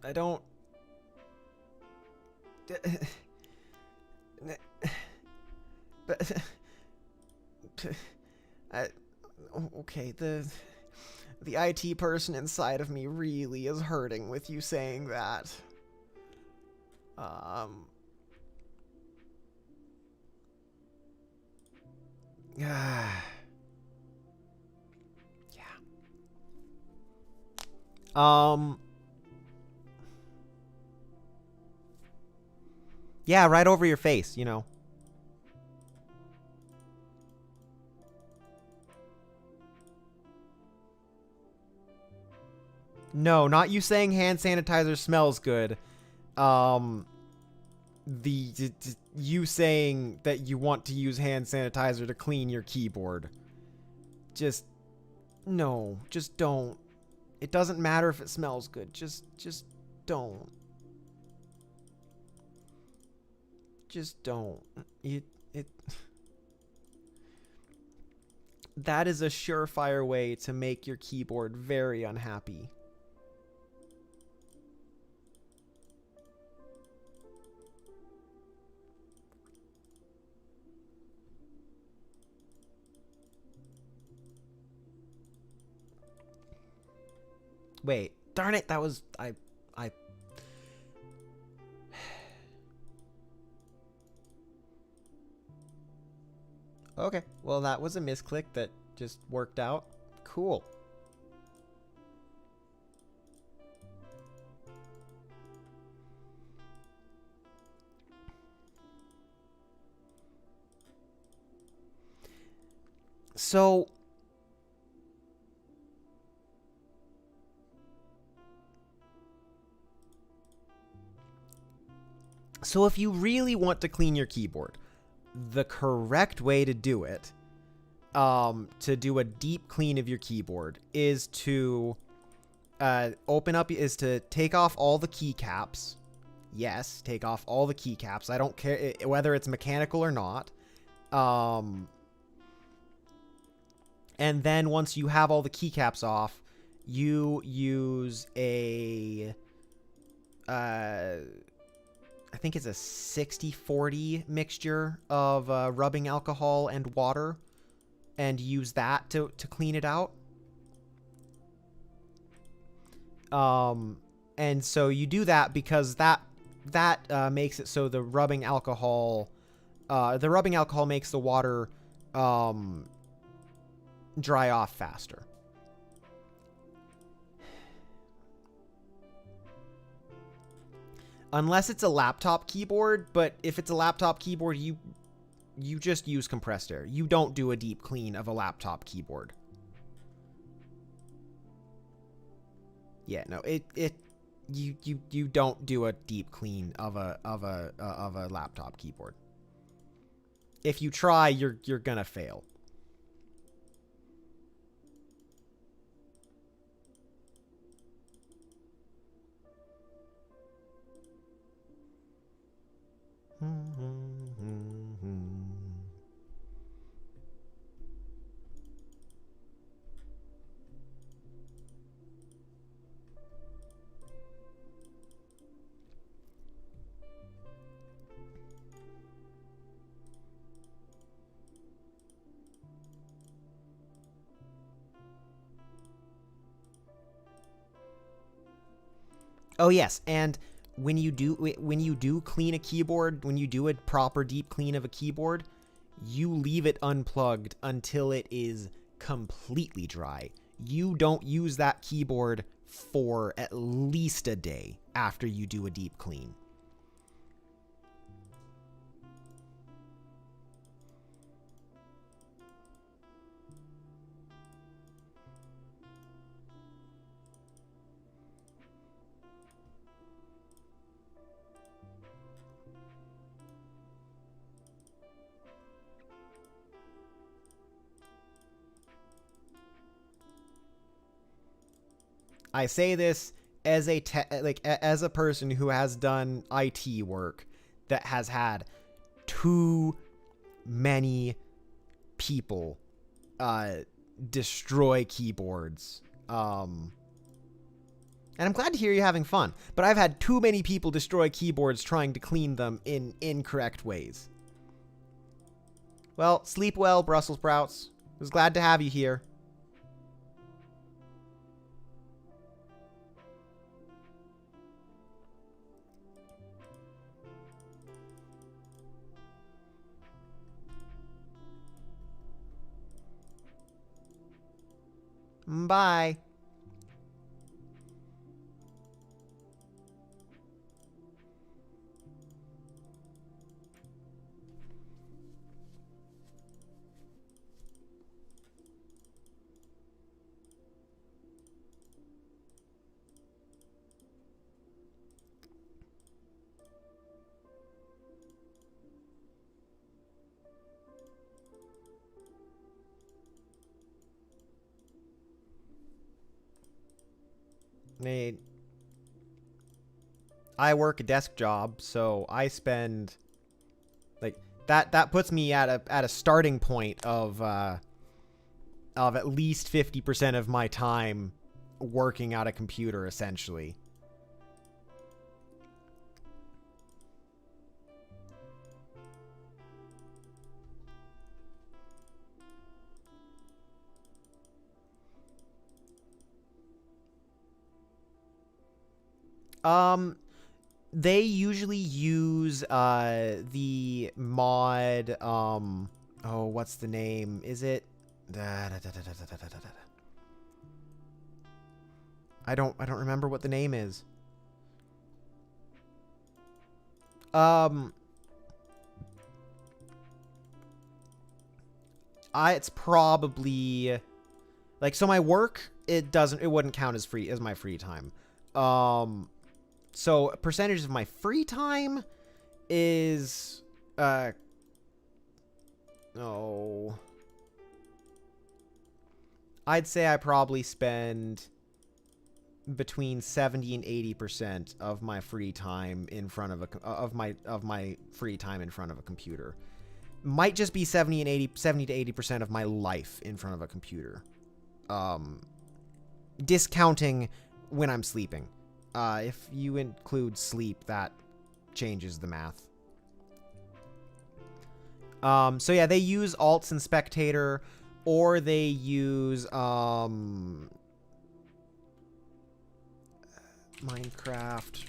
I don't... But... Okay, the IT person inside of me really is hurting with you saying that. Yeah. Yeah, right over your face, you know. No, not you saying hand sanitizer smells good. Um, you saying that you want to use hand sanitizer to clean your keyboard. Just no, just don't. It doesn't matter if it smells good. Just don't. Just don't. It that is a surefire way to make your keyboard very unhappy. Wait, darn it, that was I Okay, well that was a misclick that just worked out. Cool. So if you really want to clean your keyboard, the correct way to do it, to do a deep clean of your keyboard, is to take off all the keycaps. Yes, take off all the keycaps. I don't care whether it's mechanical or not. And then once you have all the keycaps off, you use a I think it's a 60-40 mixture of rubbing alcohol and water, and use that to clean it out. And so you do that because that makes it so the rubbing alcohol makes the water dry off faster. Unless it's a laptop keyboard, but if it's a laptop keyboard, you just use compressed air. You don't do a deep clean of a laptop keyboard. Yeah, no, you don't do a deep clean of a laptop keyboard. If you try, you're gonna fail. Oh yes, and when you do clean a keyboard, when you do a proper deep clean of a keyboard, you leave it unplugged until it is completely dry. You don't use that keyboard for at least a day after you do a deep clean. I say this as as a person who has done IT work that has had too many people destroy keyboards. And I'm glad to hear you're having fun, but I've had too many people destroy keyboards trying to clean them in incorrect ways. Well, sleep well, Brussels sprouts. I was glad to have you here. Bye. I work a desk job, so I spend like that puts me at a starting point of at least 50% of my time working at a computer, essentially. They usually use the mod oh, what's the name? Is it I don't remember what the name is. It's probably like, so my work, it wouldn't count as my free time. So a percentage of my free time is I'd say I probably spend between 70 and 80% of my free time in front of my free time in front of a computer. Might just be 70 to 80% of my life in front of a computer. Discounting when I'm sleeping. If you include sleep, that changes the math. So yeah, they use alts and spectator, or they use Minecraft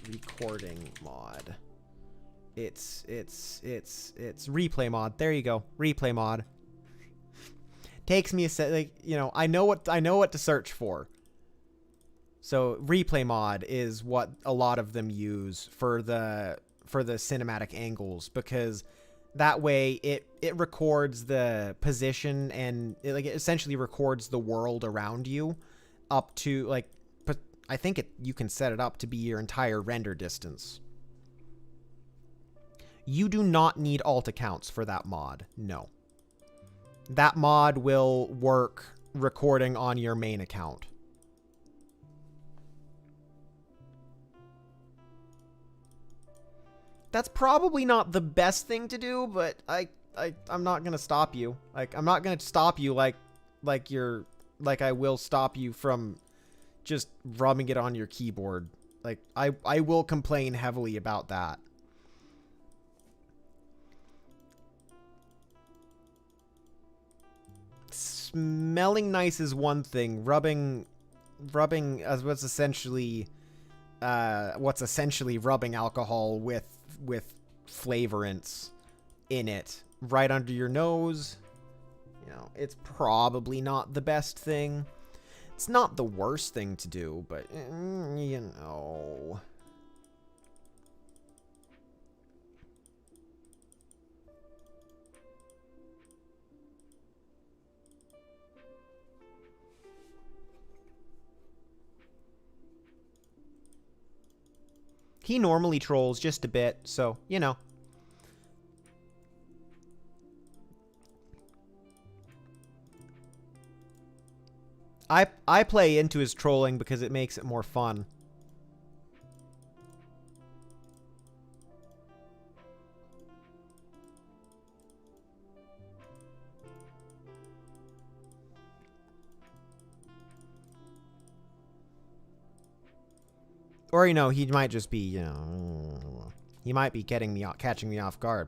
recording mod. It's replay mod. There you go. Replay mod. Takes me a set, like, you know, I know what to search for. So replay mod is what a lot of them use for the cinematic angles, because that way it records the position, and it essentially records the world around you up to, like, I think you can set it up to be your entire render distance. You do not need alt accounts for that mod. No. That mod will work recording on your main account. That's probably not the best thing to do, but I'm not gonna stop you. Like, I'm not gonna stop you like I will stop you from just rubbing it on your keyboard. Like, I will complain heavily about that. Smelling nice is one thing. Rubbing as what's essentially rubbing alcohol with flavorants in it right under your nose, you know, it's probably not the best thing. It's not the worst thing to do, but you know. He normally trolls just a bit, so, you know. I play into his trolling because it makes it more fun. Or, you know, he might just be, you know, he might be catching me off guard.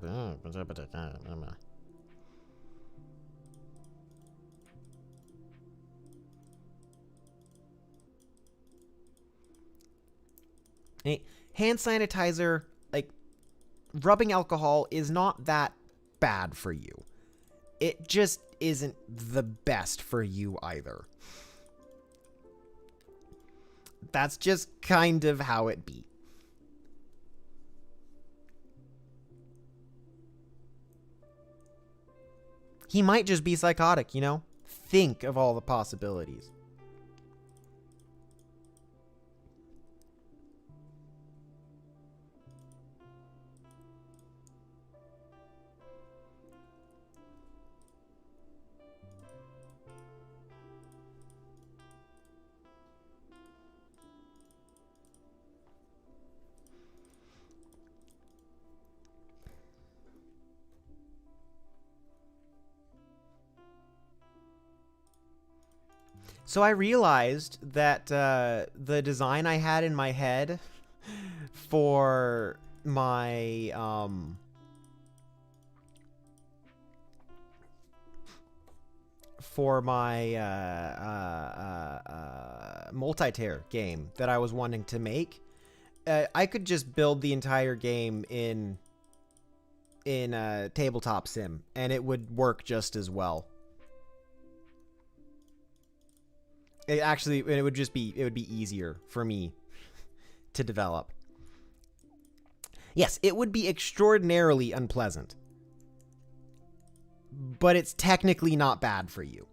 Hand sanitizer, like, rubbing alcohol is not that bad for you. It just isn't the best for you either. That's just kind of how it be. He might just be psychotic, you know? Think of all the possibilities. So I realized that the design I had in my head for my multi-tier game that I was wanting to make, I could just build the entire game in a tabletop sim, and it would work just as well. It would be easier for me to develop. Yes, it would be extraordinarily unpleasant, but it's technically not bad for you.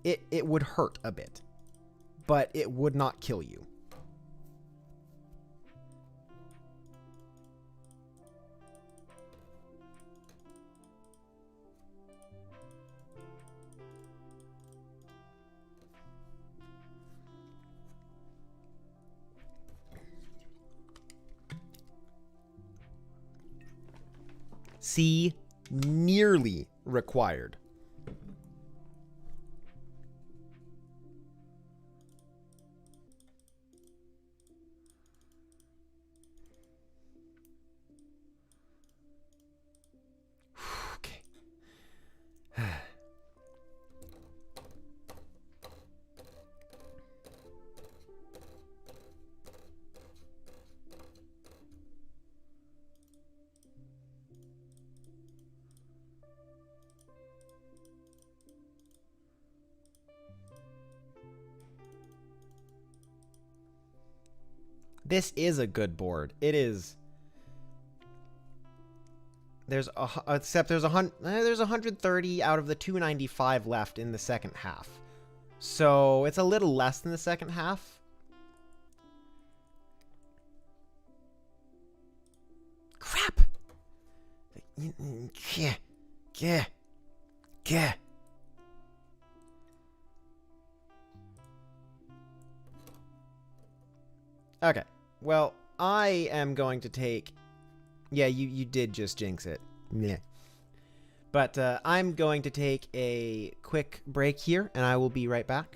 It would hurt a bit, but it would not kill you. See, nearly required. Okay. This is a good board. It is. There's 130 out of the 295 left in the second half. So it's a little less than the second half. Crap. Yeah. Okay. Well, I am going to take... Yeah, you did just jinx it. Meh. But I'm going to take a quick break here, and I will be right back.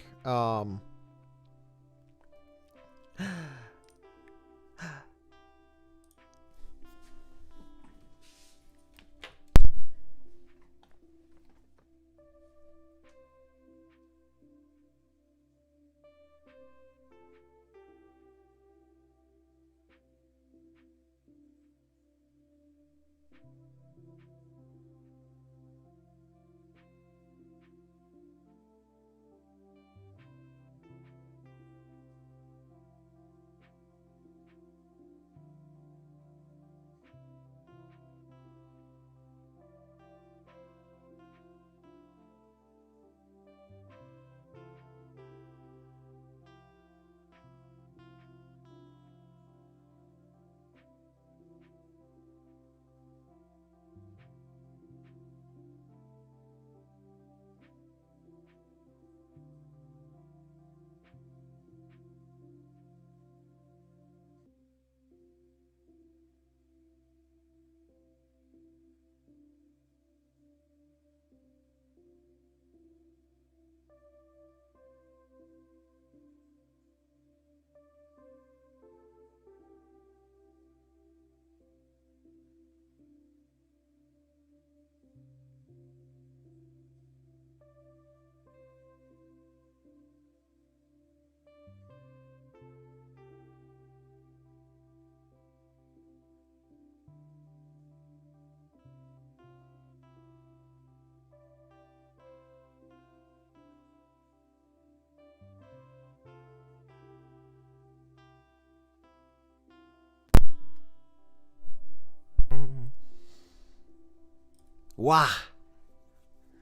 Wah!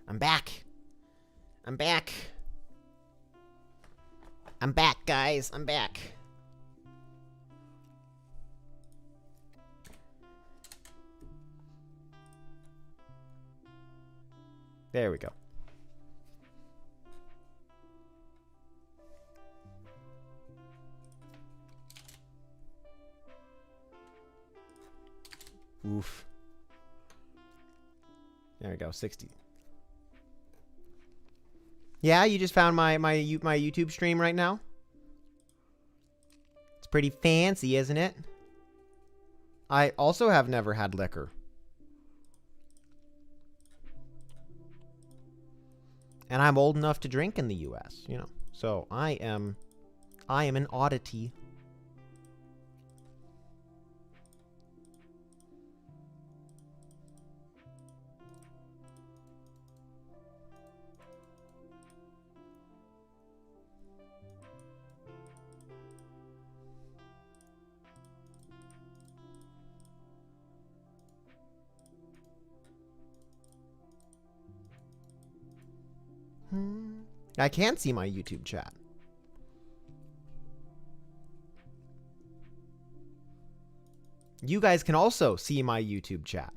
I'm back. I'm back. I'm back, guys. I'm back. There we go. Oof. There we go, 60. Yeah, you just found my YouTube stream right now? It's pretty fancy, isn't it? I also have never had liquor. And I'm old enough to drink in the US, you know. So I am an oddity. I can see my YouTube chat. You guys can also see my YouTube chat.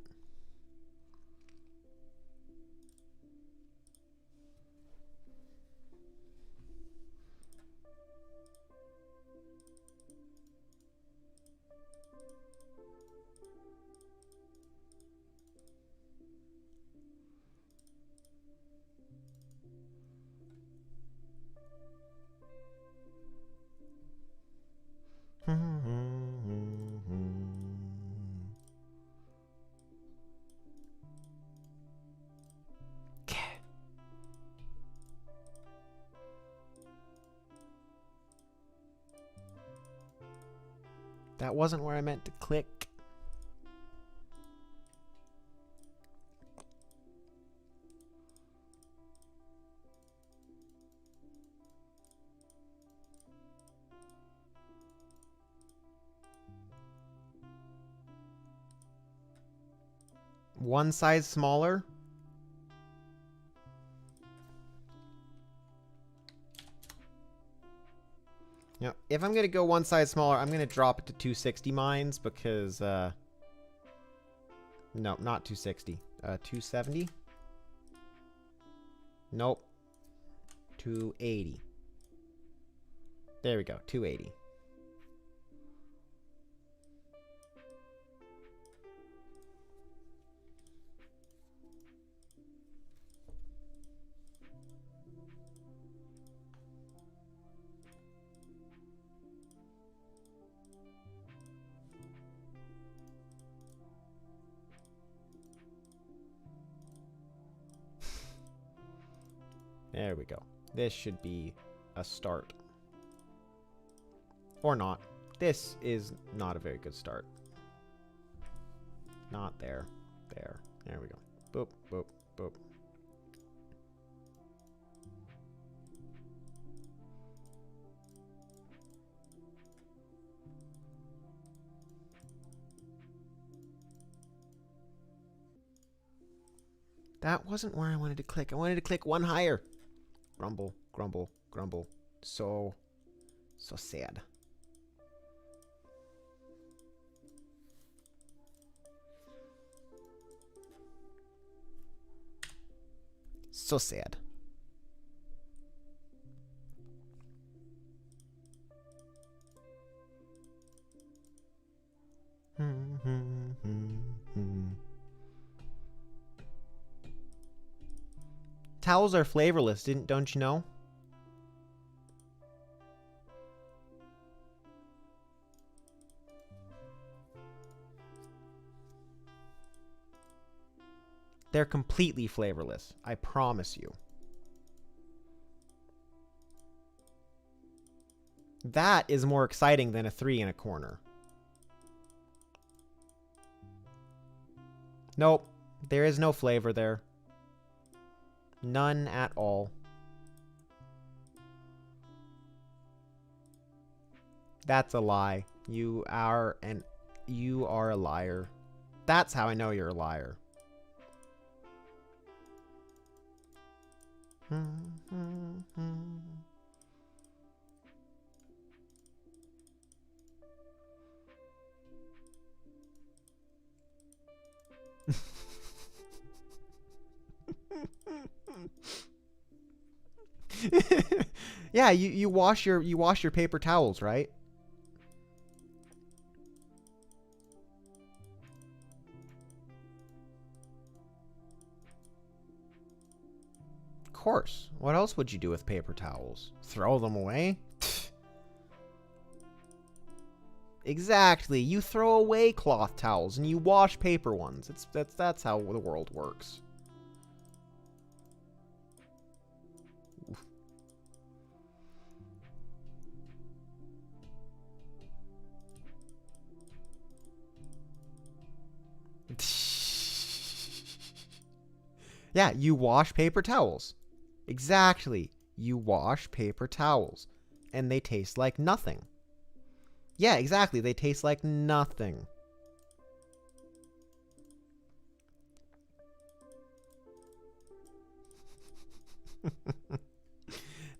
That wasn't where I meant to click. One size smaller? You know, if I'm going to go one size smaller, I'm going to drop it to 260 mines because, no, not 260. 270? Nope. 280. There we go, 280. There we go. This should be a start. Or not. This is not a very good start. Not there. There. There we go. Boop, boop, boop. That wasn't where I wanted to click. I wanted to click one higher. Grumble, grumble, grumble. So sad. So sad. Towels are flavorless, don't you know? They're completely flavorless, I promise you. That is more exciting than a 3 in a corner. Nope, there is no flavor there. None at all. That's a lie. You are a liar. That's how I know you're a liar. Yeah, you wash your paper towels, right? course. What else would you do with paper towels? Throw them away? Exactly. You throw away cloth towels and you wash paper ones. That's how the world works. Yeah, you wash paper towels. Exactly. You wash paper towels. And they taste like nothing. Yeah, exactly. They taste like nothing.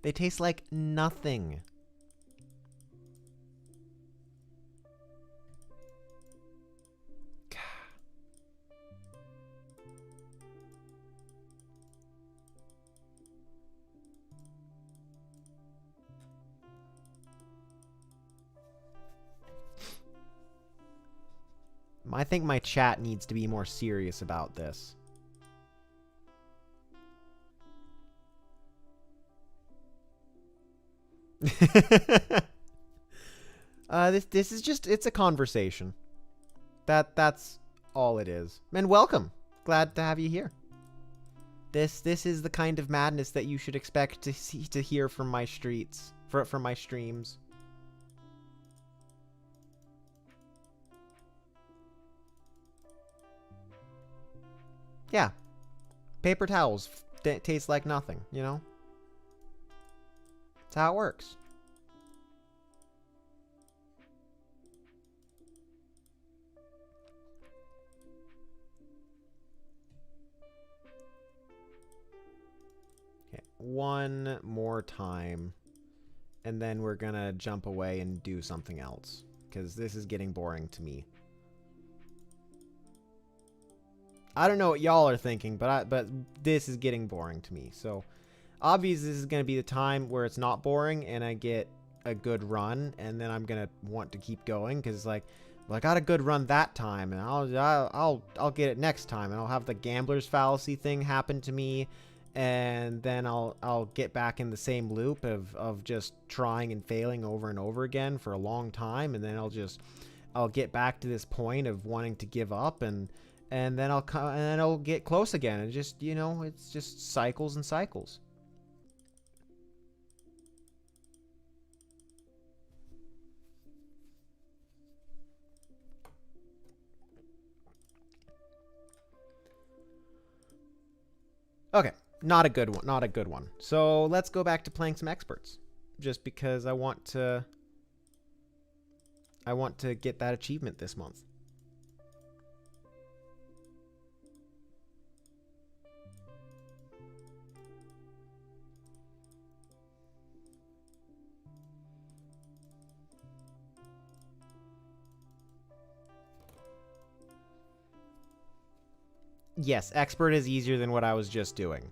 They taste like nothing. I think my chat needs to be more serious about this. This is just, it's a conversation. That's all it is. And welcome. Glad to have you here. This is the kind of madness that you should expect to hear from my from my streams. Yeah. Paper towels taste like nothing, you know? That's how it works. Okay, one more time. And then we're gonna jump away and do something else. Because this is getting boring to me. I don't know what y'all are thinking, but this is getting boring to me. So, obviously, this is going to be the time where it's not boring and I get a good run, and then I'm going to want to keep going because, like, well, I got a good run that time, and I'll get it next time, and I'll have the gambler's fallacy thing happen to me, and then I'll get back in the same loop of just trying and failing over and over again for a long time, and then I'll get back to this point of wanting to give up, and then I'll get close again. And just, you know, it's just cycles and cycles. Okay, not a good one. Not a good one. So let's go back to playing some experts, just because I want to get that achievement this month. Yes, expert is easier than what I was just doing.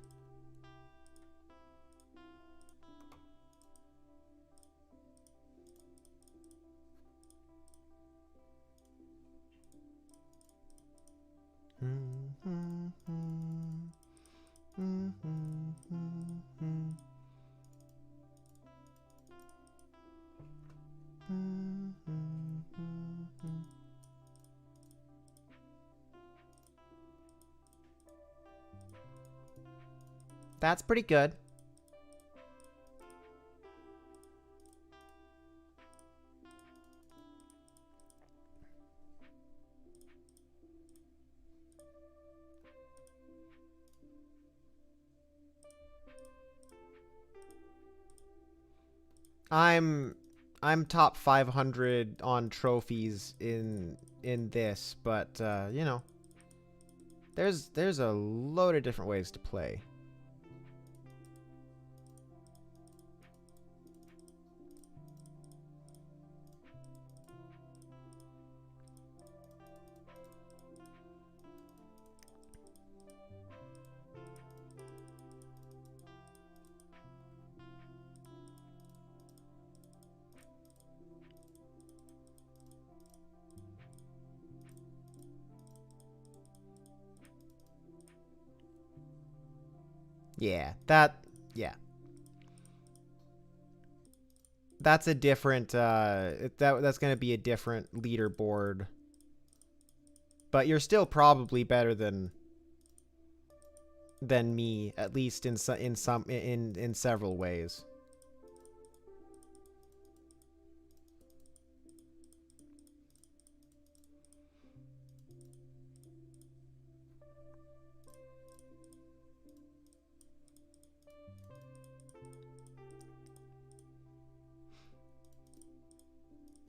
That's pretty good. I'm top 500 on trophies in this, but you know, there's a load of different ways to play. Yeah, that Yeah. That's a different, that's going to be a different leaderboard. But you're still probably better than me, at least in several ways.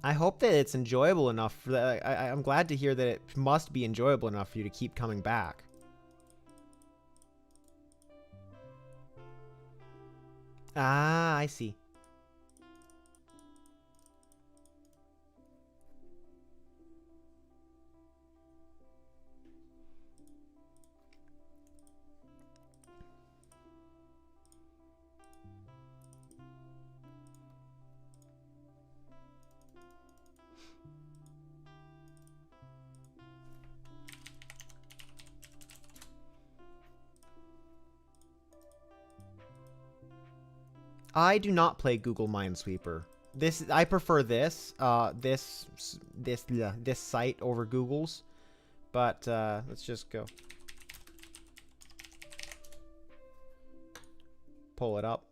I hope that it's enjoyable enough for that. I'm glad to hear that it must be enjoyable enough for you to keep coming back. Ah, I see. I do not play Google Minesweeper. I prefer this this site over Google's. But let's just go. Pull it up.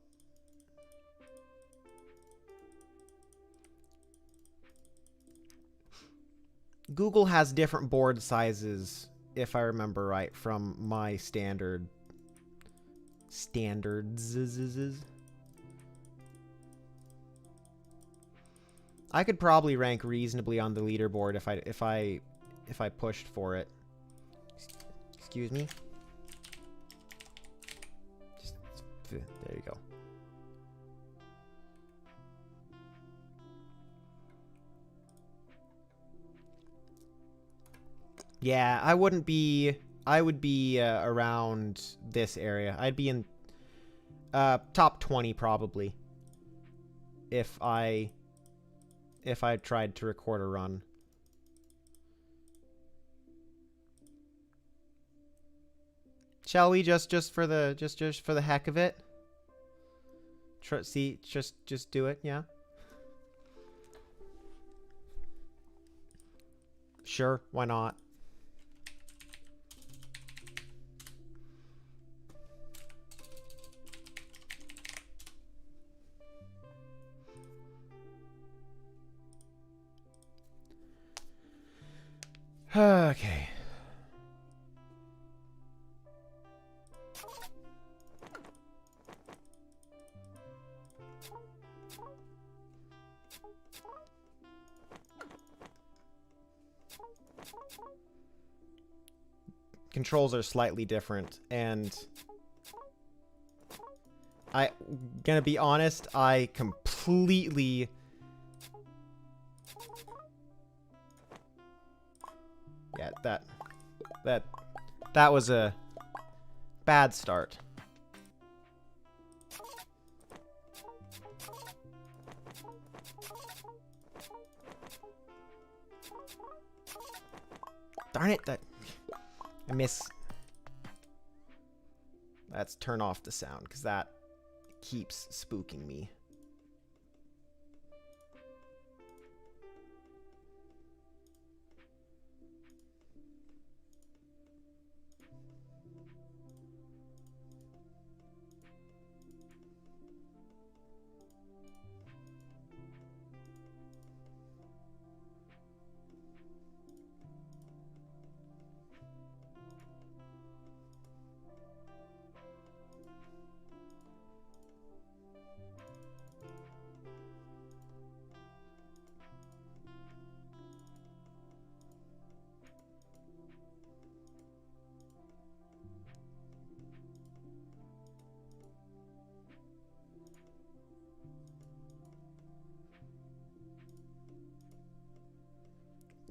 Google has different board sizes, if I remember right, from my standards. I could probably rank reasonably on the leaderboard if I pushed for it. Excuse me. There you go. Yeah, I would be around this area. I'd be in top 20 probably if I tried to record a run. Shall we just for the heck of it? Just do it, yeah. Sure, why not? Okay. Controls are slightly different, and gonna be honest, I completely that was a bad start. Darn it, I miss. Let's turn off the sound because that keeps spooking me.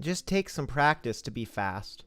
Just take some practice to be fast.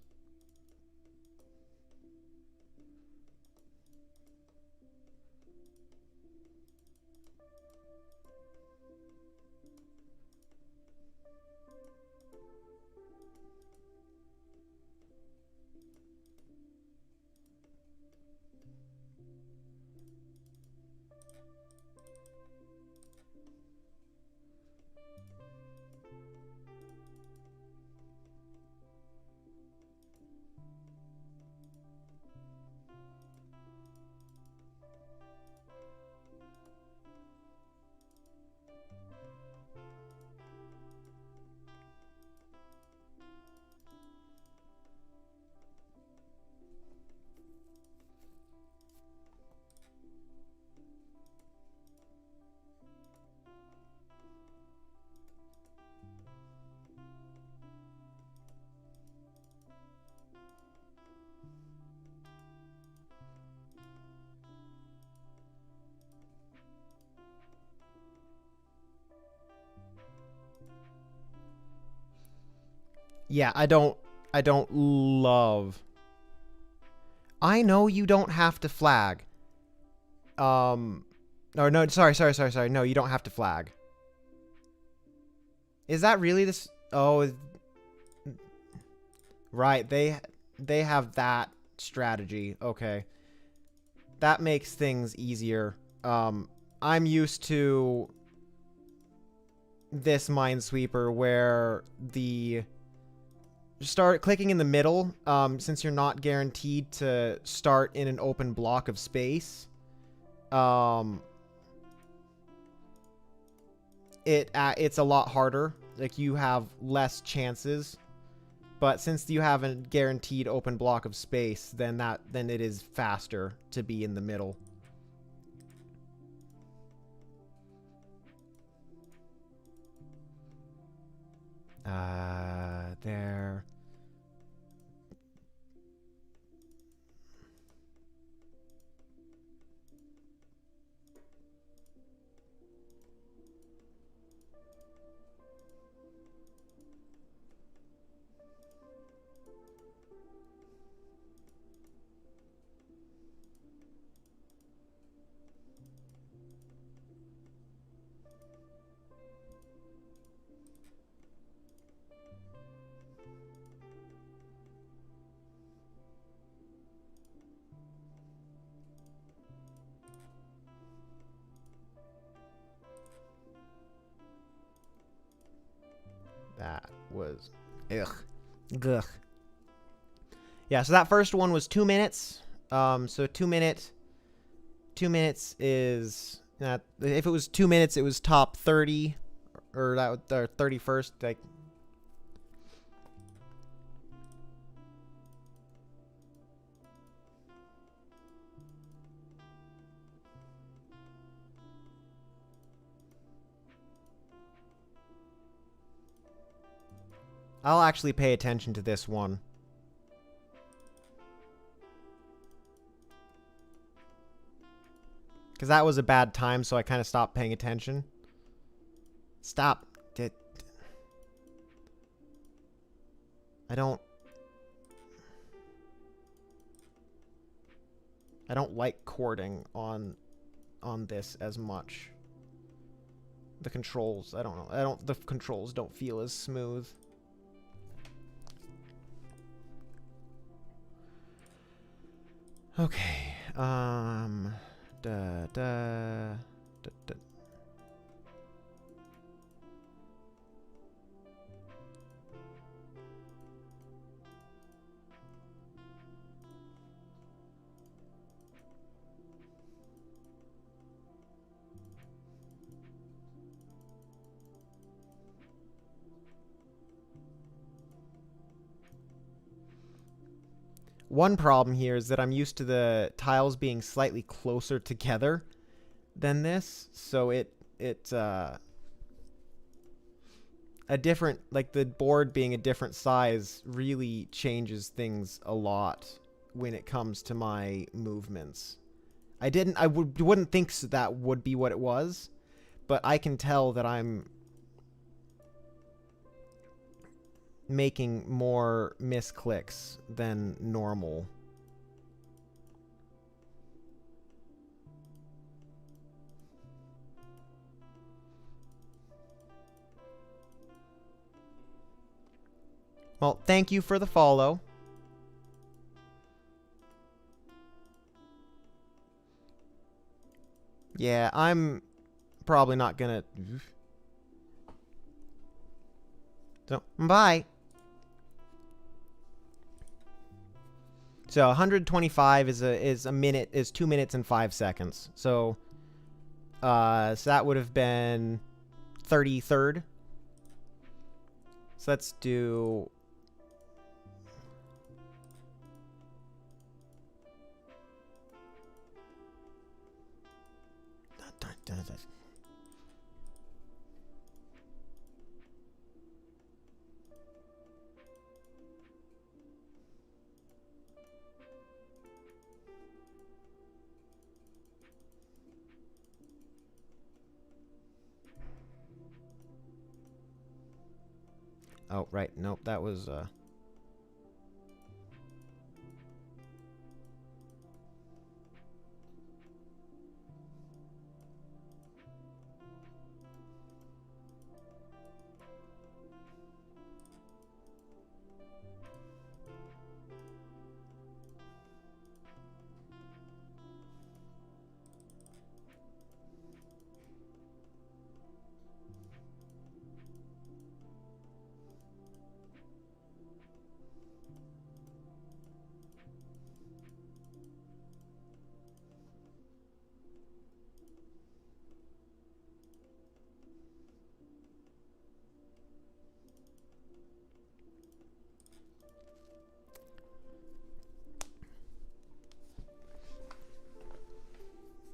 Yeah, I don't love. I know you don't have to flag. Or no, sorry. No, you don't have to flag. Is that really this? Oh, right. They have that strategy. Okay. That makes things easier. I'm used to this Minesweeper where the start clicking in the middle, since you're not guaranteed to start in an open block of space. It's a lot harder. Like, you have less chances. But since you have a guaranteed open block of space, then it is faster to be in the middle. There. That was... Ugh. Gugh. Yeah, so that first one was 2 minutes. So 2 minutes... 2 minutes is... if it was 2 minutes, it was top 30. Or that or 31st. Like... I'll actually pay attention to this one. Because that was a bad time, so I kind of stopped paying attention. Stop. I don't like cording on this as much. The controls, I don't know. The controls don't feel as smooth. Okay. One problem here is that I'm used to the tiles being slightly closer together than this, so a different, like, the board being a different size really changes things a lot when it comes to my movements. I wouldn't think that would be what it was, but I can tell that I'm making more misclicks than normal. Well, thank you for the follow. Yeah, I'm probably not gonna... So, bye. So 125 is a minute, is 2 minutes and 5 seconds. So so that would have been 33rd. So let's do... Oh, right. Nope, that was,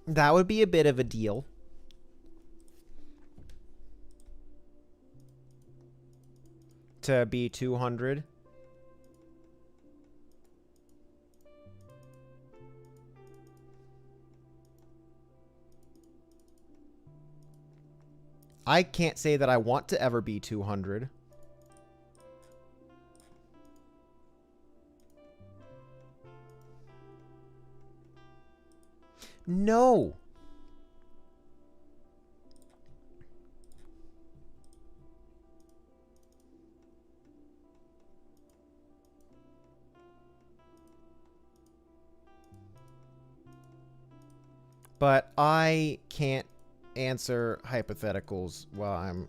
that would be a bit of a deal. To be 200. I can't say that I want to ever be 200. No. But I can't answer hypotheticals while I'm...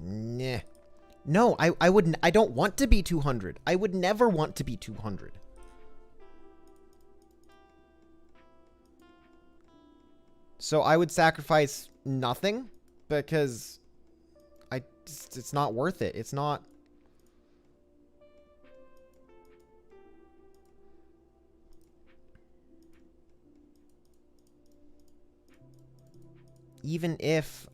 Nah. No, I wouldn't. I don't want to be 200. I would never want to be 200. So I would sacrifice nothing because it's not worth it. It's not... Even if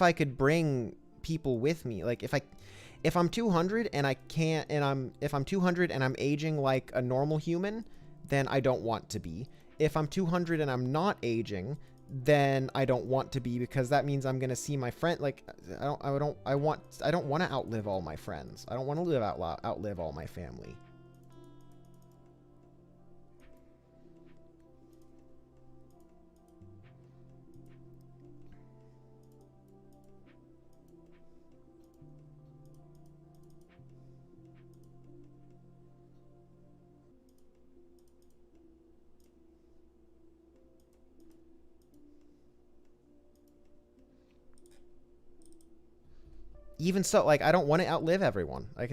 I could bring people with me, like if I'm 200 and I can't, and if I'm 200 and I'm aging like a normal human, then I don't want to be. If I'm 200 and I'm not aging, then I don't want to be, because that means I'm gonna see my friend. Like I don't want to outlive all my friends. I don't want to outlive all my family. Even so, like, I don't want to outlive everyone. Like,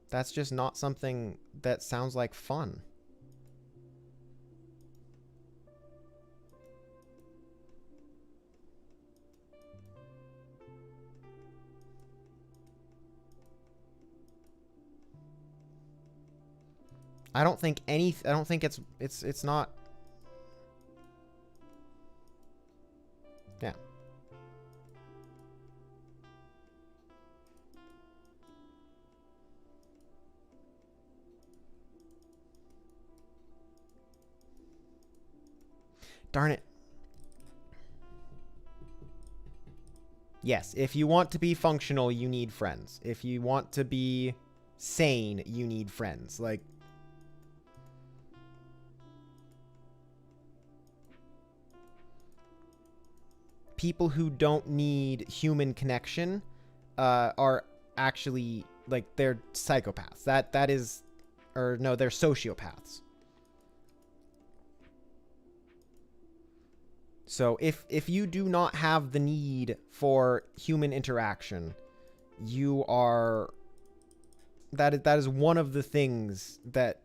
that's just not something that sounds like fun. I don't think it's not. Yeah. Darn it. Yes, if you want to be functional, you need friends. If you want to be sane, you need friends. Like, people who don't need human connection are actually, like, they're psychopaths. That is, or no, they're sociopaths. So if you do not have the need for human interaction, you are... That is one of the things that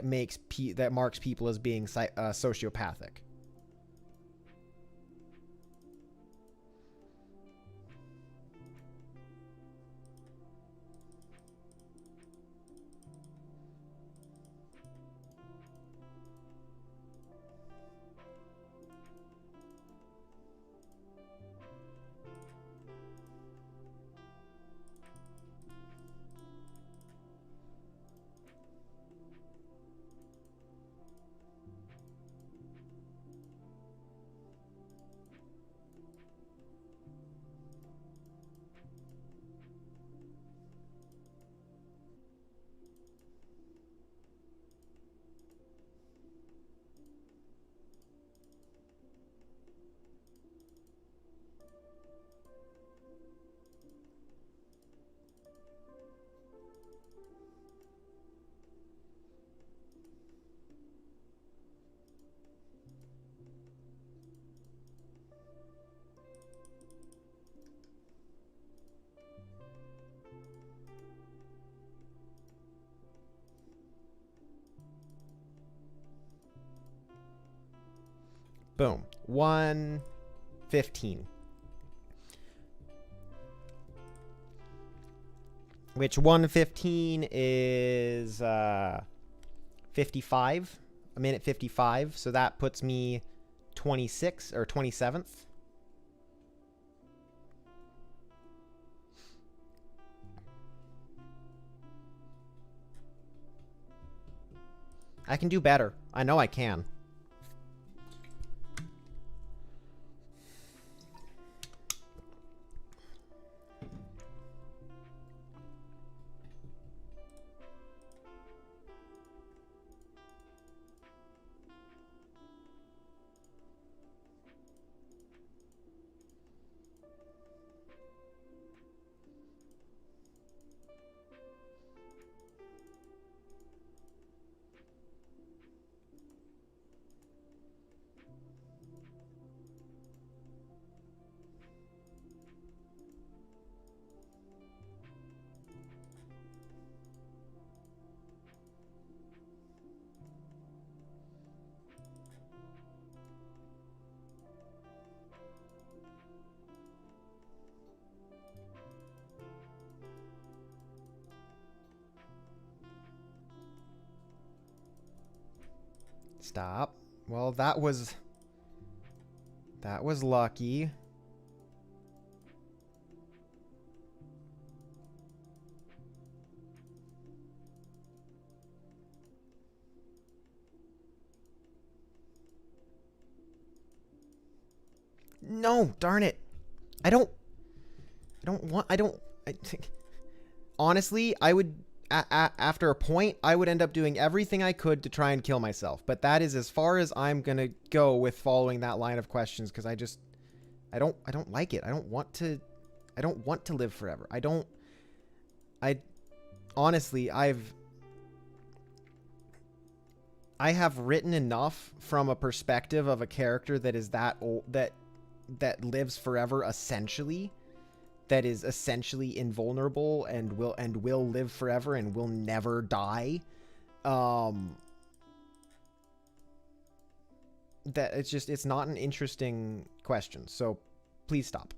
marks people as being sociopathic. Boom. 115. Which 115 is 55. A minute 55. So that puts me 26 or 27th. I can do better. I know I can. Stop. Well, that was lucky. No, darn it. Honestly, I would after a point, I would end up doing everything I could to try and kill myself. But that is as far as I'm going to go with following that line of questions, because I don't like it. I don't want to live forever. Honestly, I have written enough from a perspective of a character that is that old, that lives forever, essentially, that is essentially invulnerable and will live forever and will never die. That it's not an interesting question. So please stop.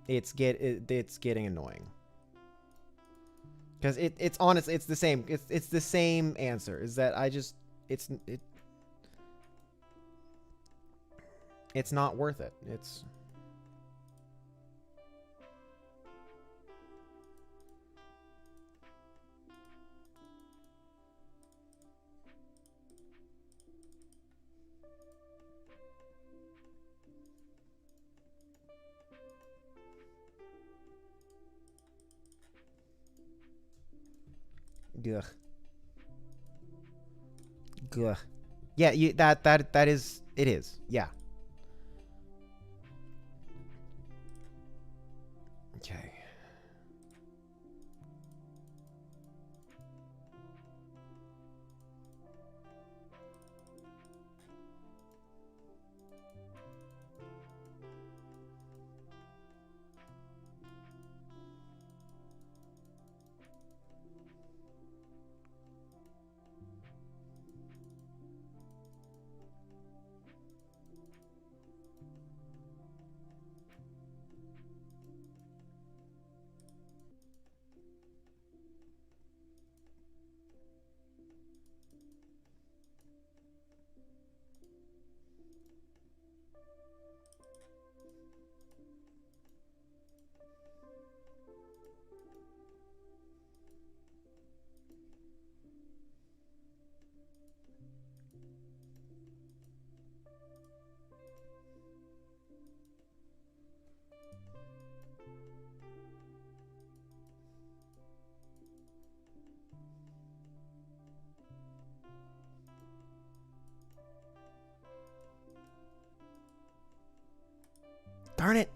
It's getting annoying. Because it's honestly, it's the same. It's the same answer. Is that it's not worth it. It's Gugh. Gugh. Yeah, that is, it is. Yeah. Okay. Darn it!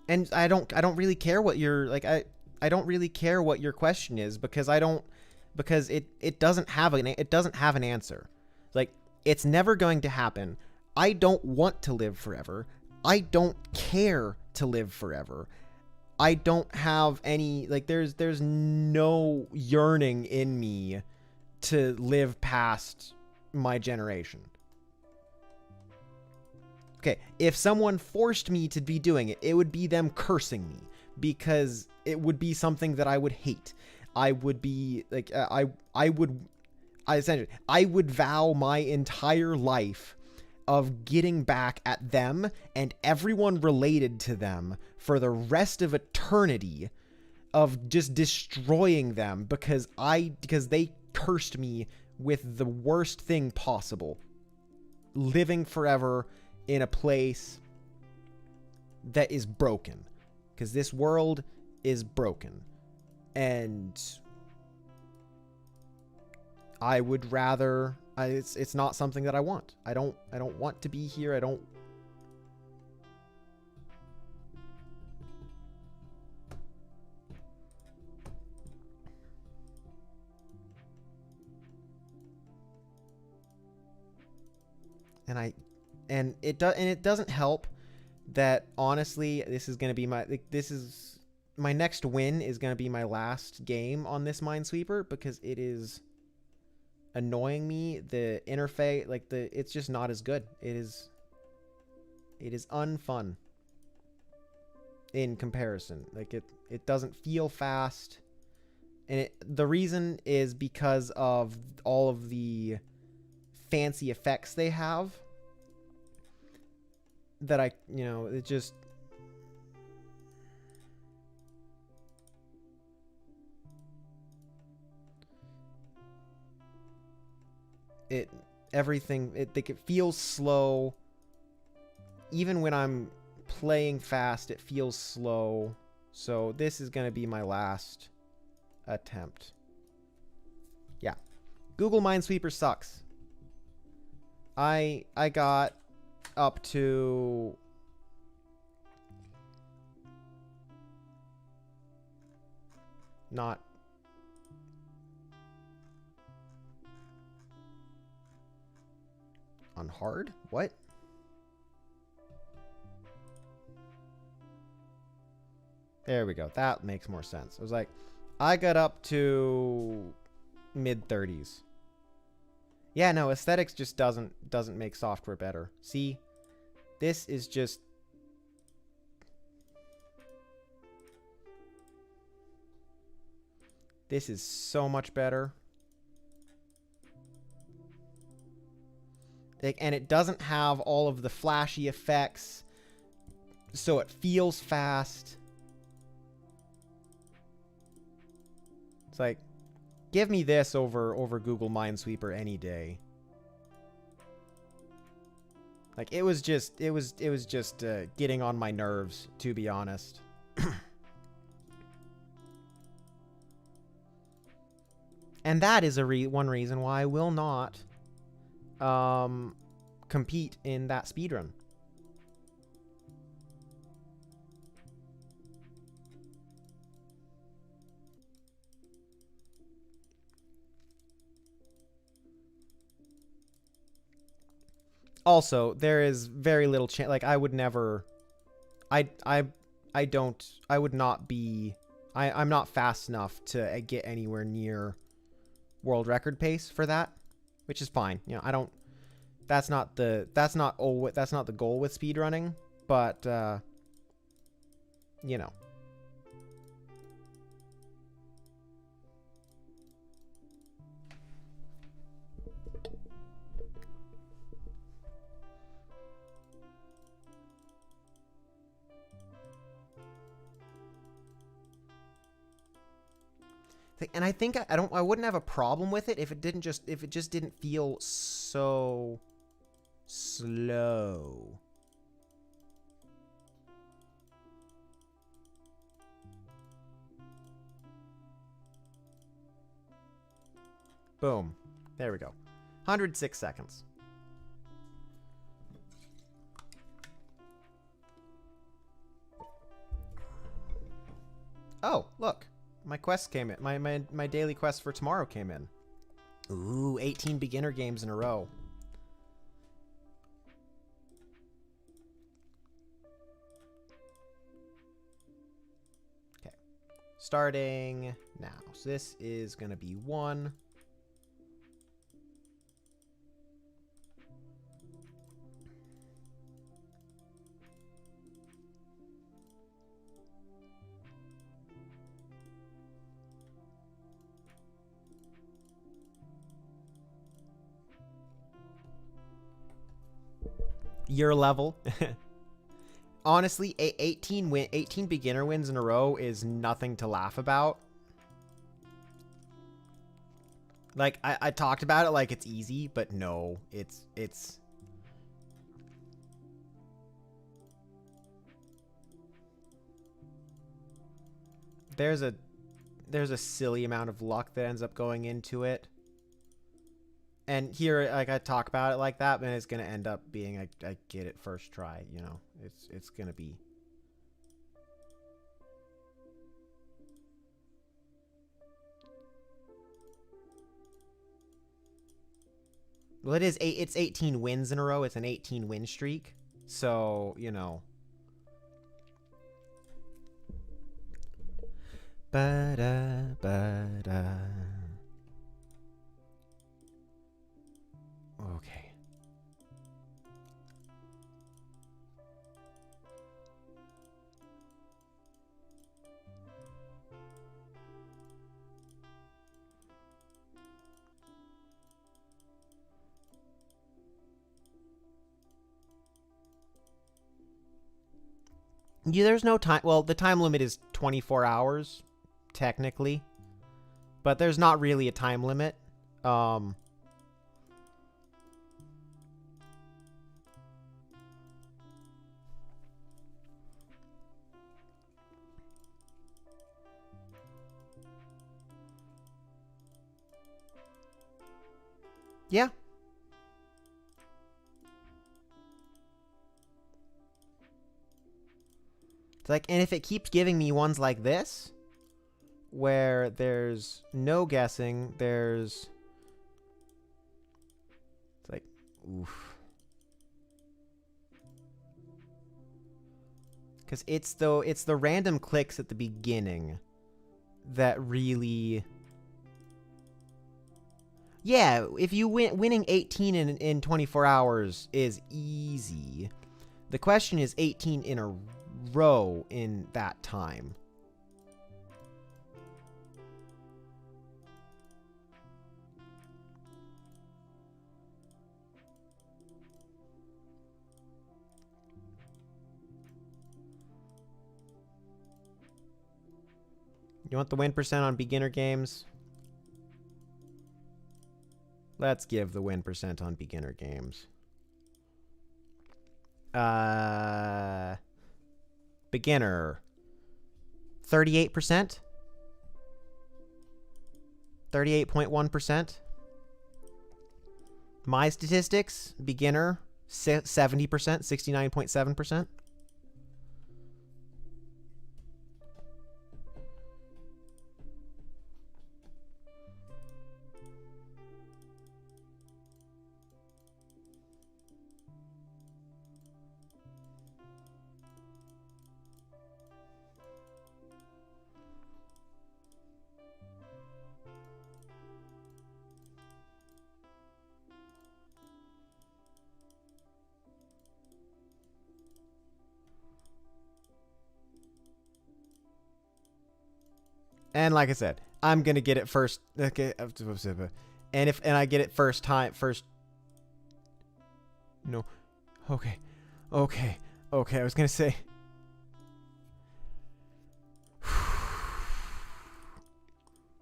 And I don't really care what your I don't really care what your question is, because it doesn't have an answer. Like, it's never going to happen. I don't want to live forever. I don't care to live forever. I don't have any, like, there's no yearning in me to live past my generation. Okay, if someone forced me to be doing it, it would be them cursing me, because it would be something that I would hate. I would be like, I would vow my entire life of getting back at them and everyone related to them for the rest of eternity, of just destroying them because they cursed me with the worst thing possible. Living forever in a place that is broken, because this world is broken, and I would rather, it's not something that I want. I don't want to be here. And it doesn't help that, honestly, this is going to be my next win is going to be my last game on this Minesweeper, because it is annoying me. The interface, like, it's just not as good. It is unfun in comparison. Like, it doesn't feel fast, and the reason is because of all of the fancy effects they have that it just, everything, it feels slow. Even when I'm playing fast, it feels slow. So this is going to be my last attempt. Yeah. Google Minesweeper sucks. I got up to not on hard? What? There we go. That makes more sense. I was like, I got up to mid-30s. Yeah, no, aesthetics just doesn't make software better. See? This is just... This is so much better. And it doesn't have all of the flashy effects, so it feels fast. It's like, give me this over Google Minesweeper any day. Like, it was just getting on my nerves, to be honest. And that is one reason why I will not compete in that speedrun. Also, there is very little chance. Like, I would never. I would not be. I'm not fast enough to get anywhere near world record pace for that, which is fine. You know, I don't. That's not the goal with speedrunning, but you know. And I think I wouldn't have a problem with it if it just didn't feel so slow. Boom. There we go. 106 seconds. Oh, look. My quest came in. My daily quest for tomorrow came in. Ooh, 18 beginner games in a row. Starting now. So this is going to be 1. Your level. Honestly, 18 beginner wins in a row is nothing to laugh about. Like, I talked about it like it's easy, but no, it's... There's a silly amount of luck that ends up going into it. And here, like, I talk about it like that, but it's going to end up being, I get it first try, you know. It's going to be... Well, it's 18 wins in a row. It's an 18 win streak. So, you know. Ba-da. Okay. Yeah, there's no time. Well, the time limit is 24 hours, technically. But there's not really a time limit. Yeah. It's like, and if it keeps giving me ones like this, where there's no guessing, there's... It's like, oof. Because it's the random clicks at the beginning that really... Yeah, if you winning 18 in 24 hours is easy. The question is 18 in a row in that time. You want the win percent on beginner games? Let's give the win percent on beginner games. Beginner. 38%? 38.1%? My statistics, beginner, 70%, 69.7%. And like I said, I'm gonna get it first. Okay, and I get it first time. No, okay. I was gonna say.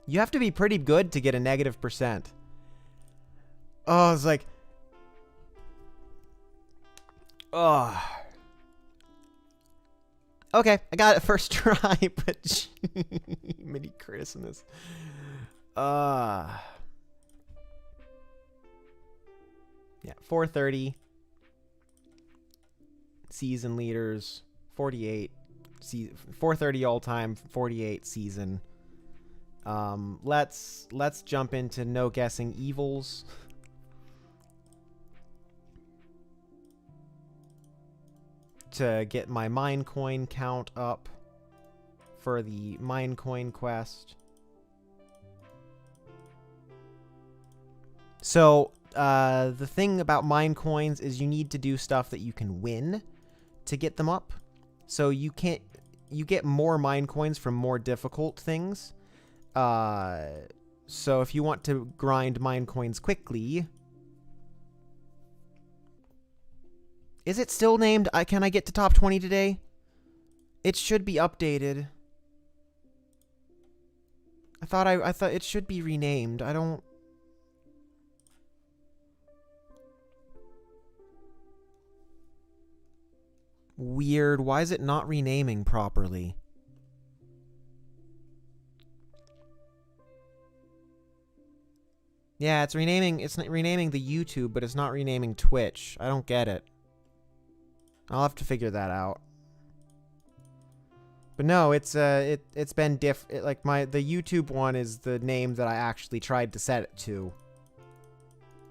You have to be pretty good to get a negative percent. Oh, it's like. Oh. Okay, I got it first try, but many crits in this. Yeah, 430 season leaders, 48 430 all time, 48 season. Let's jump into no guessing evils. To get my mine coin count up for the Minecoin quest. So, the thing about Minecoins is you need to do stuff that you can win to get them up. So you get more Minecoins from more difficult things. So if you want to grind Minecoins quickly... Is it still named, can I get to top 20 today? It should be updated. I thought it should be renamed. I don't... Weird. Why is it not renaming properly? Yeah, it's renaming the YouTube, but it's not renaming Twitch. I don't get it. I'll have to figure that out. But no, it's been the YouTube one is the name that I actually tried to set it to.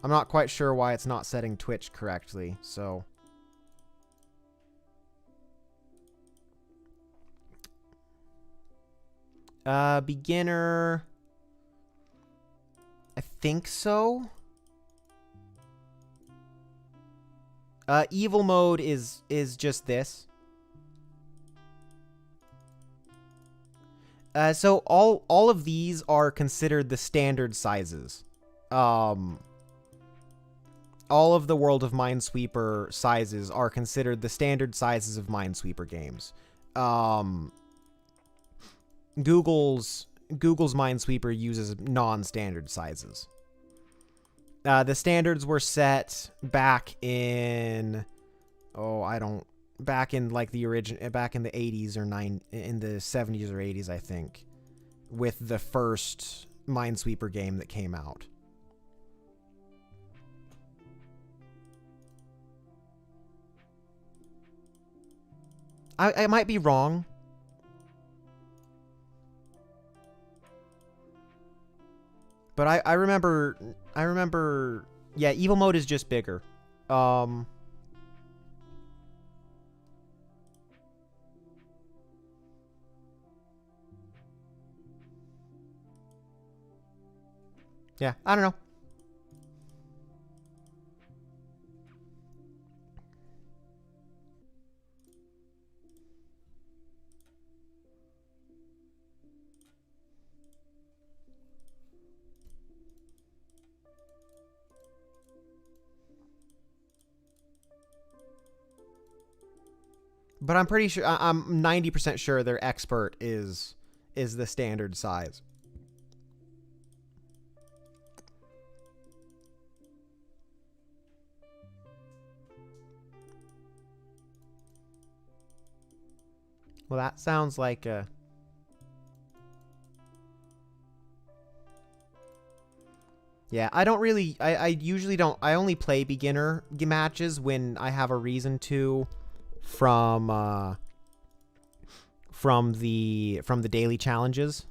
I'm not quite sure why it's not setting Twitch correctly, so... Beginner... I think so. Evil mode is just this. So all of these are considered the standard sizes. All of the World of Minesweeper sizes are considered the standard sizes of Minesweeper games. Google's Minesweeper uses non-standard sizes. The standards were set back in back in like the back in the 80s or in the 70s or 80s, I think, with the first Minesweeper game that came out. I might be wrong. But I remember, yeah, evil mode is just bigger. Yeah, I don't know. But I'm pretty sure, I'm 90% sure their expert is the standard size. Well, that sounds like a... Yeah, I don't really... I usually don't... I only play beginner matches when I have a reason to from the daily challenges.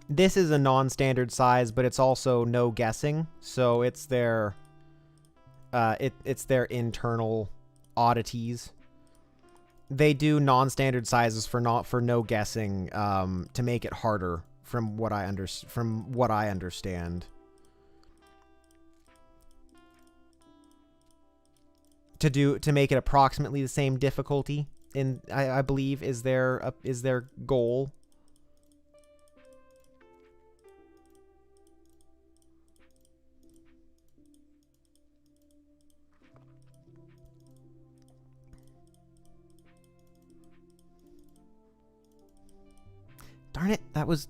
This is a non-standard size, but it's also no guessing, so it's their it's their internal oddities. They do non-standard sizes for no guessing to make it harder from what I understand. To make it approximately the same difficulty I believe is their goal. Darn it, that was...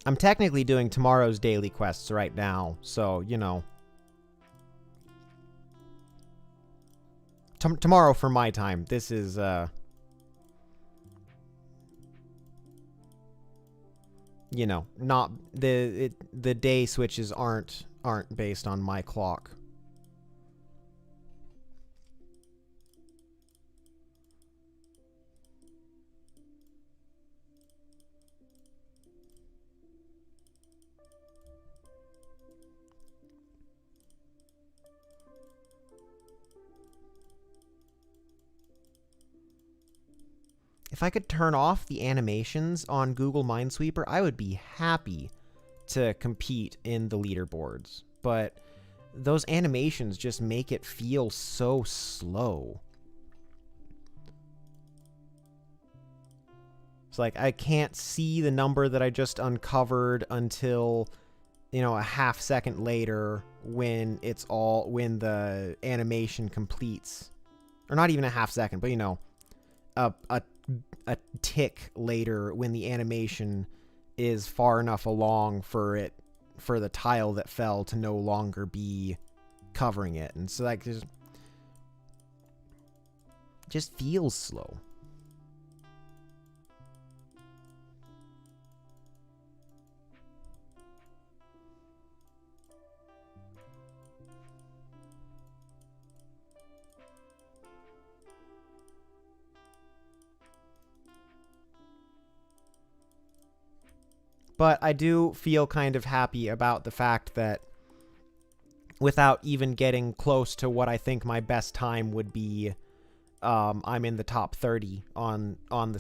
I'm technically doing tomorrow's daily quests right now, so, you know. Tomorrow for my time. This is, you know, not the day switches aren't based on my clock. If I could turn off the animations on Google Minesweeper, I would be happy to compete in the leaderboards. But those animations just make it feel so slow. It's like I can't see the number that I just uncovered until, you know, a half second later when when the animation completes. Or not even a half second, but you know, a tick later when the animation is far enough along for the tile that fell to no longer be covering it. And so like just feels slow. But I do feel kind of happy about the fact that without even getting close to what I think my best time would be, I'm in the top 30 on the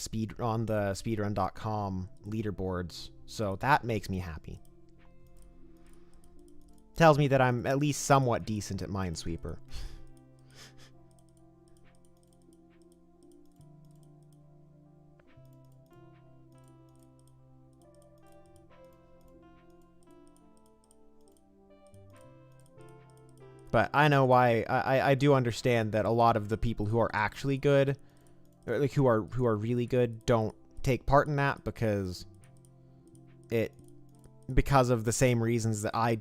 speedrun.com leaderboards. So that makes me happy. Tells me that I'm at least somewhat decent at Minesweeper. But I know why. I do understand that a lot of the people who are actually good, or like who are really good, don't take part in that because of the same reasons that I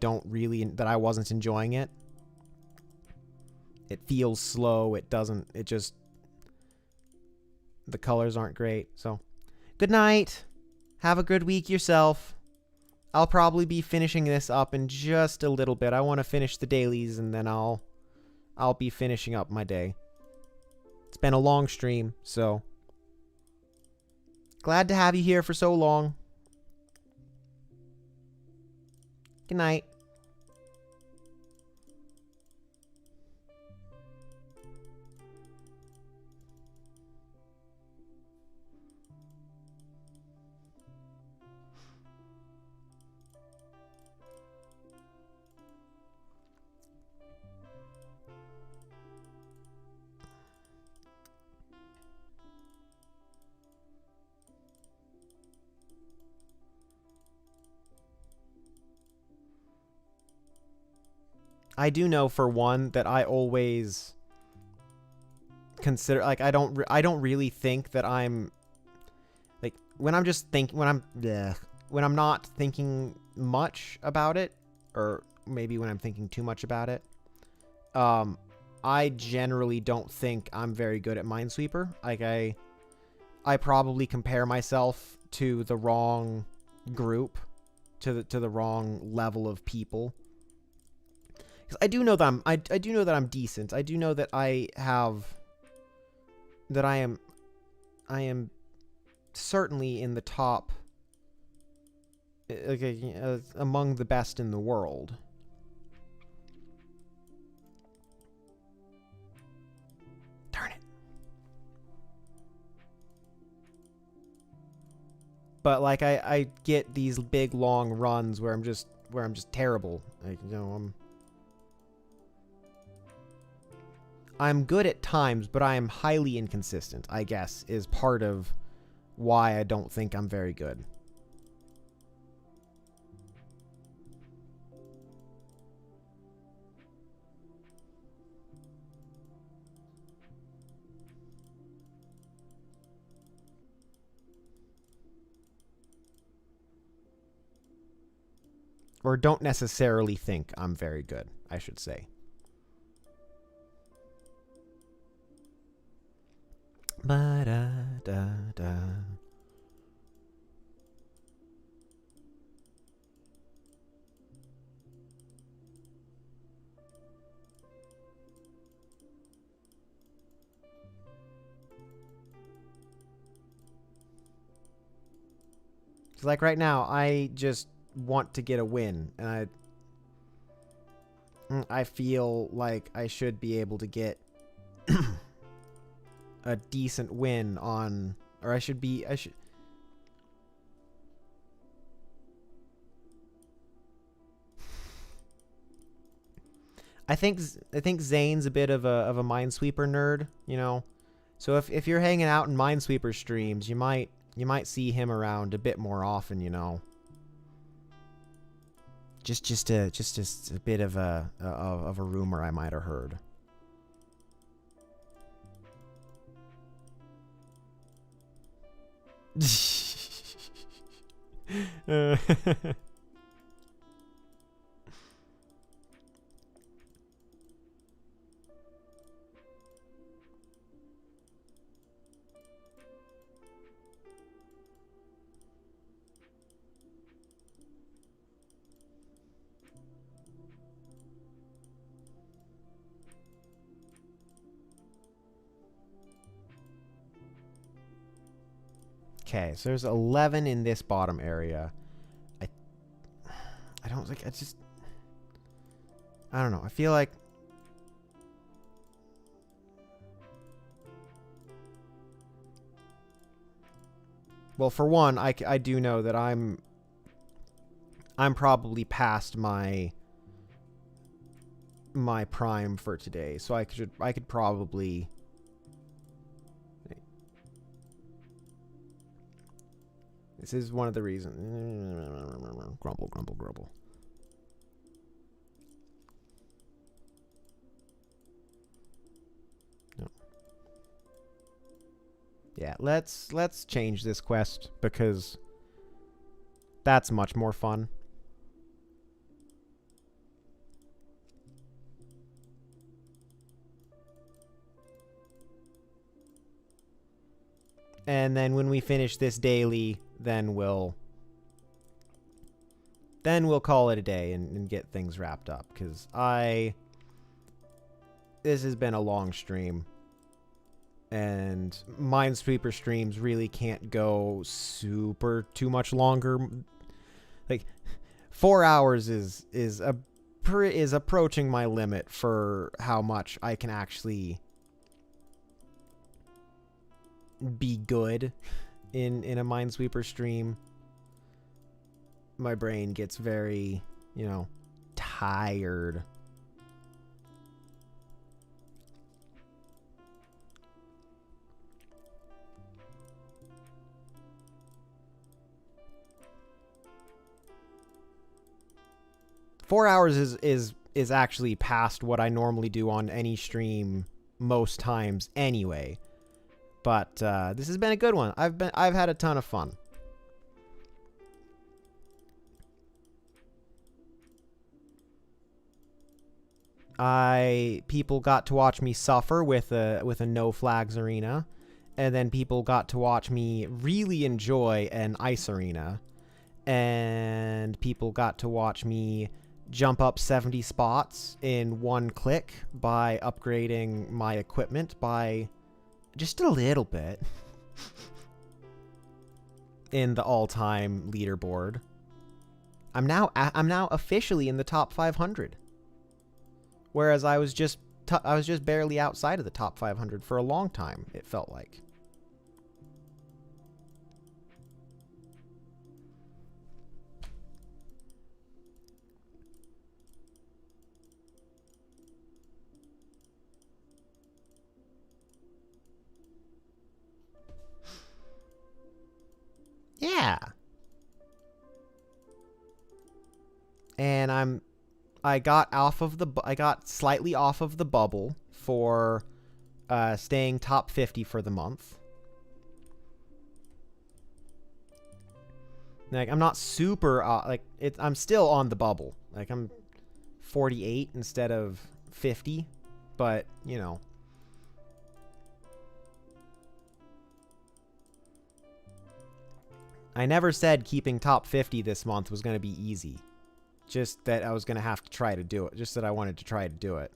wasn't enjoying it. It feels slow. The colors aren't great. So, good night. Have a good week yourself. I'll probably be finishing this up in just a little bit. I want to finish the dailies, and then I'll be finishing up my day. It's been a long stream, so glad to have you here for so long. Good night. I do know for one that I always consider, like, I don't really think that I'm, like, when I'm not thinking much about it, or maybe when I'm thinking too much about it, I generally don't think I'm very good at Minesweeper. Like, I probably compare myself to the wrong group, to the wrong level of people. I do know that I do know that I'm decent. I do know that I am certainly in the top, among the best in the world. Darn it. But like I get these big long runs where I'm just terrible. Like, you know, I'm good at times, but I am highly inconsistent, I guess, is part of why I don't think I'm very good. Or don't necessarily think I'm very good, I should say. Ba-da-da-da. Like right now, I just want to get a win, and I feel like I should be able to get a decent win on Or I should be... I think Zane's a bit of a Minesweeper nerd, you know. So if you're hanging out in Minesweeper streams, you might see him around a bit more often, you know. Just a bit of a rumor I might have heard. Okay, so there's 11 in this bottom area. I don't think... I don't know. I feel like... Well, for one, I do know that I'm probably past my prime for today, so I could probably... This is one of the reasons. Grumble, grumble, grumble. No. Yeah, let's change this quest because that's much more fun. And then when we finish this daily, then we'll call it a day and get things wrapped up, because this has been a long stream, and Minesweeper streams really can't go too much longer. Like 4 hours is approaching my limit for how much I can actually be good in a Minesweeper stream. My brain gets very, you know, tired. Four hours is actually past what I normally do on any stream most times anyway. But this has been a good one. I've had a ton of fun. People got to watch me suffer with a no flags arena, and then people got to watch me really enjoy an ice arena, and people got to watch me jump up 70 spots in one click by upgrading my equipment by just a little bit in the all-time leaderboard. I'm now officially in the top 500. Whereas I was just barely outside of the top 500 for a long time, it felt like. Yeah. And I got slightly off of the bubble for staying top 50 for the month. Like, I'm not super I'm still on the bubble. Like, I'm 48 instead of 50, but you know. I never said keeping top 50 this month was going to be easy. Just that I was going to have to try to do it. Just that I wanted to try to do it.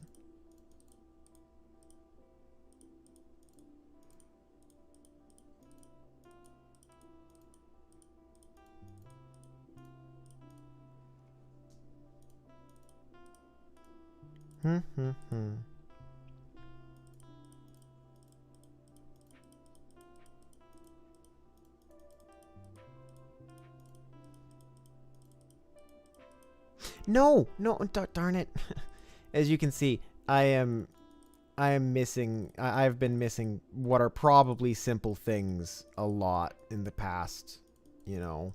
No, no, darn it. As you can see, I am missing, I've been missing what are probably simple things a lot in the past, you know,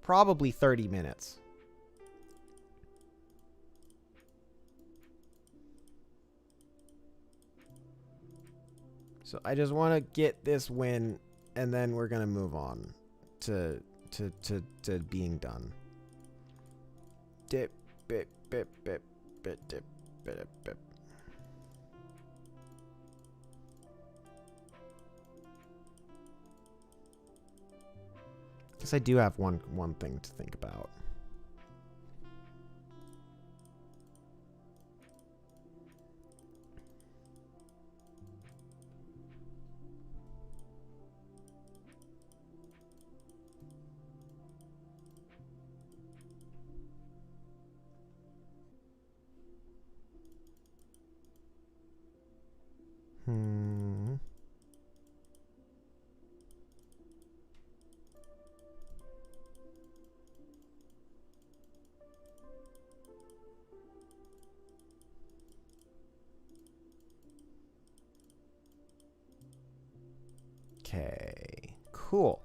probably 30 minutes. So I just want to get this win, and then we're going to move on to being done. Dip, bip, bip, bip, bip, dip, bip, bip. Guess I do have one thing to think about. Okay, cool.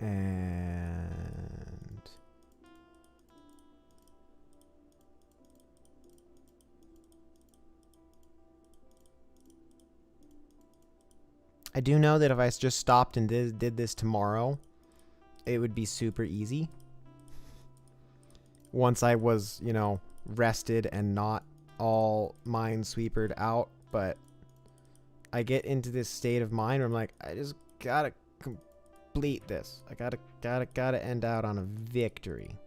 And I do know that if I just stopped and did this tomorrow, it would be super easy. Once I was, you know, rested and not all minesweepered out, but I get into this state of mind where I'm like, I just gotta complete this. I gotta end out on a victory.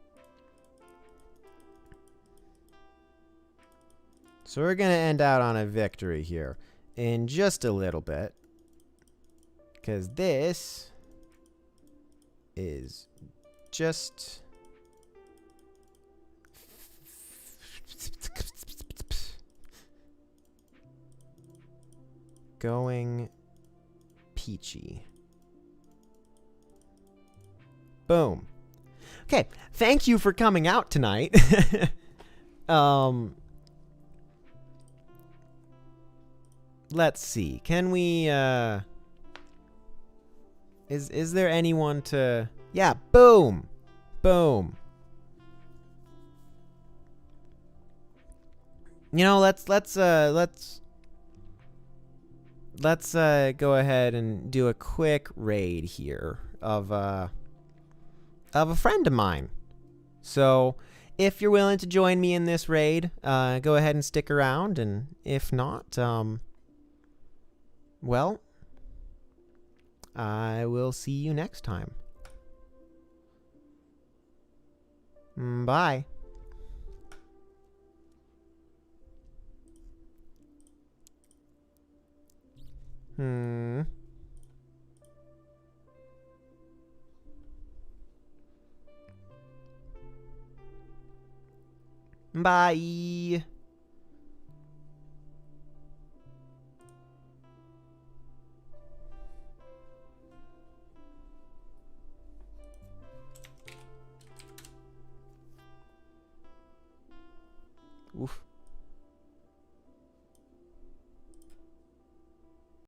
So we're gonna end out on a victory here in just a little bit, because this is just going peachy. Boom. Okay, thank you for coming out tonight. Let's see. Can we is there anyone to... Yeah, boom. Boom. You know, let's go ahead and do a quick raid here of a friend of mine. So, if you're willing to join me in this raid, go ahead and stick around, and if not, well, I will see you next time. Bye. Bye. Oof.